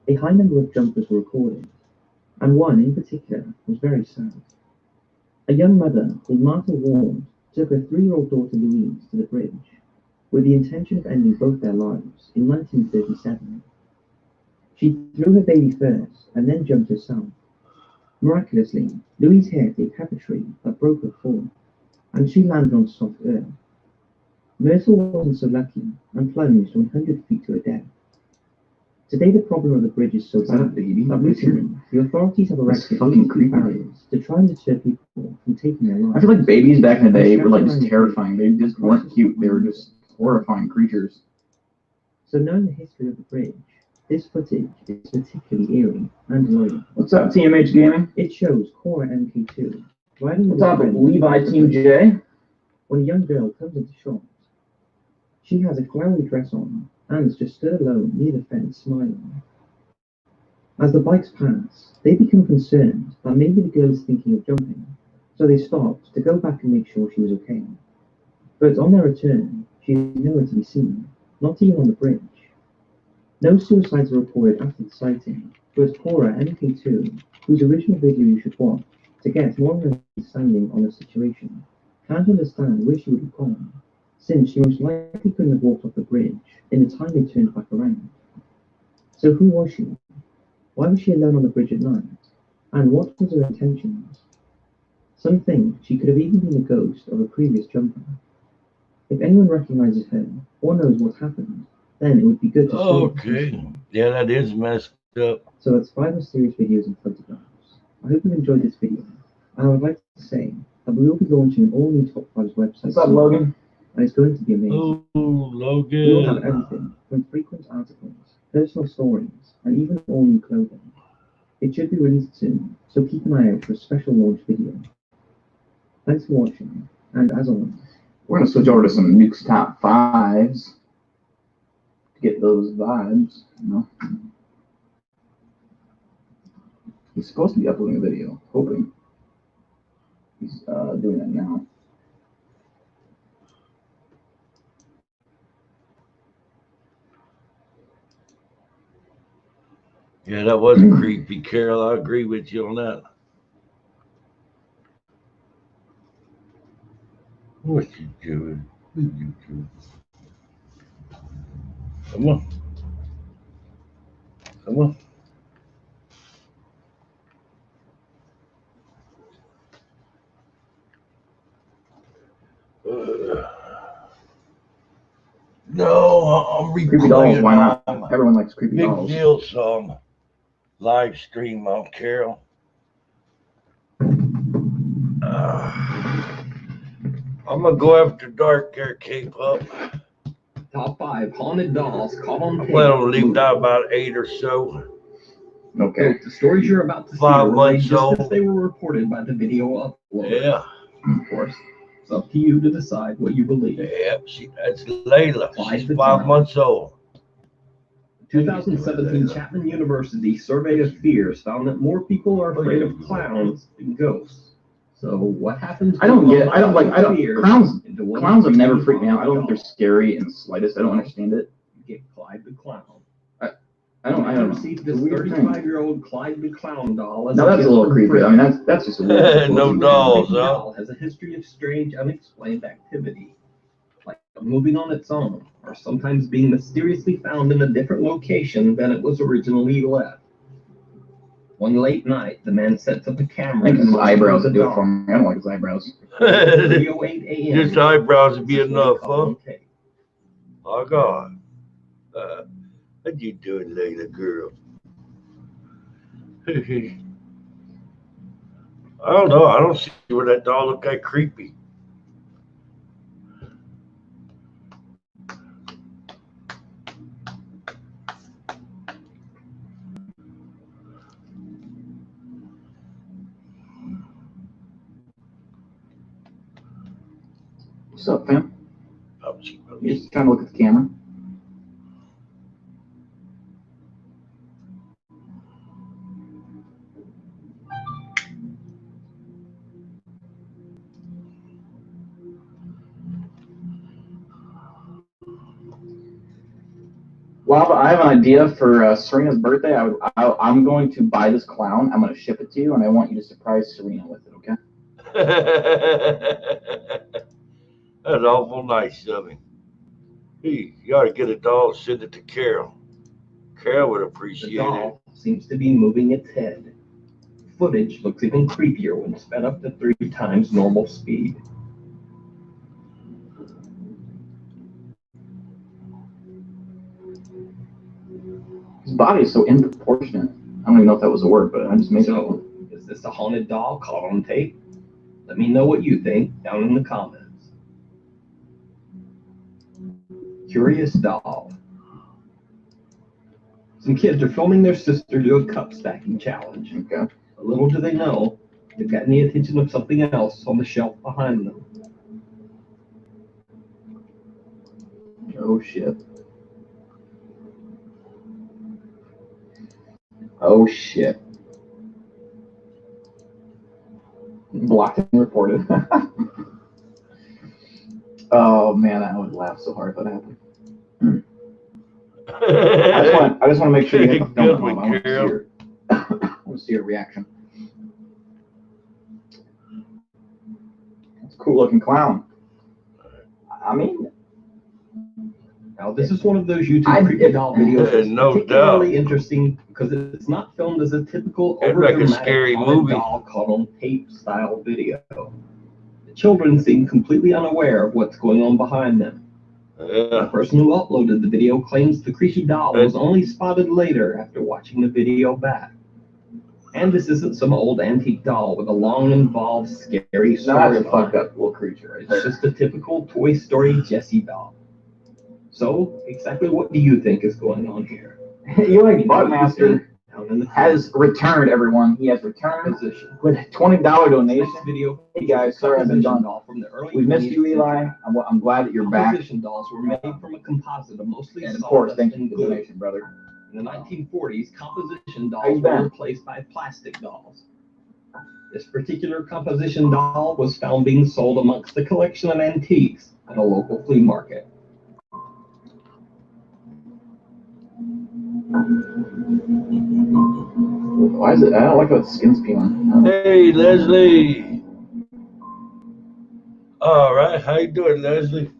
S8: a high number of jumpers were recorded, and one in particular was very sad. A young mother called Martha Ward took her 3-year-old daughter Louise to the bridge with the intention of ending both their lives in 1937. She threw her baby first and then jumped herself. Miraculously, Louise hit a pepper tree that broke her fall, and she landed on soft earth. Myrtle wasn't so lucky and plunged 100 feet to her death. Today the problem of the bridge is so bad that recently the authorities have erected barriers to try and deter people from taking their lives.
S10: I feel like babies back in the day were like just terrifying. They just weren't cute. They were just horrifying creatures.
S8: So knowing the history of the bridge, this footage is particularly eerie and annoying.
S10: What's up, TMH Gaming?
S8: It shows Cora MK2 riding
S10: What's up, Levi Team J?
S8: When a young girl comes into shot. She has a flowery dress on and is just stood alone near the fence smiling. As the bikes pass, they become concerned that maybe the girl is thinking of jumping, so they stopped to go back and make sure she was okay. But on their return, she is nowhere to be seen, not even on the bridge. No suicides are reported after the sighting, but Cora MK2, whose original video you should watch to get more of an understanding on the situation, can't understand where she would have gone, since she most likely couldn't have walked off the bridge in the time they turned back around. So who was she? Why was she alone on the bridge at night? And what was her intentions? Some think she could have even been a ghost of a previous jumper. If anyone recognizes her or knows what happened, then it would be good to see.
S1: Okay. Yeah, that is messed up.
S8: So that's 5 mysterious videos and photographs. I hope you enjoyed this video. And I would like to say that we will be launching an all-new Top 5s website.
S10: What's up, Logan?
S8: And it's going to be amazing.
S1: Ooh, Logan.
S8: We will have everything from frequent articles, personal stories, and even all new clothing. It should be released soon, so keep an eye out for a special launch video. Thanks for watching, and as always,
S10: we're going to switch over to some Nuke's Top 5s to get those vibes, you know. He's supposed to be uploading a video, hoping. He's doing that now.
S1: Yeah, that was creepy, Carol. I agree with you on that. What you doing? What you doing? Come on. Come on. No, I'm
S10: Creepy dolls, why not? Everyone likes creepy
S1: Big
S10: dolls.
S1: Big Deal song. Live stream on Carol. I'm gonna go after dark there, K-Pop.
S15: Top 5 haunted dolls caught on tape.
S1: I'm gonna leave out about 8 or so.
S10: Okay.
S15: The stories you're about to see
S1: 5
S15: were
S1: months
S15: just
S1: old.
S15: as they were reported by the video uploader.
S1: Yeah.
S15: Of course. It's up to you to decide what you believe.
S1: Yeah, that's Layla. She's 5 months old.
S15: 2017 Chapman University Survey of Fears found that more people are afraid of clowns than ghosts. So what happens?
S10: Clowns have never freaked me out. I don't think they're scary in the slightest. I don't understand it.
S15: You get Clyde the Clown.
S10: I don't know.
S15: Received this 35-year-old Clyde the Clown doll.
S10: Now that's a little creepy. I mean, that's just a weird.
S1: No dolls,
S15: The
S1: huh?
S15: doll has a history of strange, unexplained activity, like moving on its own, or sometimes being mysteriously found in a different location than it was originally left. One late night, the man sets up a
S10: I
S15: camera.
S10: think it's his
S15: and
S10: eyebrows that do it
S15: dog.
S10: for me. I don't like his eyebrows.
S15: 3:08 a.m.
S1: Just eyebrows would be
S15: This is what
S1: enough,
S15: they call
S1: huh?
S15: on tape.
S1: Oh, God. What you doing, Layla girl? I don't know. I don't see where that doll look that creepy.
S10: What's up, fam?
S1: Ouchie,
S10: You're just trying to look at the camera. Well, I have an idea for Serena's birthday. I'm going to buy this clown. I'm going to ship it to you, and I want you to surprise Serena with it, okay?
S1: That's awful nice of him. Hey, you ought to get a doll, send it to Carol. Carol would
S15: The
S1: appreciate it.
S15: doll seems to be moving its head. Footage looks even creepier when sped up to 3 times normal speed.
S10: His body is so disproportionate. I don't even know if that was a word, but I just made it up.
S15: So, is this a haunted doll caught on tape? Let me know what you think down in the comments. Curious doll. Some kids are filming their sister do a cup stacking challenge.
S10: Okay.
S15: But little do they know, they've gotten the attention of something else on the shelf behind them.
S10: Oh, shit. Oh, shit. Blocked and reported. Oh, man, I would laugh so hard if that happened. I just want to make sure you get the film
S1: Good
S10: at home.
S1: one,
S10: I want to see
S1: Carol.
S10: your, I want to see your reaction. It's a cool looking clown. I mean,
S15: Now, this is one of those YouTube creepy doll videos that's
S1: No
S15: particularly
S1: doubt.
S15: interesting because it's not filmed as a typical
S1: It's like a
S15: overdramatic
S1: scary
S15: haunted
S1: movie.
S15: doll caught on tape style video. The children seem completely unaware of what's going on behind them. The
S1: Yeah.
S15: person who uploaded the video claims the creepy doll was only spotted later after watching the video back. And this isn't some old antique doll with a long, involved, scary
S10: that's a
S15: storyline.
S10: fucked up little creature right
S15: It's
S10: there.
S15: just a typical Toy Story Jessie doll. So, exactly what do you think is going on here?
S10: Eli Buttmaster
S15: Down in the
S10: has returned, everyone. He has returned
S15: position.
S10: with a $20 donation.
S15: Next video.
S10: Hey guys, sorry I've been
S15: composition
S10: gone.
S15: doll from the early
S10: We missed you,
S15: 20th
S10: Eli.
S15: century.
S10: I'm glad that you're back.
S15: Composition dolls were made from a composite of mostly
S10: And of course,
S15: sawdust
S10: thank you
S15: and
S10: for the
S15: glue.
S10: donation, brother.
S15: In the 1940s, composition
S10: How you
S15: dolls were
S10: been?
S15: replaced by plastic dolls. This particular composition doll was found being sold amongst the collection of antiques at a local flea market.
S10: Why is it? I don't like how the skin's peeling.
S1: Hey, Leslie. All right. How you doing, Leslie?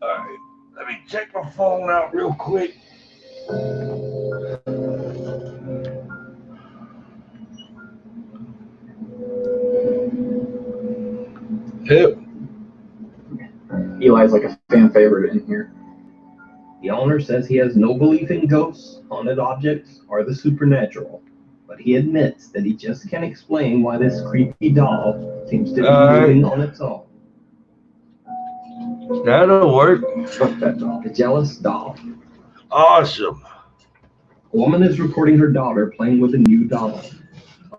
S1: All right. Let me check my phone out real quick. Yep.
S10: Eli's like a fan favorite in here.
S15: The owner says he has no belief in ghosts, haunted objects, or the supernatural, but he admits that he just can't explain why this creepy doll seems to be moving on its own.
S1: That'll work.
S10: Fuck that doll.
S15: The jealous doll.
S1: Awesome.
S15: A woman is recording her daughter playing with a new doll.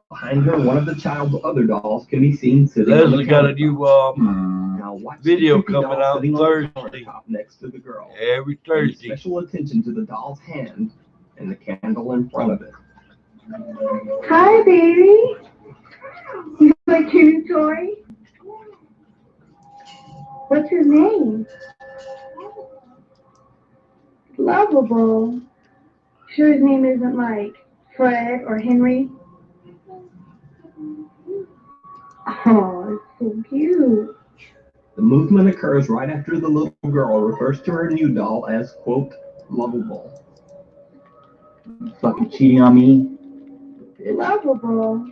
S15: Behind her, one of the child's other dolls can be seen sitting on the
S1: Leslie got a
S15: countertop.
S1: new
S15: Now watch
S1: video
S15: the creepy
S1: coming
S15: doll
S1: out
S15: sitting on the
S1: Thursday.
S15: countertop next to the girl.
S1: Every
S15: Pay
S1: Thursday.
S15: special attention to the doll's hand and the candle in front of it.
S16: Hi, baby. You like your new toy? What's his name? Lovable. Sure his name isn't like Fred or Henry? Oh, it's so cute.
S15: The movement occurs right after the little girl refers to her new doll as, quote, lovable.
S10: Fucking cheating on me.
S16: lovable.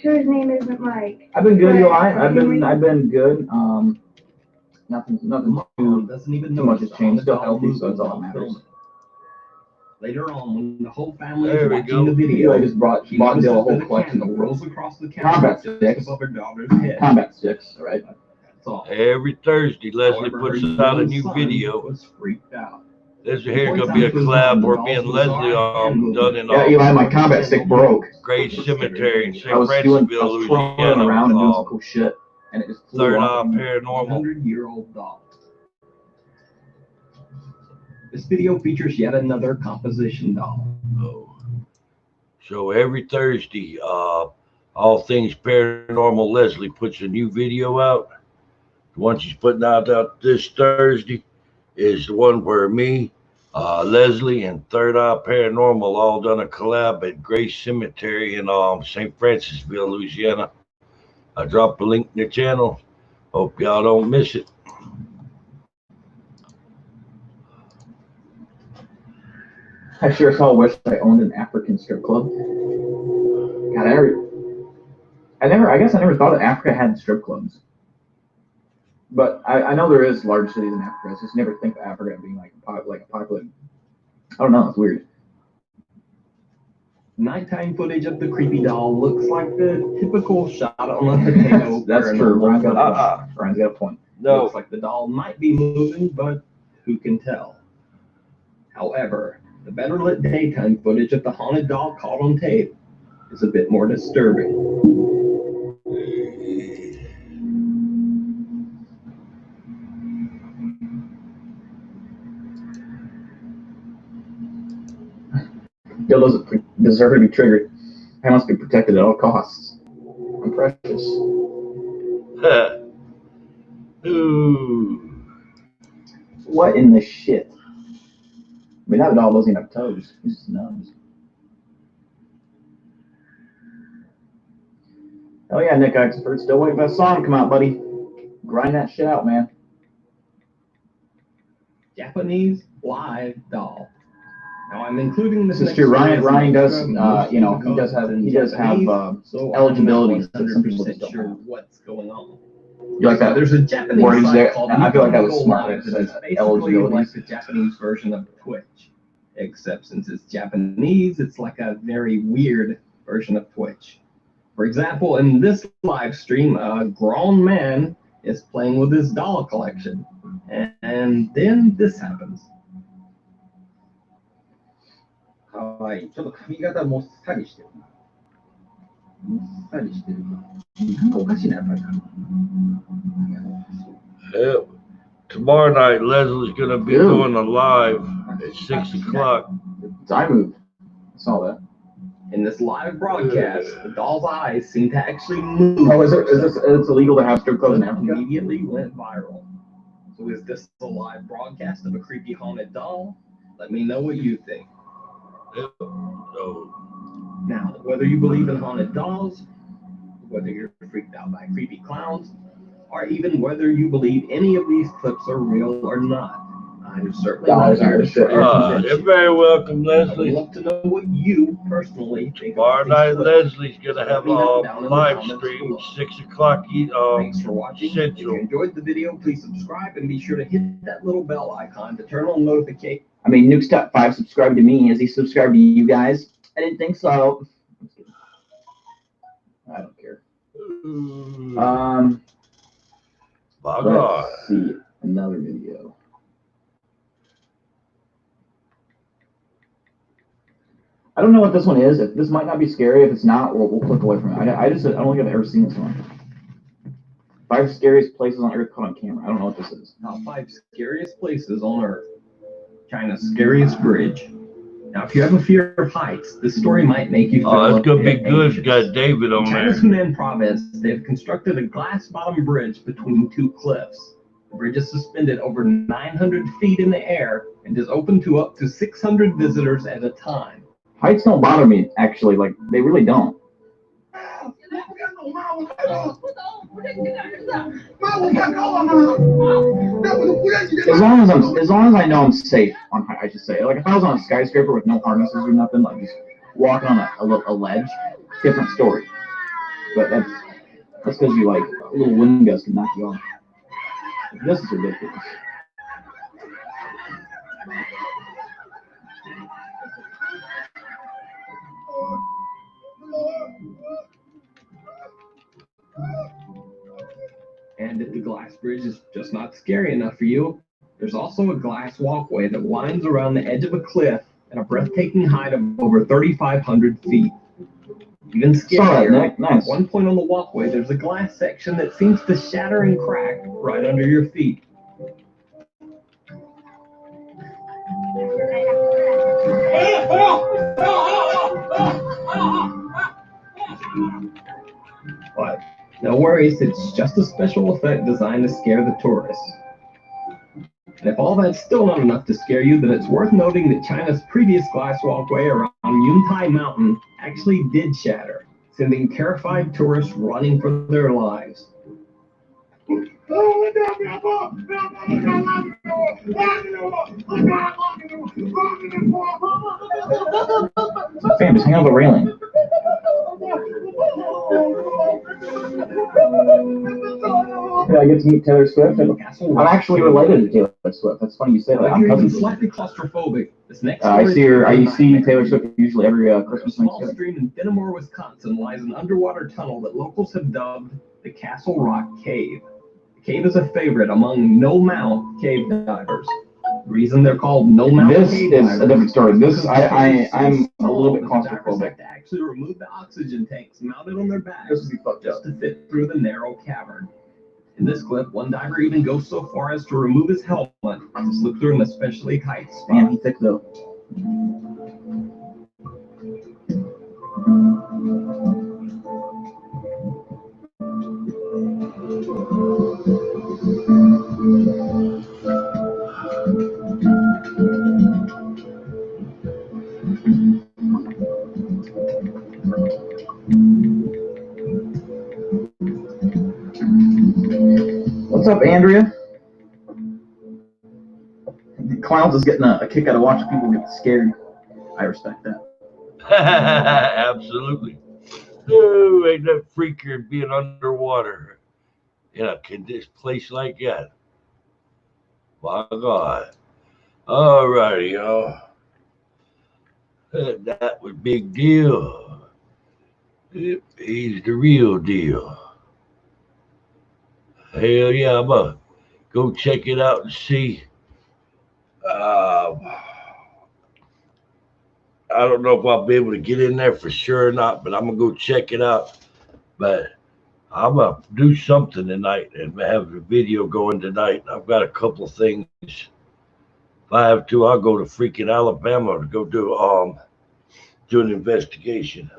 S16: Sure, his name isn't like.
S10: I've been good,
S16: Fred.
S10: Eli. I've been good. Nothing
S15: Doesn't even
S10: too much has
S15: notice
S10: changed. Still
S15: the
S10: healthy, so
S15: movement
S10: that's all that
S15: while
S10: matters.
S15: filming. Later on, when the whole family
S1: There
S15: is
S1: we
S15: watching
S1: go.
S15: the video,
S10: I just bought
S15: she
S10: Dill a
S15: notices
S10: whole
S15: that a
S10: collection
S15: candle
S10: of
S15: rolls across the
S10: combat
S15: counter
S10: sticks.
S15: just above her daughter's head.
S10: Combat sticks, all right?
S15: That's all.
S1: Every Thursday, Leslie
S15: However,
S1: puts
S15: her
S1: out a
S15: young
S1: new
S15: son
S1: video.
S15: was freaked out.
S1: There's
S15: He
S1: here
S15: points
S1: gonna be a
S15: out to his
S1: collab
S15: mom the
S1: where
S15: doll's
S1: me and
S15: bizarre
S1: Leslie
S15: hand movement.
S1: done in
S10: Yeah, Eli, my combat stick broke.
S1: Grace Cemetery in
S10: I
S1: St.
S10: was
S1: Francisville,
S10: twirling
S1: Louisiana.
S10: around and doing some cool shit, and it just flew
S1: Third
S10: off.
S1: Eye Paranormal.
S15: 100-year-old doll. This video features yet another composition doll.
S1: So every Thursday, All Things Paranormal Leslie puts a new video out. The one she's putting out this Thursday is the one where me, Leslie, and Third Eye Paranormal all done a collab at Grace Cemetery in St. Francisville, Louisiana. I dropped a link in the channel. Hope y'all don't miss it.
S10: I sure as hell wish I owned an African strip club. God, I guess I never thought that Africa had strip clubs. But I know there is large cities in Africa. I just never think of Africa being like a popular. I don't know. It's weird.
S15: Nighttime footage of the creepy doll looks like the typical shot on a potato.
S10: That's true. Ryan's got a point.
S1: No.
S15: Looks like the doll might be moving, but who can tell? However, the better lit daytime footage of the haunted doll caught on tape is a bit more disturbing.
S10: Bill doesn't deserve to be triggered. I must be protected at all costs. I'm precious.
S1: Ooh.
S10: What in the shit? I mean, that doll doesn't even have toes. He's just nubs. Oh yeah, Nick Expert. Still waiting for that song to come out, buddy. Grind that shit out, man.
S15: Japanese live doll. Now I'm including this.
S10: This is true. Ryan does, he does have eligibility that some people just don't
S15: sure
S10: have.
S15: what's going on.
S10: You like that?
S15: There's a Japanese
S10: wordage
S15: site
S10: there.
S15: called
S10: I feel like that was
S15: Nico
S10: smart.
S15: Live,
S10: It
S15: so it's
S10: says
S15: basically
S10: eligibility.
S15: like the Japanese version of Twitch, except since it's Japanese, it's like a very weird version of Twitch. For example, in this live stream, a grown man is playing with his doll collection, and then this happens.
S8: かわいい。ちょっと髪型もっさりしてるな。もっさりしてるな。なんかおかしいな、やっぱり。
S1: Yep. Tomorrow night, Leslie's gonna be doing a live at 6 o'clock.
S10: I moved. I saw that.
S15: In this live broadcast, the doll's eyes seem to actually move.
S10: Oh, is it's illegal to have strip clubs in Africa?
S15: Immediately went viral. So is this a live broadcast of a creepy haunted doll? Let me know what you think. Now, whether you believe in haunted dolls, whether you're freaked out by creepy clowns, or even whether you believe any of these clips are real or not, I'm certainly not here to share your conviction.
S1: You're very welcome,
S15: I would
S1: Leslie.
S15: love to know what you personally think.
S1: Tomorrow night, Leslie's gonna have a
S15: down in the
S1: live
S15: comments
S1: stream
S15: below.
S1: 6 o'clock
S15: Thanks for watching. If
S1: Central.
S15: you enjoyed the video, please subscribe and be sure to hit that little bell icon to turn on notifications.
S10: I mean, Nuke's Top 5 subscribed to me. Has he subscribed to you guys? I didn't think so. I don't care. Let's see another video. I don't know what this one is. This might not be scary. If it's not, we'll click away from it. I don't think I've ever seen this one. 5 scariest places on Earth caught on camera. I don't know what this is.
S15: Now, 5 scariest places on Earth. China's scariest bridge. Now, if you have a fear of heights, this story might make you feel
S1: That's gonna be
S15: bit
S1: good.
S15: anxious.
S1: You got David on
S15: In
S1: there.
S15: China's Hunan province, they've constructed a glass-bottom bridge between 2 cliffs. The bridge is suspended over 900 feet in the air and is open to up to 600 visitors at a time.
S10: Heights don't bother me, actually. Like, they really don't. As long as I know I'm safe on height, I should say. Like, if I was on a skyscraper with no harnesses or nothing, like just walking on a ledge, different story. But that's because you like little wind gusts can knock you off. This is ridiculous.
S15: And if the glass bridge is just not scary enough for you, there's also a glass walkway that winds around the edge of a cliff at a breathtaking height of over 3,500 feet. Even scarier,
S10: nice.
S15: At one point on the walkway, there's a glass section that seems to shatter and crack right under your feet. But no worries, it's just a special effect designed to scare the tourists. And if all that's still not enough to scare you, then it's worth noting that China's previous glass walkway around Yuntai Mountain actually did shatter, sending terrified tourists running for their lives.
S10: Fam, just hang on the railing. Did I get to meet Taylor Swift? I'm actually related to Taylor Swift. That's funny you say that. I'm cousins.
S15: Slightly claustrophobic. This next
S10: I see Taylor Swift usually every Christmas.
S15: A small stream in Fenimore, Wisconsin lies an underwater tunnel that locals have dubbed the Castle Rock Cave. The cave is a favorite among no-mount cave divers. The reason they're called no-mount cave divers. This is a different story. This is I'm a little bit claustrophobic. To actually remove the oxygen tanks mounted on their backs just to fit through the narrow cavern. In this clip, one diver even goes so far as to remove his helmet to slip through an especially tight spot.
S10: Man, he's thick though. What's up, Andrea? Klowns is getting a kick out of watching people get scared. I respect that.
S1: Absolutely. Oh, ain't that freakier being underwater in a place like that. My God. All righty, y'all. That was big deal. He's the real deal. Hell yeah, I'm gonna go check it out and see. I don't know if I'll be able to get in there for sure or not, but I'm gonna go check it out. But I'm gonna do something tonight and have a video going tonight. I've got a couple of things. If I have to, I'll go to freaking Alabama to go do an investigation.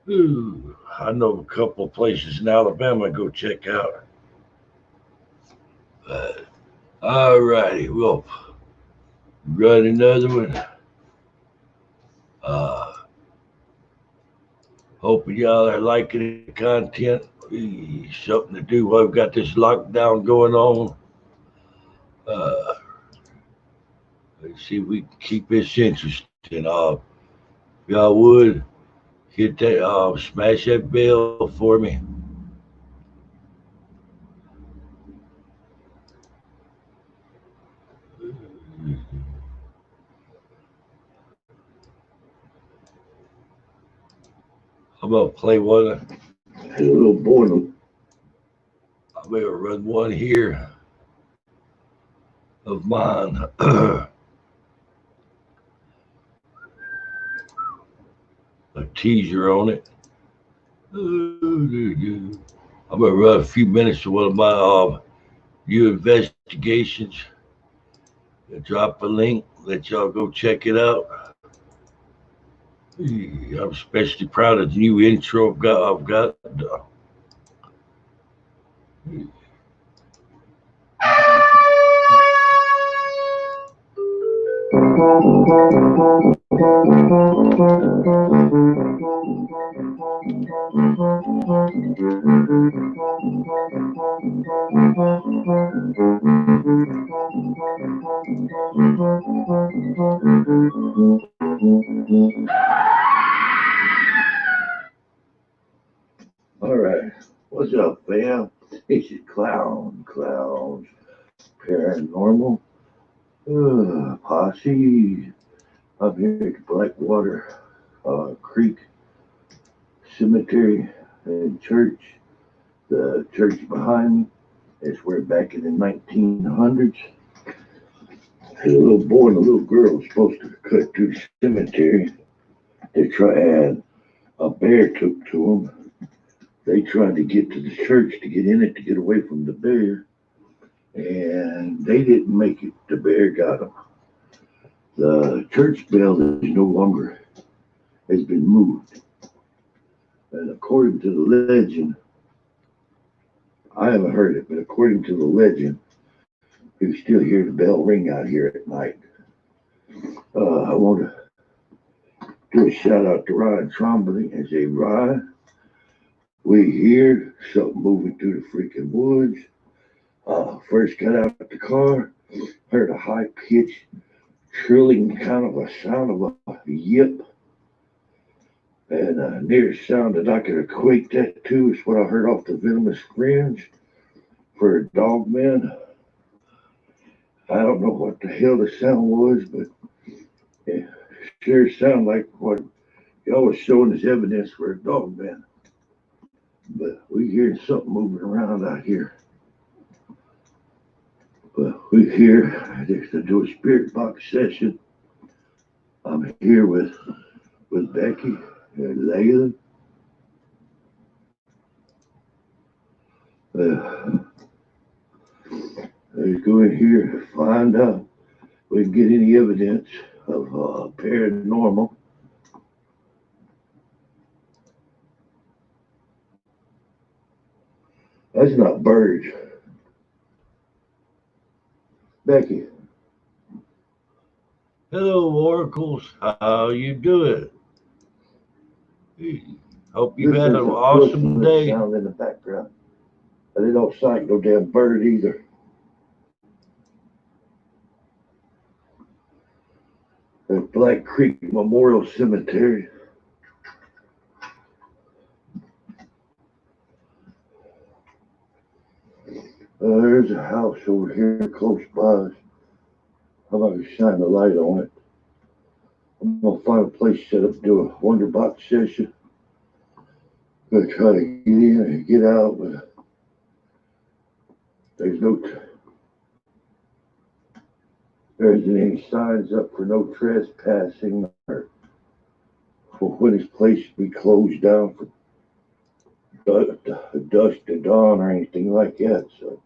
S1: Ooh, I know a couple of places in Alabama to go check out. But all righty, we'll run another one. Hoping y'all are liking the content. Something to do while we've got this lockdown going on. Let's see if we can keep this interesting. If y'all would hit that, smash that bell for me. I'm gonna play one. A little boredom. I'm gonna run one here of mine. A teaser on it. I'm gonna run a few minutes of one of my new investigations. I'll drop a link. Let y'all go check it out. I'm especially proud of the new intro I've got. All right. What's up, fam? This is Clowns, Paranormal, Posse. I'm here at the Blackwater Creek Cemetery and Church. The church behind me is where back in the 1900s, a little boy and a little girl was supposed to cut through the cemetery. They tried, a bear took to them. They tried to get to the church to get in it to get away from the bear, and they didn't make it. The bear got them. The church bell is no longer, has been moved. And according to the legend, I haven't heard it, but according to the legend, you still hear the bell ring out here at night. I want to do a shout out to Ryan Trombley and say, Ryan, we hear something moving through the freaking woods. First got out of the car, heard a high pitched, trilling kind of a sound of a yip. And nearest sound that I could equate that to is what I heard off the Venomous Fringe for a dog man. I don't know what the hell the sound was, but it sure sounded like what y'all was showing as evidence for a dog man. But we hear something moving around out here. But we hear to do a spirit box session. I'm here with Becky and Layla. Let's go in here and find out if we can get any evidence of paranormal. That's not birds. Becky.
S17: Hello, Oracles. How you doing? Hope you've had an awesome day.
S1: Sound in the background. But it don't sound like no damn bird either. The Black Creek Memorial Cemetery. There's a house over here close by us. I'm going to shine the light on it. I'm going to find a place set up to do a wonder box session. I'm going to try to get in and get out, but there isn't any signs up for no trespassing or for when this place will be closed down for dusk to dawn or anything like that. So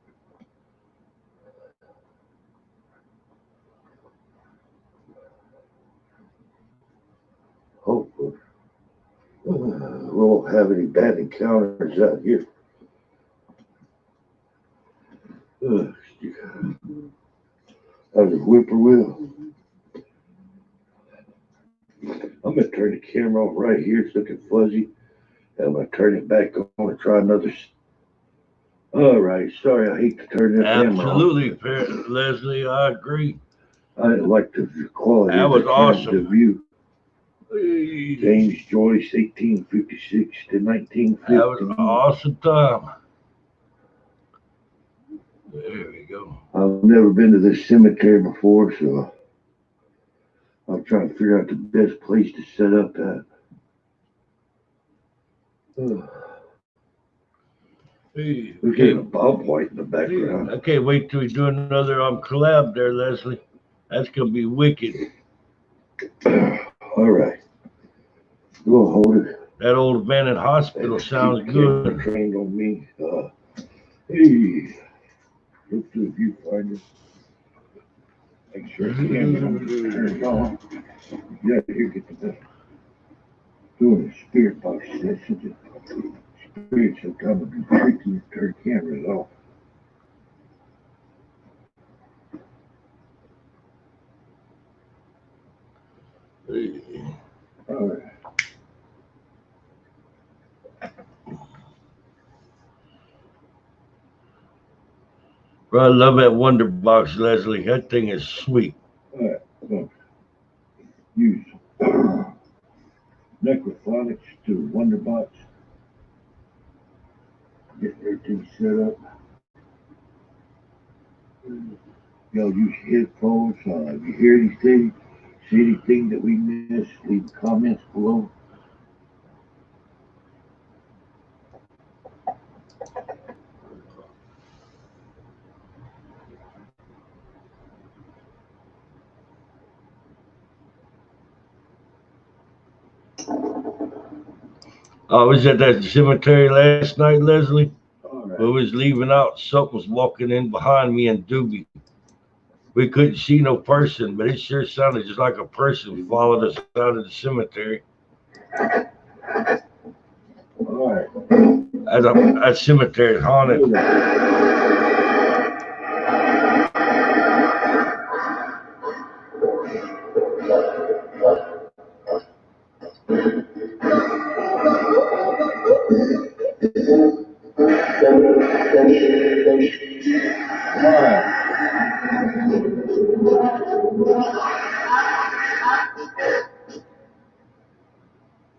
S1: hopefully we won't have any bad encounters out here. How's a whippoorwill? I'm going to turn the camera off right here. It's looking fuzzy. I'm going to turn it back on and try another. All right. Sorry, I hate to turn that camera off.
S17: Absolutely, Leslie. I agree.
S1: I didn't like the quality.
S17: That was awesome.
S1: The view. James Joyce, 1856 to 1950.
S17: That was an awesome time. There we go.
S1: I've never been to this cemetery before, so I'm trying to figure out the best place to set up at. We're getting a Bob White in the background.
S17: I can't wait till we do another collab there, Leslie. That's going to be wicked.
S1: All right. We'll hold it.
S17: That old abandoned hospital sounds good.
S1: Trained on me. Hey, look to the viewfinder. Make sure the camera turns on. Yeah, here get the best. Doing a spirit box session. Spirits will come and be tricky if their cameras off. All right.
S17: Bro, I love that Wonder Box, Leslie. That thing is sweet.
S1: All right. Look. Use. Get everything set up. Y'all use headphones. If you hear anything, see anything that we missed, leave comments below. I was at that cemetery last night, Leslie. We was leaving out. Something was walking in behind me and Doobie. We couldn't see no person, but it sure sounded just like a person followed us out of the cemetery. All right. That cemetery is haunted.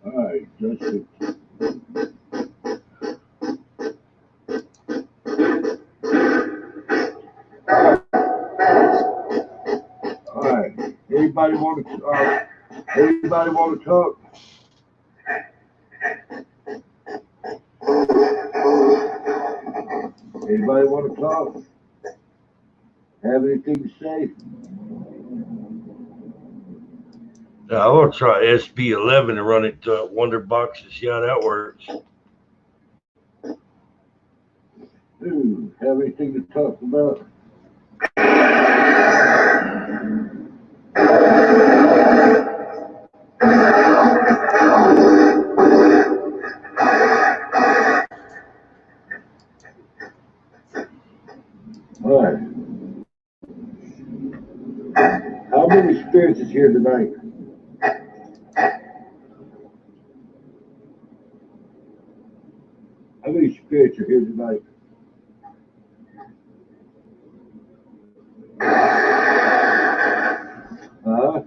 S1: Alright, just Alright. Anybody want to talk? Anybody want to talk? Have anything to say? I want to try SB11 and run it to Wonder Box and see how that works. Have anything to talk about? All right. How many spirits is here tonight? How many spirits are here tonight? Huh?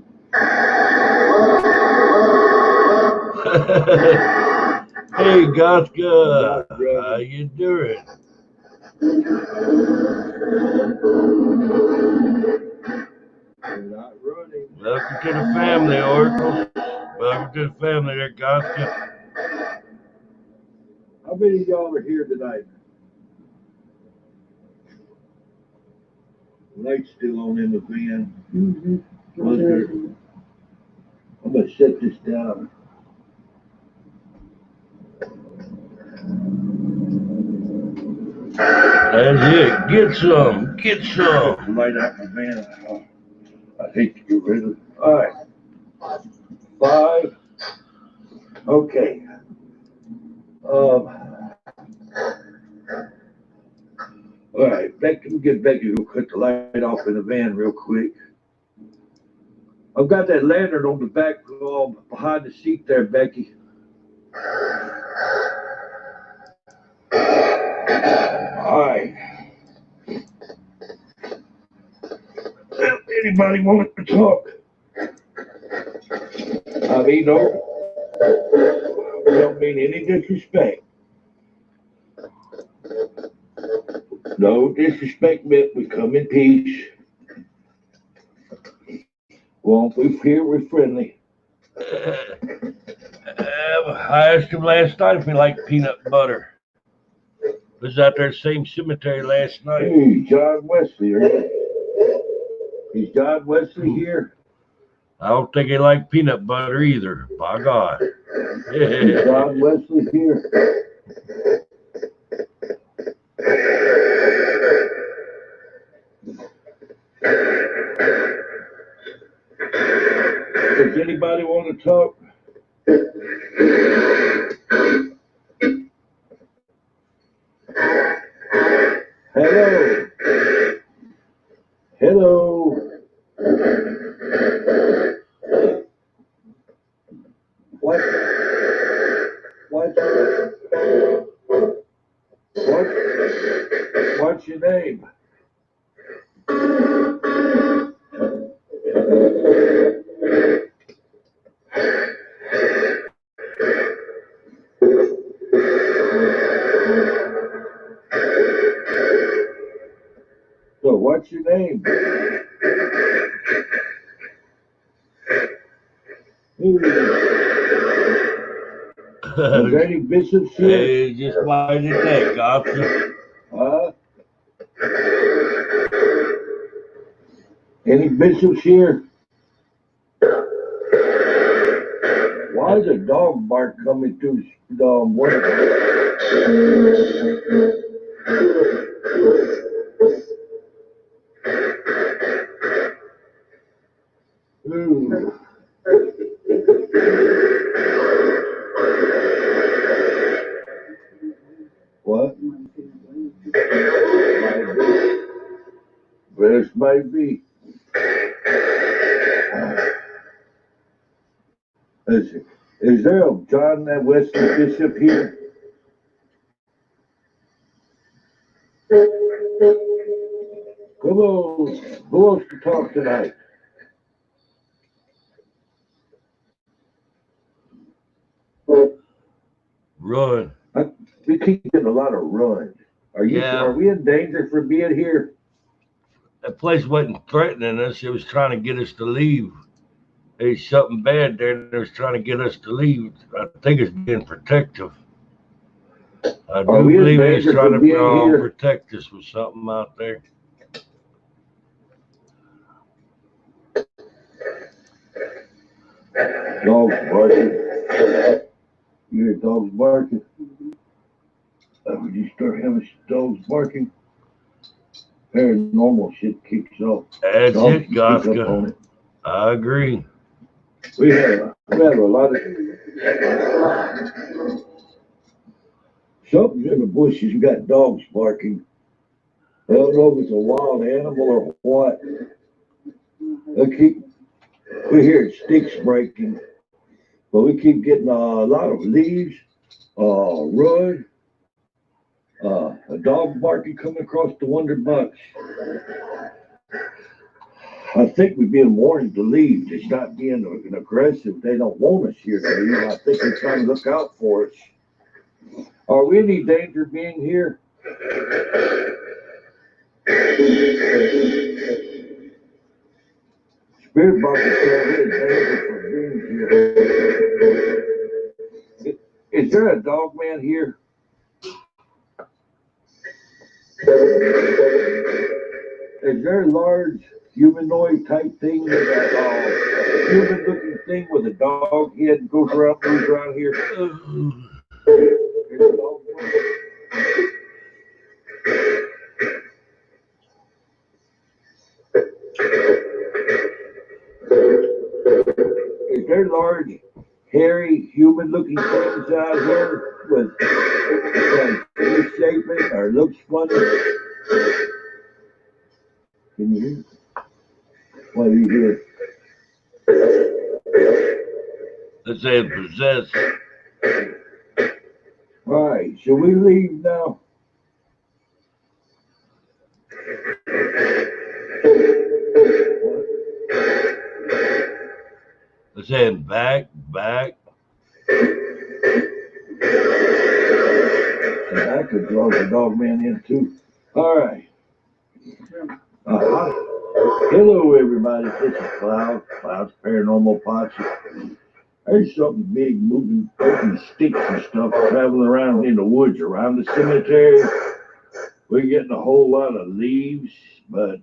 S1: Hey, Gothka, how you doing? You're not running. Welcome to the family, Oracle. Welcome to the family there, Gothka. How many of y'all are here tonight? Light's still on in the van. I'm gonna set this down. That's it. Get some. Get some. Light out my van. I hate to get rid of it. All right. 5. Okay. All right. Becky, we'll get Becky to cut the light off in the van real quick. I've got that lantern on the back behind the seat there, Becky. All right. Anybody want to talk? I mean, no, we don't mean any disrespect. No disrespect meant we come in peace. Well, we're friendly. I asked him last night if he liked peanut butter. Was out there same cemetery last night. Hey, John Wesley. Is John Wesley here? I don't think he liked peanut butter either. By God. Is John Wesley here? Does anybody want to talk? Hello. Hello. What's your name? What's your name? Is there any bishops here?
S17: Hey, just mind the neck, officer.
S1: Huh? Any bishops here? Why is a dog bark coming through the window? What? This might be. Is there a John Wesley Bishop here? Come on, who wants to talk tonight?
S17: Run.
S1: We keep getting a lot of runs. Are we in danger for being here?
S17: That place wasn't threatening us. It was trying to get us to leave. There's something bad there, and it was trying to get us to leave. I think it's being protective. I do believe it's trying to protect us with something out there.
S1: Dogs barking. You hear dogs barking? When you start having dogs barking, paranormal shit kicks off.
S17: That's
S1: dogs
S17: it, Goska. I agree.
S1: We have a lot of something's in the bushes. We got dogs barking. I don't know if it's a wild animal or what. We hear sticks breaking, but we keep getting a lot of leaves, wood, a dog barking coming across the Wonder Bucks. I think we're being warned to leave. It's not being aggressive. They don't want us here to leave. I think they're trying to look out for us. Are we in any danger being here? Spirit box is saying we're in danger for being here. Is there a dog man here? Is there a large humanoid type thing with a human looking thing with a dog head moves around here? Is there large, hairy, human looking things out here with misshapen or looks funny? Can you hear? What do you hear?
S17: Let's say possessed.
S1: All right, should we leave now?
S17: Let's say back.
S1: I could draw the dog man in too. All right. Hello, everybody. This is Klowns Paranormal Posse. There's something big moving sticks and stuff traveling around in the woods around the cemetery. We're getting a whole lot of leaves, but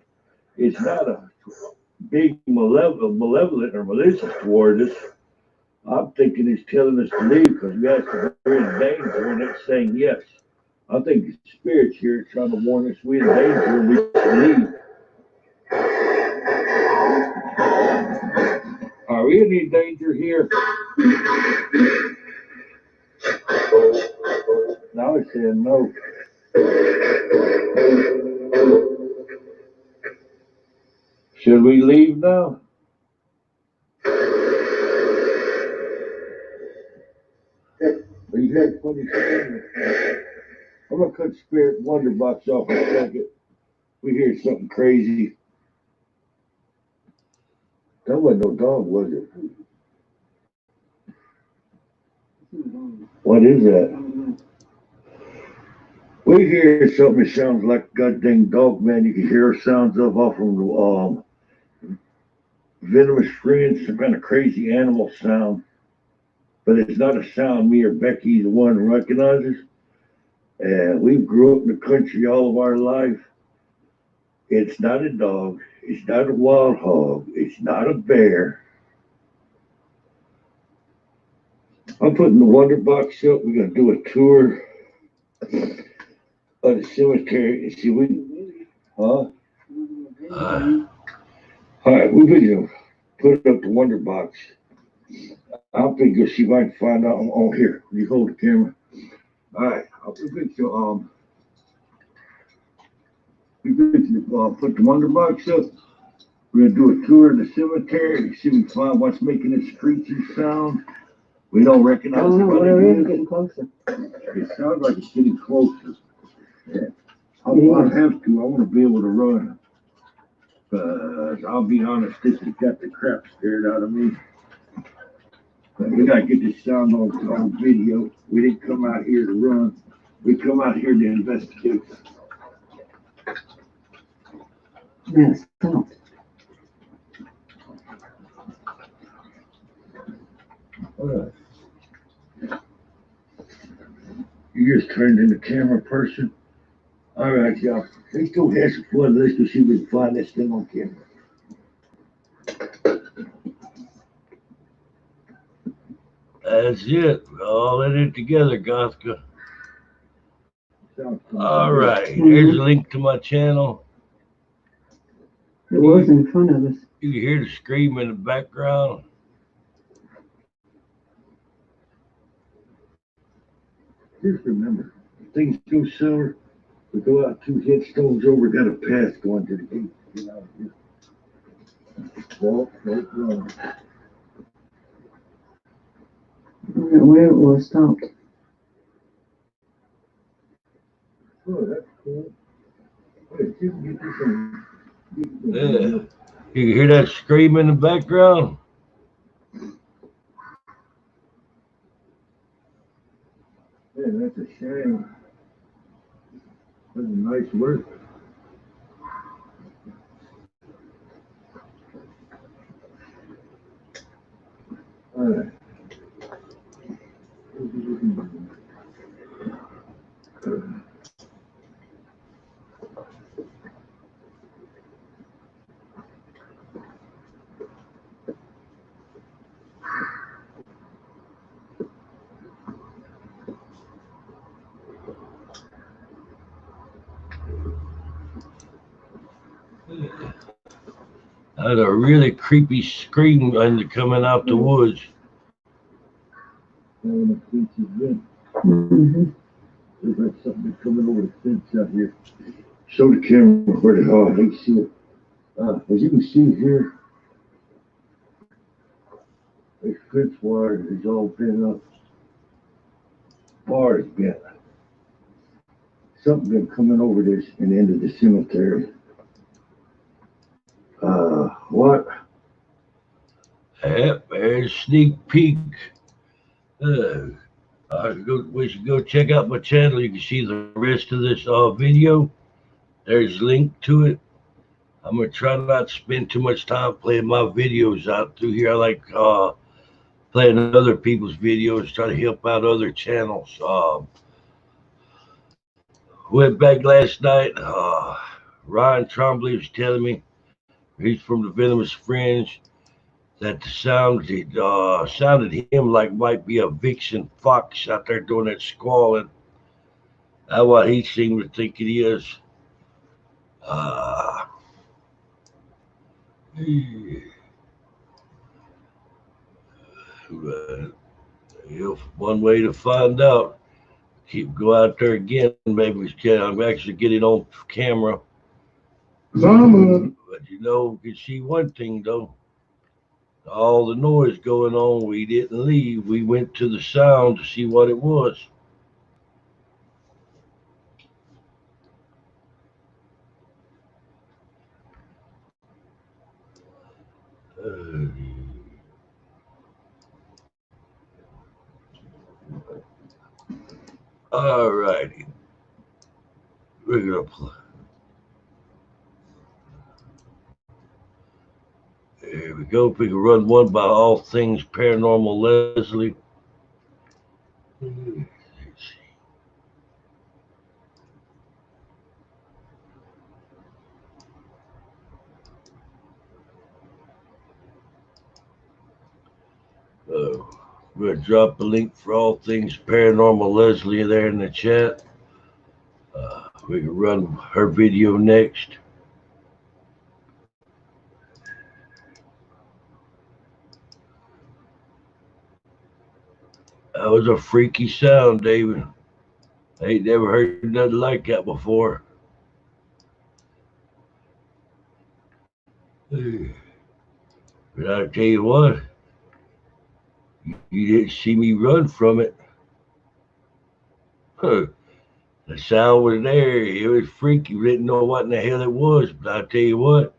S1: it's not a big malevolent or malicious toward us. I'm thinking it's telling us to leave because we asked if we're in danger and it's saying yes. I think the spirit's here trying to warn us we're in danger and we should leave. Are we in any danger here? Now it's saying no. Should we leave now? Are you hearing funny things? I'm gonna cut Spirit Wonder Box off in a second. We hear something crazy. That wasn't no dog, was it? What is that? We we hear something that sounds like a goddamn dog, man, you can hear sounds of off from the venomous friends, some kind of crazy animal sound. But it's not a sound me or Becky, the one, recognizes. And we grew up in the country all of our life. It's not a dog. It's not a wild hog. It's not a bear. I'm putting the Wonder Box up. We're going to do a tour of the cemetery and see huh? All right, we're going to put up the Wonder Box. I'll go see if I can find out. Oh, here, you hold the camera. All right, I'll put the Wonder Box up. We're gonna do a tour of the cemetery, see if we can find what's making this screeching sound. We don't recognize it.
S3: What are we getting closer?
S1: It sounds like it's getting closer. Yeah. I have to. I want to be able to run. But I'll be honest, this has got the crap scared out of me. But we gotta get this sound on video. We didn't come out here to run. We come out here to investigate.
S3: Yes, stop.
S1: You just turned into camera person. All right, y'all. Let's go have some fun. Let's go see if we can find this thing on camera.
S17: That's it. All in it together, Gothka. All right. Here's a link to my channel.
S3: It was in front of us.
S17: You can hear the scream in the background.
S1: Just remember, if things go sour, we go out 2 headstones over, got a path going to the gate. Get out of here. Walk, don't run.
S3: Where it was stopped.
S1: Oh, that's cool. Hey, you can get this on.
S17: Yeah. You can hear that scream in the background.
S1: Yeah, that's a shame. That's a nice work. All right.
S17: I had a really creepy scream coming out the woods.
S3: Mm-hmm.
S1: There's like something coming over the fence out here. Show the camera where they can see it. As you can see here, this fence wire is all bent up. Bar is bent. Something been coming over this and into the cemetery. What?
S17: Yep, there's a sneak peek. We should go check out my channel. You can see the rest of this video. There's a link to it. I'm gonna try not to spend too much time playing my videos out through here. I like playing other people's videos, try to help out other channels. Went back last night. Ryan Trombley was telling me, he's from the Venomous Fringe, that the sound sounded him like might be a vixen fox out there doing that squalling. That's what he seemed to think it is. One way to find out. Go out there again. Maybe I'm actually getting on camera. But you can see one thing though. All the noise going on, we didn't leave. We went to the sound to see what it was. All righty. We're gonna play. There we go. We can run one by All Things Paranormal Leslie. Let's see. We're gonna drop a link for All Things Paranormal Leslie there in the chat. We can run her video next. That was a freaky sound, David. I ain't never heard nothing like that before. But I'll tell you what, you didn't see me run from it. Huh. The sound was there. It was freaky. We didn't know what in the hell it was. But I'll tell you what,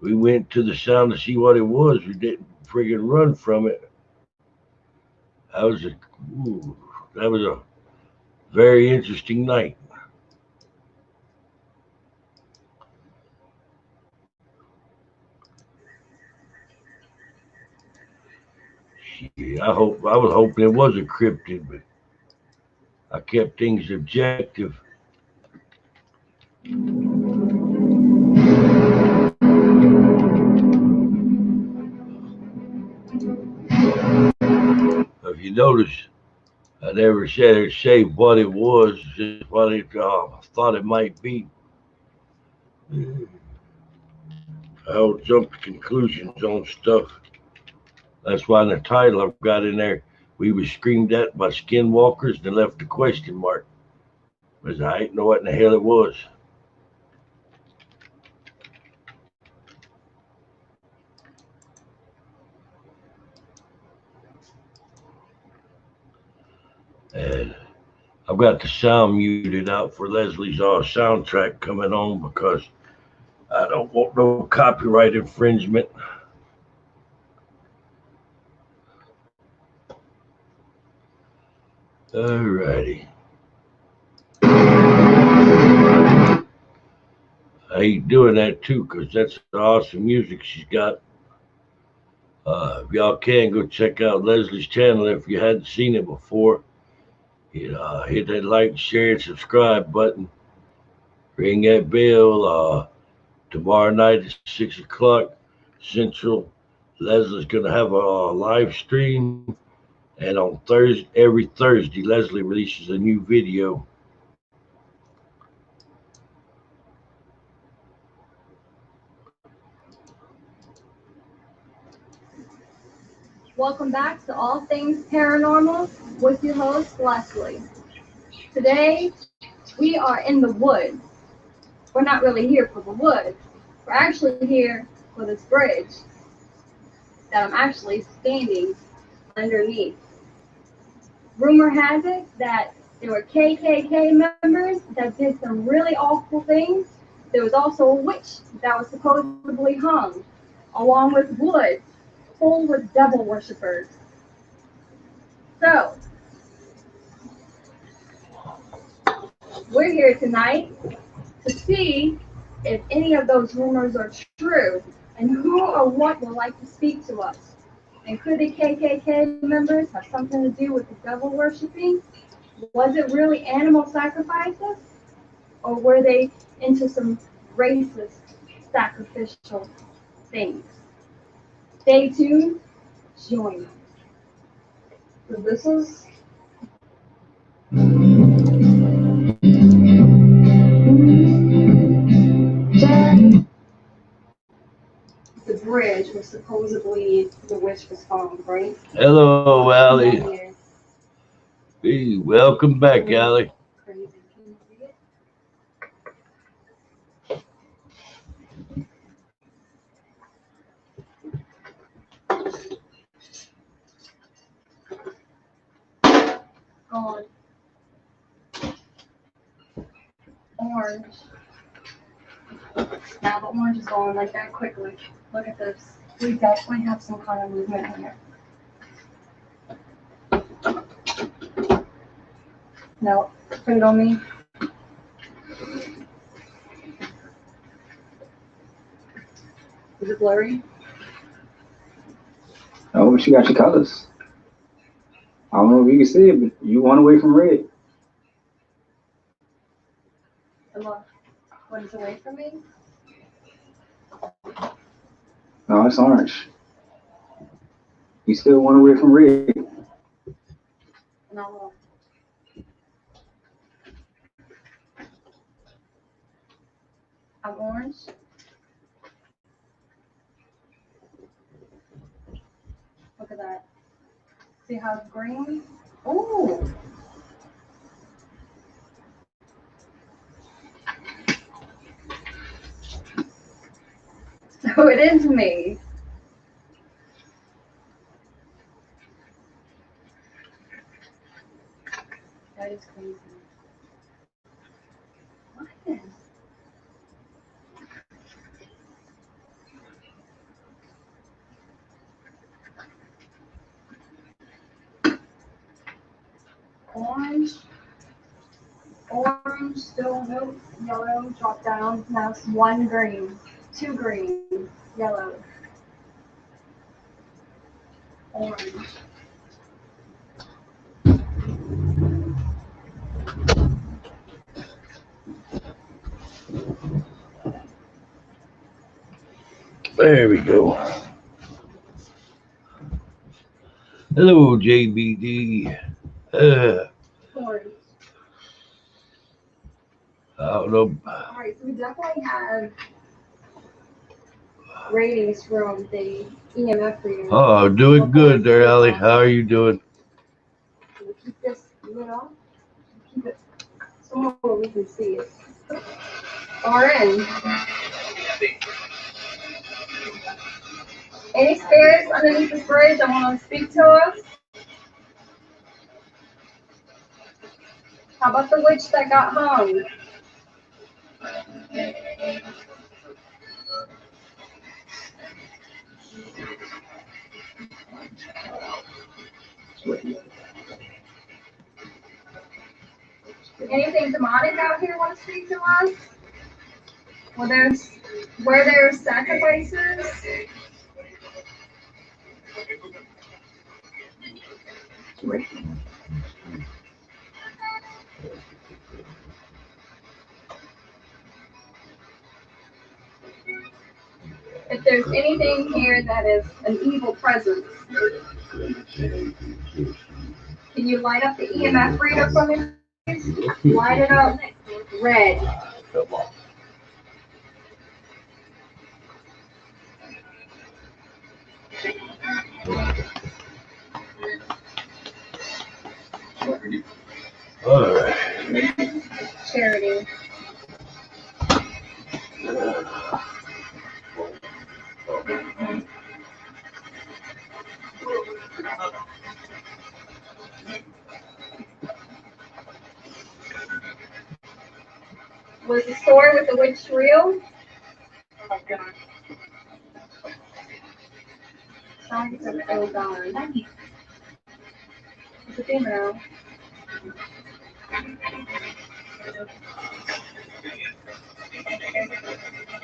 S17: we went to the sound to see what it was. We didn't friggin' run from it. That was a very interesting night. Shit, I was hoping it was a cryptid, but I kept things objective. If you notice, I never said or say what it was, just what it thought it might be. I don't jump to conclusions on stuff. That's why in the title I've got in there, we were screamed at by skinwalkers and left a question mark. Because I didn't know what in the hell it was. And I've got the sound muted out for Leslie's soundtrack coming on because I don't want no copyright infringement. Alrighty. I hate doing that too because that's the awesome music she's got. If y'all can, go check out Leslie's channel if you hadn't seen it before. Hit that like, share, and subscribe button. Ring that bell. Tomorrow night at 6 o'clock Central, Leslie's going to have a live stream. And on every Thursday, Leslie releases a new video.
S18: Welcome back to All Things Paranormal with your host, Leslie. Today, we are in the woods. We're not really here for the woods. We're actually here for this bridge that I'm actually standing underneath. Rumor has it that there were KKK members that did some really awful things. There was also a witch that was supposedly hung, along with woods full with devil worshippers. So, we're here tonight to see if any of those rumors are true and who or what would like to speak to us. And could the KKK members have something to do with the devil worshipping? Was it really animal sacrifices? Or were they into some racist sacrificial things? Stay tuned. Join us. So this is the bridge where supposedly the witch was found, right?
S17: Hello, Allie. Hey, welcome back, Allie.
S18: Crazy. Can you see it? Gone. Orange. Now the orange is going like that quickly. Look at this. We definitely have some kind of movement here. No, put it on me.
S4: Is it blurry?
S10: Oh, she got your colors. I don't know if you can see it, but you want away from red.
S4: What is away from me?
S10: No, it's orange. You still want away from red.
S4: No. I'm orange. Look at that. See how it's green? Ooh. So it is me. That is crazy. What is? Orange. Orange, still no yellow, drop down. Now it's 1 green, 2 green, yellow, orange.
S17: There we go. Hello, JBD.
S4: Orange.
S17: I don't know.
S4: Alright, so we definitely have ratings from the EMF reader.
S17: Oh, doing good there, Allie. How are you doing?
S4: We'll keep this lit off. Keep it somewhere where we can see it. RN. Any spirits underneath this bridge that want to speak to us? How about the witch that got hung? Anything demonic out here want to speak to us? Where there's sacrifices? If there's anything here that is an evil presence, can you light up the EMF reader for me, please? Light it up red.
S17: All right.
S4: Charity. Was the story with the witch real? Sounds like it was on. It's a female.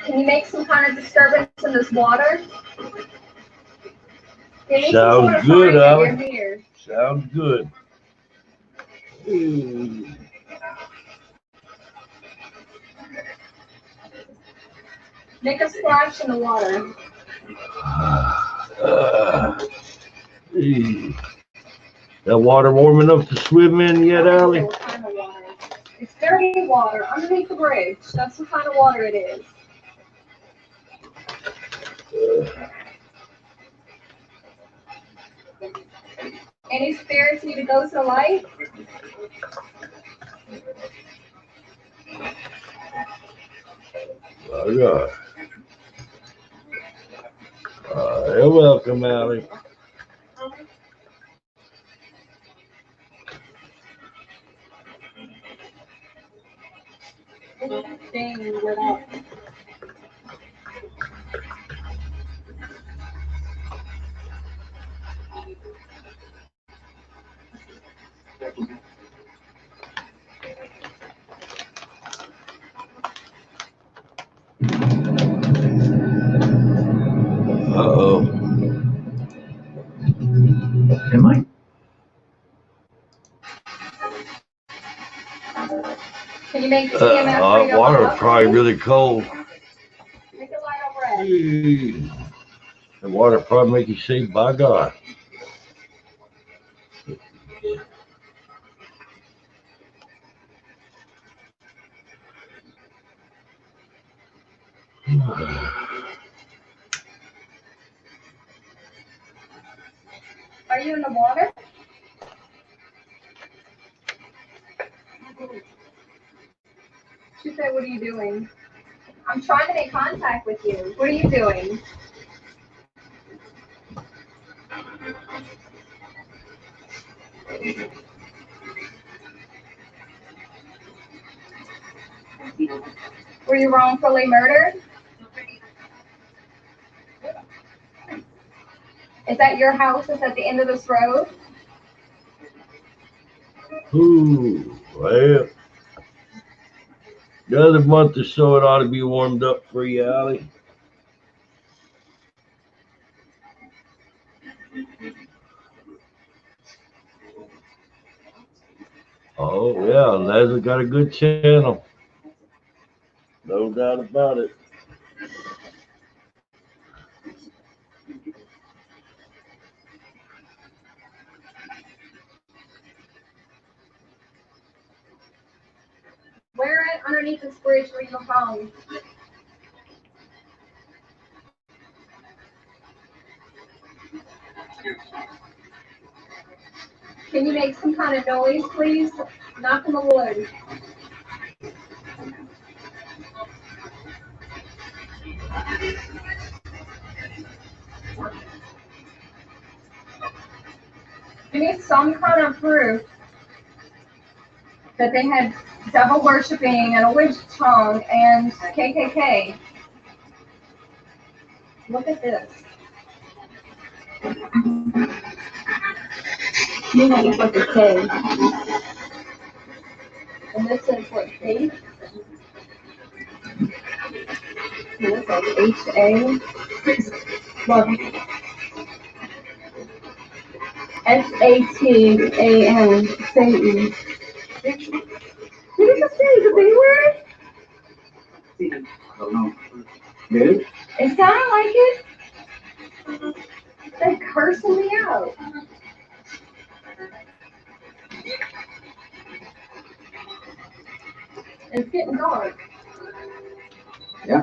S4: Can you make some kind of disturbance in this water?
S17: Sounds good, Alan.
S4: Here.
S17: Sounds good.
S4: Make a splash in the water.
S17: That water warm enough to swim in yet, Allie?
S4: What kind of water? It's dirty water underneath the bridge. That's what kind of water it is. Any spirits need to go to the light?
S17: Oh, God. You're welcome, Allie.
S4: Dang, lit up.
S18: Can you make the CMS
S17: Hot water is probably really cold.
S18: Make it light up red.
S17: Hey. The water probably make you say, by God.
S18: Are you in the water? She said, what are you doing? I'm trying to make contact with you. What are you doing? Were you wrongfully murdered? Is that your house that's at the end of this road?
S17: Ooh, well. Another month or so, it ought to be warmed up for you, Allie. Oh, yeah, Leslie got a good channel. No doubt about it.
S18: Where at underneath this bridge were you hung? Can you make some kind of noise, please? Knock on the wood. You need some kind of proof that they had devil worshipping and a witch tongue and KKK. Look at this. You know what to say. And this is what faith. And this is H-A. Look. S-A-T-A-N. Satan. What does it say? Is it a big word?
S10: I don't know. Good?
S18: It sounded like it. They're cursing me out. It's getting dark.
S10: Yeah.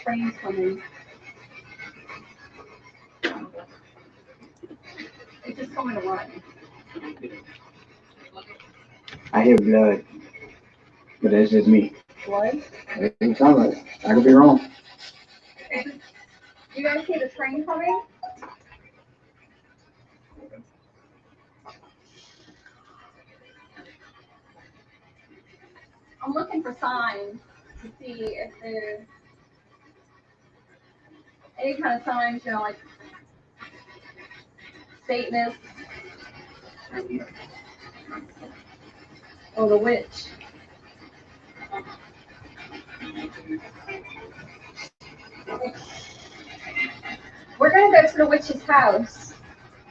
S18: Train's coming. It's just coming to run.
S10: I hear blood. But that's just me.
S18: What?
S10: It sounds like it. I could be wrong.
S18: You guys see the train coming? I'm looking for signs to see if there's any kind of signs, you know, like Satanists or the witch. We're gonna go to the witch's house.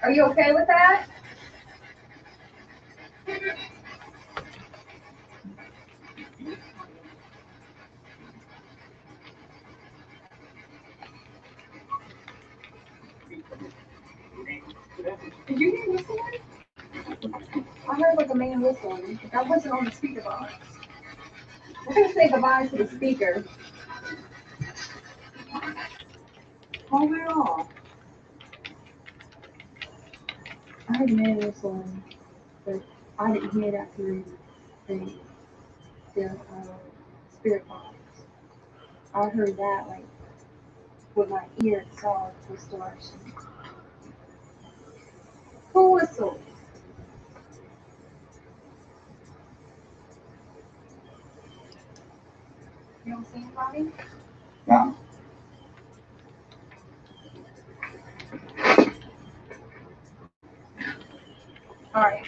S18: Are you okay with that? Did you hear whistling? I heard like a man whistling, but that wasn't on the speaker box. We're gonna say goodbye to the speaker. Hold it off. I heard a man whistling, but I didn't hear that through the spirit box. I heard that like with my ear saw distortion. Who whistled? You don't see anybody?
S10: No.
S18: Alright.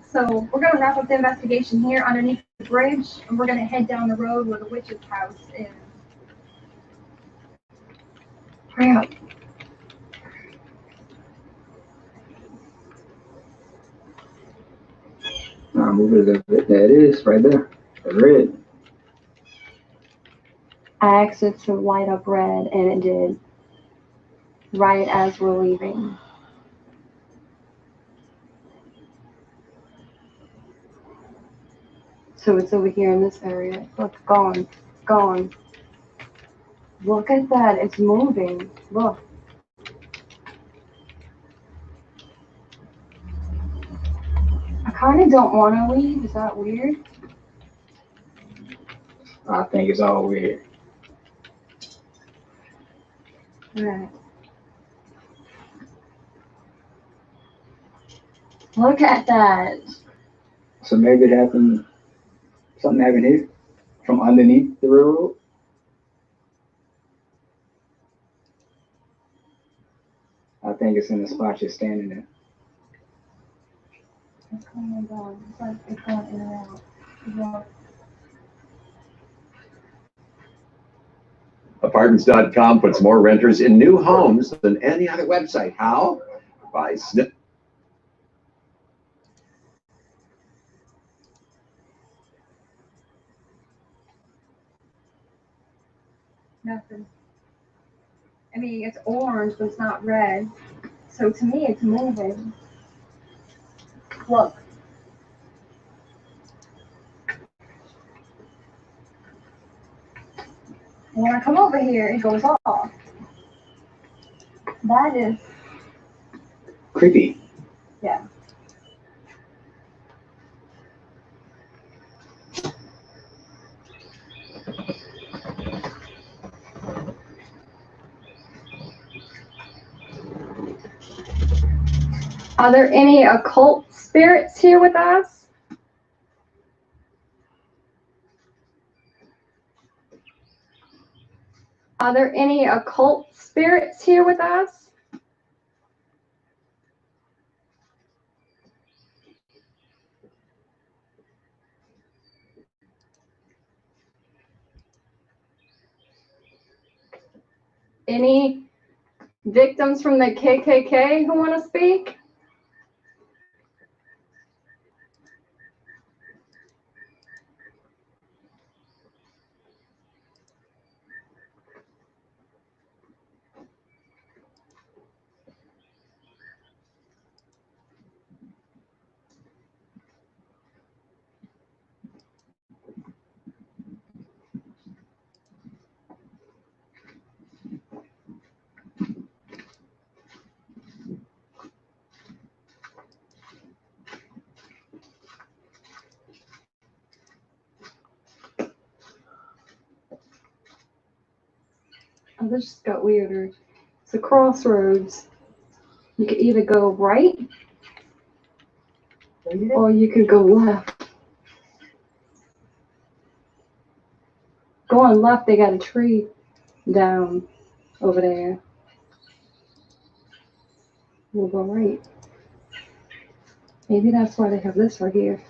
S18: So we're gonna wrap up the investigation here underneath the bridge, and we're gonna head down the road where the witch's house is. Hurry up.
S10: I'll move it a little bit. There it is, right there. The red.
S18: I asked it to light up red, and it did. Right as we're leaving. So it's over here in this area. Look, gone. Gone. Look at that. It's moving. Look. I kind of don't want to leave. Is that weird?
S10: I think it's all weird.
S18: Alright. Look at that.
S10: So maybe it happened, something happened here from underneath the railroad. I think it's in the spot you're standing in.
S18: It's coming down. It's like it's going in and out. Yeah.
S19: Apartments.com puts more renters in new homes than any other website. How? By snip.
S18: Nothing. I mean, it's orange, but it's not red. So to me, it's moving. Look. When I come over here, it goes off. That is,
S10: Creepy.
S18: yeah. Are there any occult spirits here with us? Are there any occult spirits here with us? Any victims from the KKK who want to speak? Oh, this just got weirder. It's a crossroads. You could either go right or you could go left. Going left, they got a tree down over there. We'll go right. Maybe that's why they have this right here.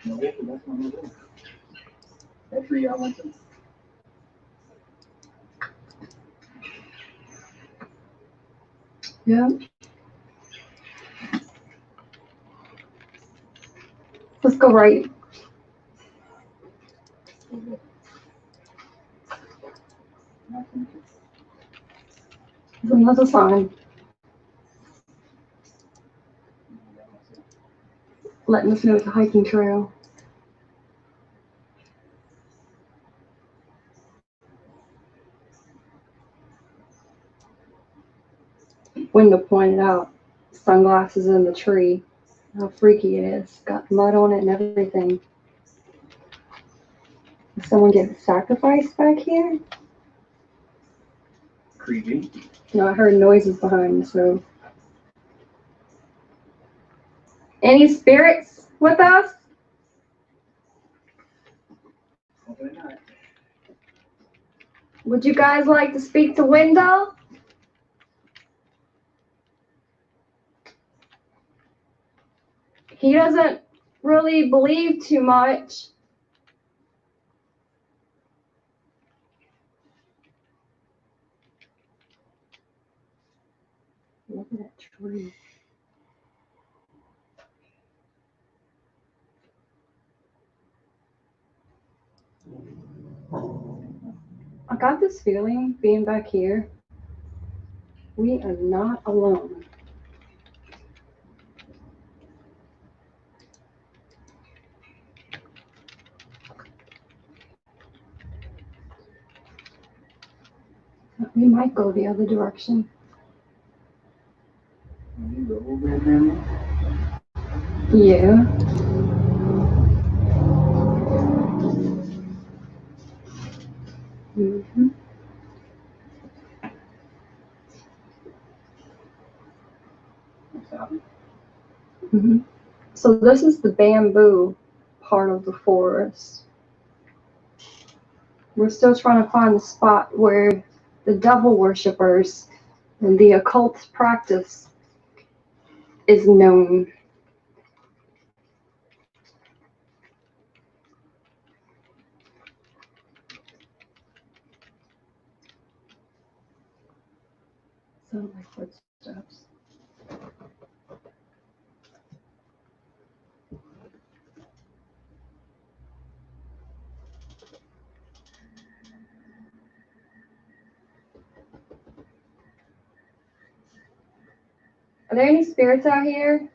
S10: No, that's not my door. That tree I went to.
S18: Yeah. Let's go right. There's another sign. Letting us know it's a hiking trail. Window pointed out sunglasses in the tree. How freaky it is. Got mud on it and everything. Did someone get sacrificed back here?
S10: Creepy.
S18: No, I heard noises behind me, so. Any spirits with us?
S10: Hopefully not.
S18: Would you guys like to speak to Window? He doesn't really believe too much.
S4: Look at that tree. I got this feeling being back here, we are not alone. We might go the other direction. Yeah. Mm-hmm. Mm-hmm. So this is the bamboo part of the forest. We're still trying to find the spot where the devil worshippers and the occult practice is known. Sound like footsteps. Are there any spirits out here?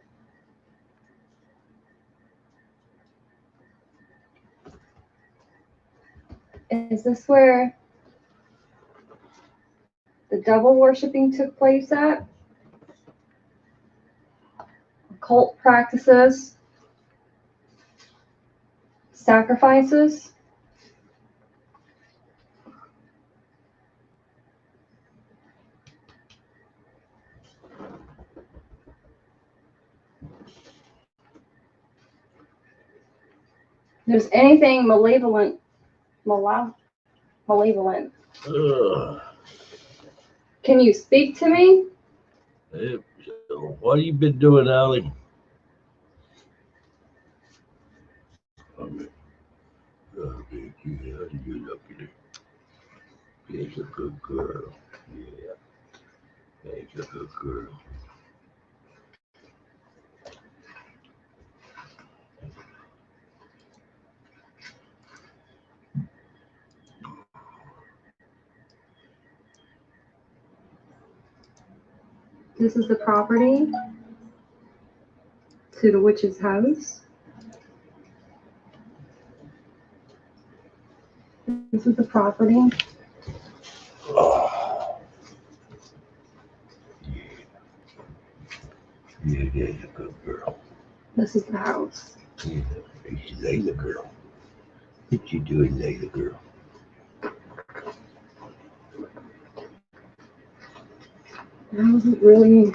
S4: Is this where the devil worshipping took place at? Occult practices? Sacrifices? There's anything malevolent. Malevolent. Can you speak to me?
S17: What have you been doing, Allie? She's a good girl. Yeah. She's a good girl.
S4: This is the property to the witch's house. This is the property.
S17: Yeah, she's a good girl.
S4: This is the house.
S17: Yeah, she's Layla girl. What you doing, Layla girl?
S4: There wasn't really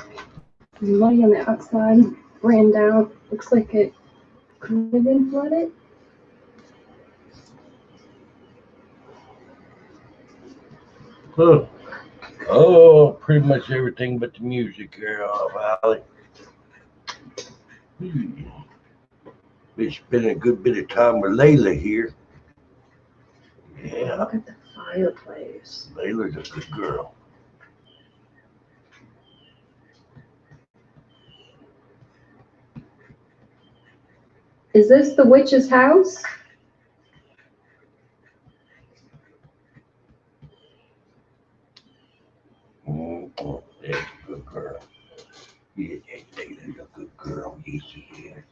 S4: muddy on the outside. Ran down. Looks like it could have been flooded.
S17: Huh. Oh, pretty much everything but the music here, Allie. Been spending a good bit of time with Layla here. Yeah.
S4: Look at the fireplace.
S17: Layla's a good girl.
S4: Is this the witch's house?
S17: Oh, that's a good girl. Yeah, Layla's a good girl. Yes, she is.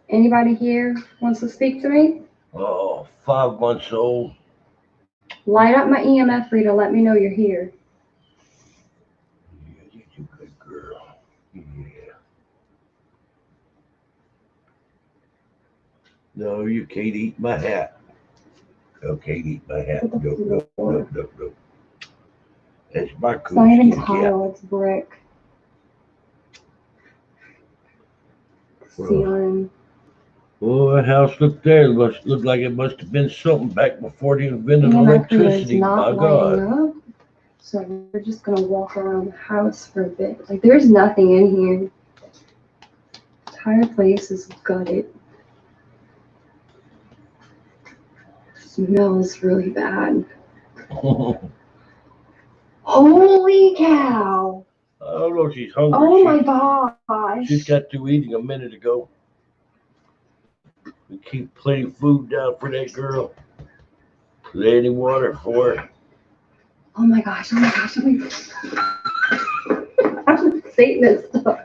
S4: Anybody here wants to speak to me?
S17: Oh, 5 months old.
S4: Light up my EMF reader. Let me know you're here.
S17: Yeah, she's a good girl. Yeah. No, you can't eat my hat. No, can't eat my hat. No. That's my
S4: It's not even
S17: cool
S4: tile, it's brick. Ceiling.
S17: Oh, that house looked there. Looked like it must have been something back before they invented
S4: EMF reader is
S17: electricity.
S4: not
S17: My God.
S4: lighting up. So we're just gonna walk around the house for a bit. Like there's nothing in here. The entire place is gutted.
S16: smells really bad. Holy cow!
S17: I don't know if she's hungry.
S16: Oh my gosh!
S17: She got through eating a minute ago. We keep plenty of food down for that girl. Plenty water for her.
S16: Oh my gosh! Oh my gosh! Oh my gosh! I'm Satanist stuff.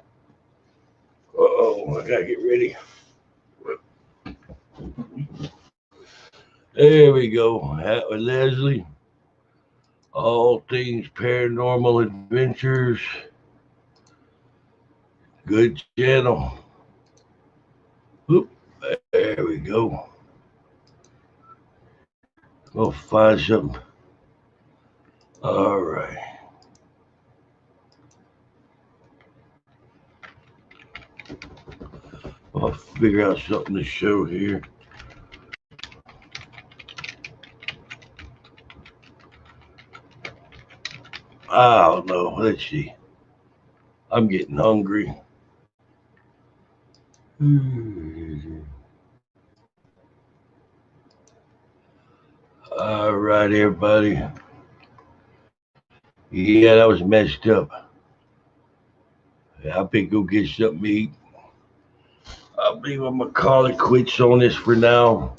S17: Uh-oh, I gotta get ready. There we go. Hat with Leslie. All things paranormal adventures. Good channel. Oop, there we go. Go find something. All right. I'll figure out something to show here. I don't know. Let's see. I'm getting hungry. All right, everybody. Yeah, that was messed up. I think go get something to eat. I believe I'm gonna call it quits on this for now.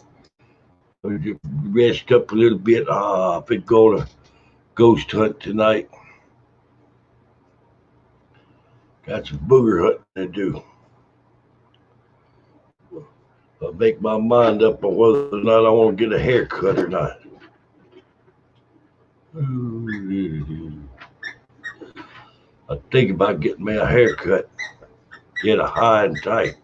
S17: I'll just rest up a little bit. I think go to ghost hunt tonight. Got some booger hunting to do. I'll make my mind up on whether or not I want to get a haircut or not. I think about getting me a haircut. Get a high and tight.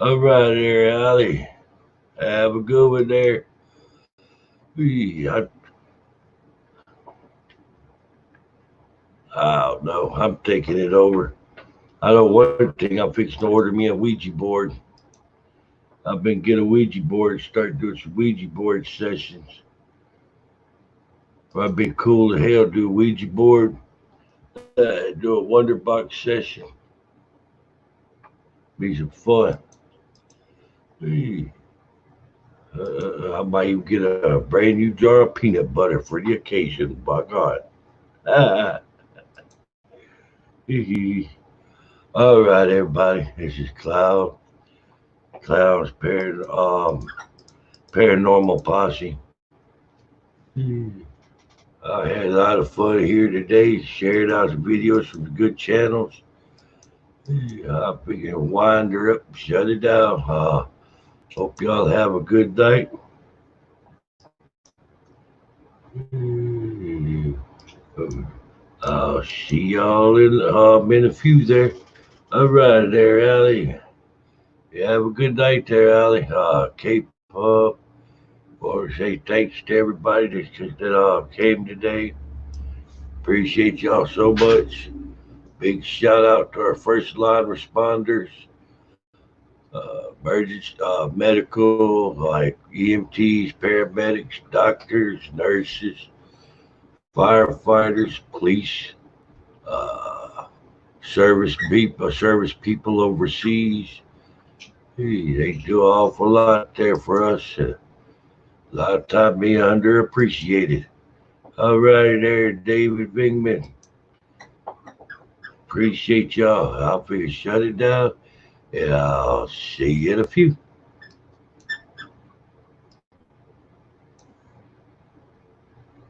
S17: All right there, Allie. Have a good one there. I don't know. I'm taking it over. I know one thing. I'm fixing to order me a Ouija board. I've been getting a Ouija board, start doing some Ouija board sessions. It'd be cool to hell do a Ouija board, do a Wonder Box session. Be some fun. I might even get a brand new jar of peanut butter for the occasion. By God. All right, everybody. This is Klowns Paranormal Posse. I had a lot of fun here today. Shared out some videos from the good channels. I figure wind her up, shut it down. Hope y'all have a good night. I'll see y'all in a few there. All right there, Allie. You have a good night there, Allie. Keep up. Want to say thanks to everybody that came today. Appreciate y'all so much. Big shout out to our first line responders, emergency, medical, like EMTs, paramedics, doctors, nurses, firefighters, police, service people overseas. They do an awful lot there for us. A lot of time being underappreciated. All right there, David Vingman. Appreciate y'all. I'll figure shut it down, and I'll see you in a few.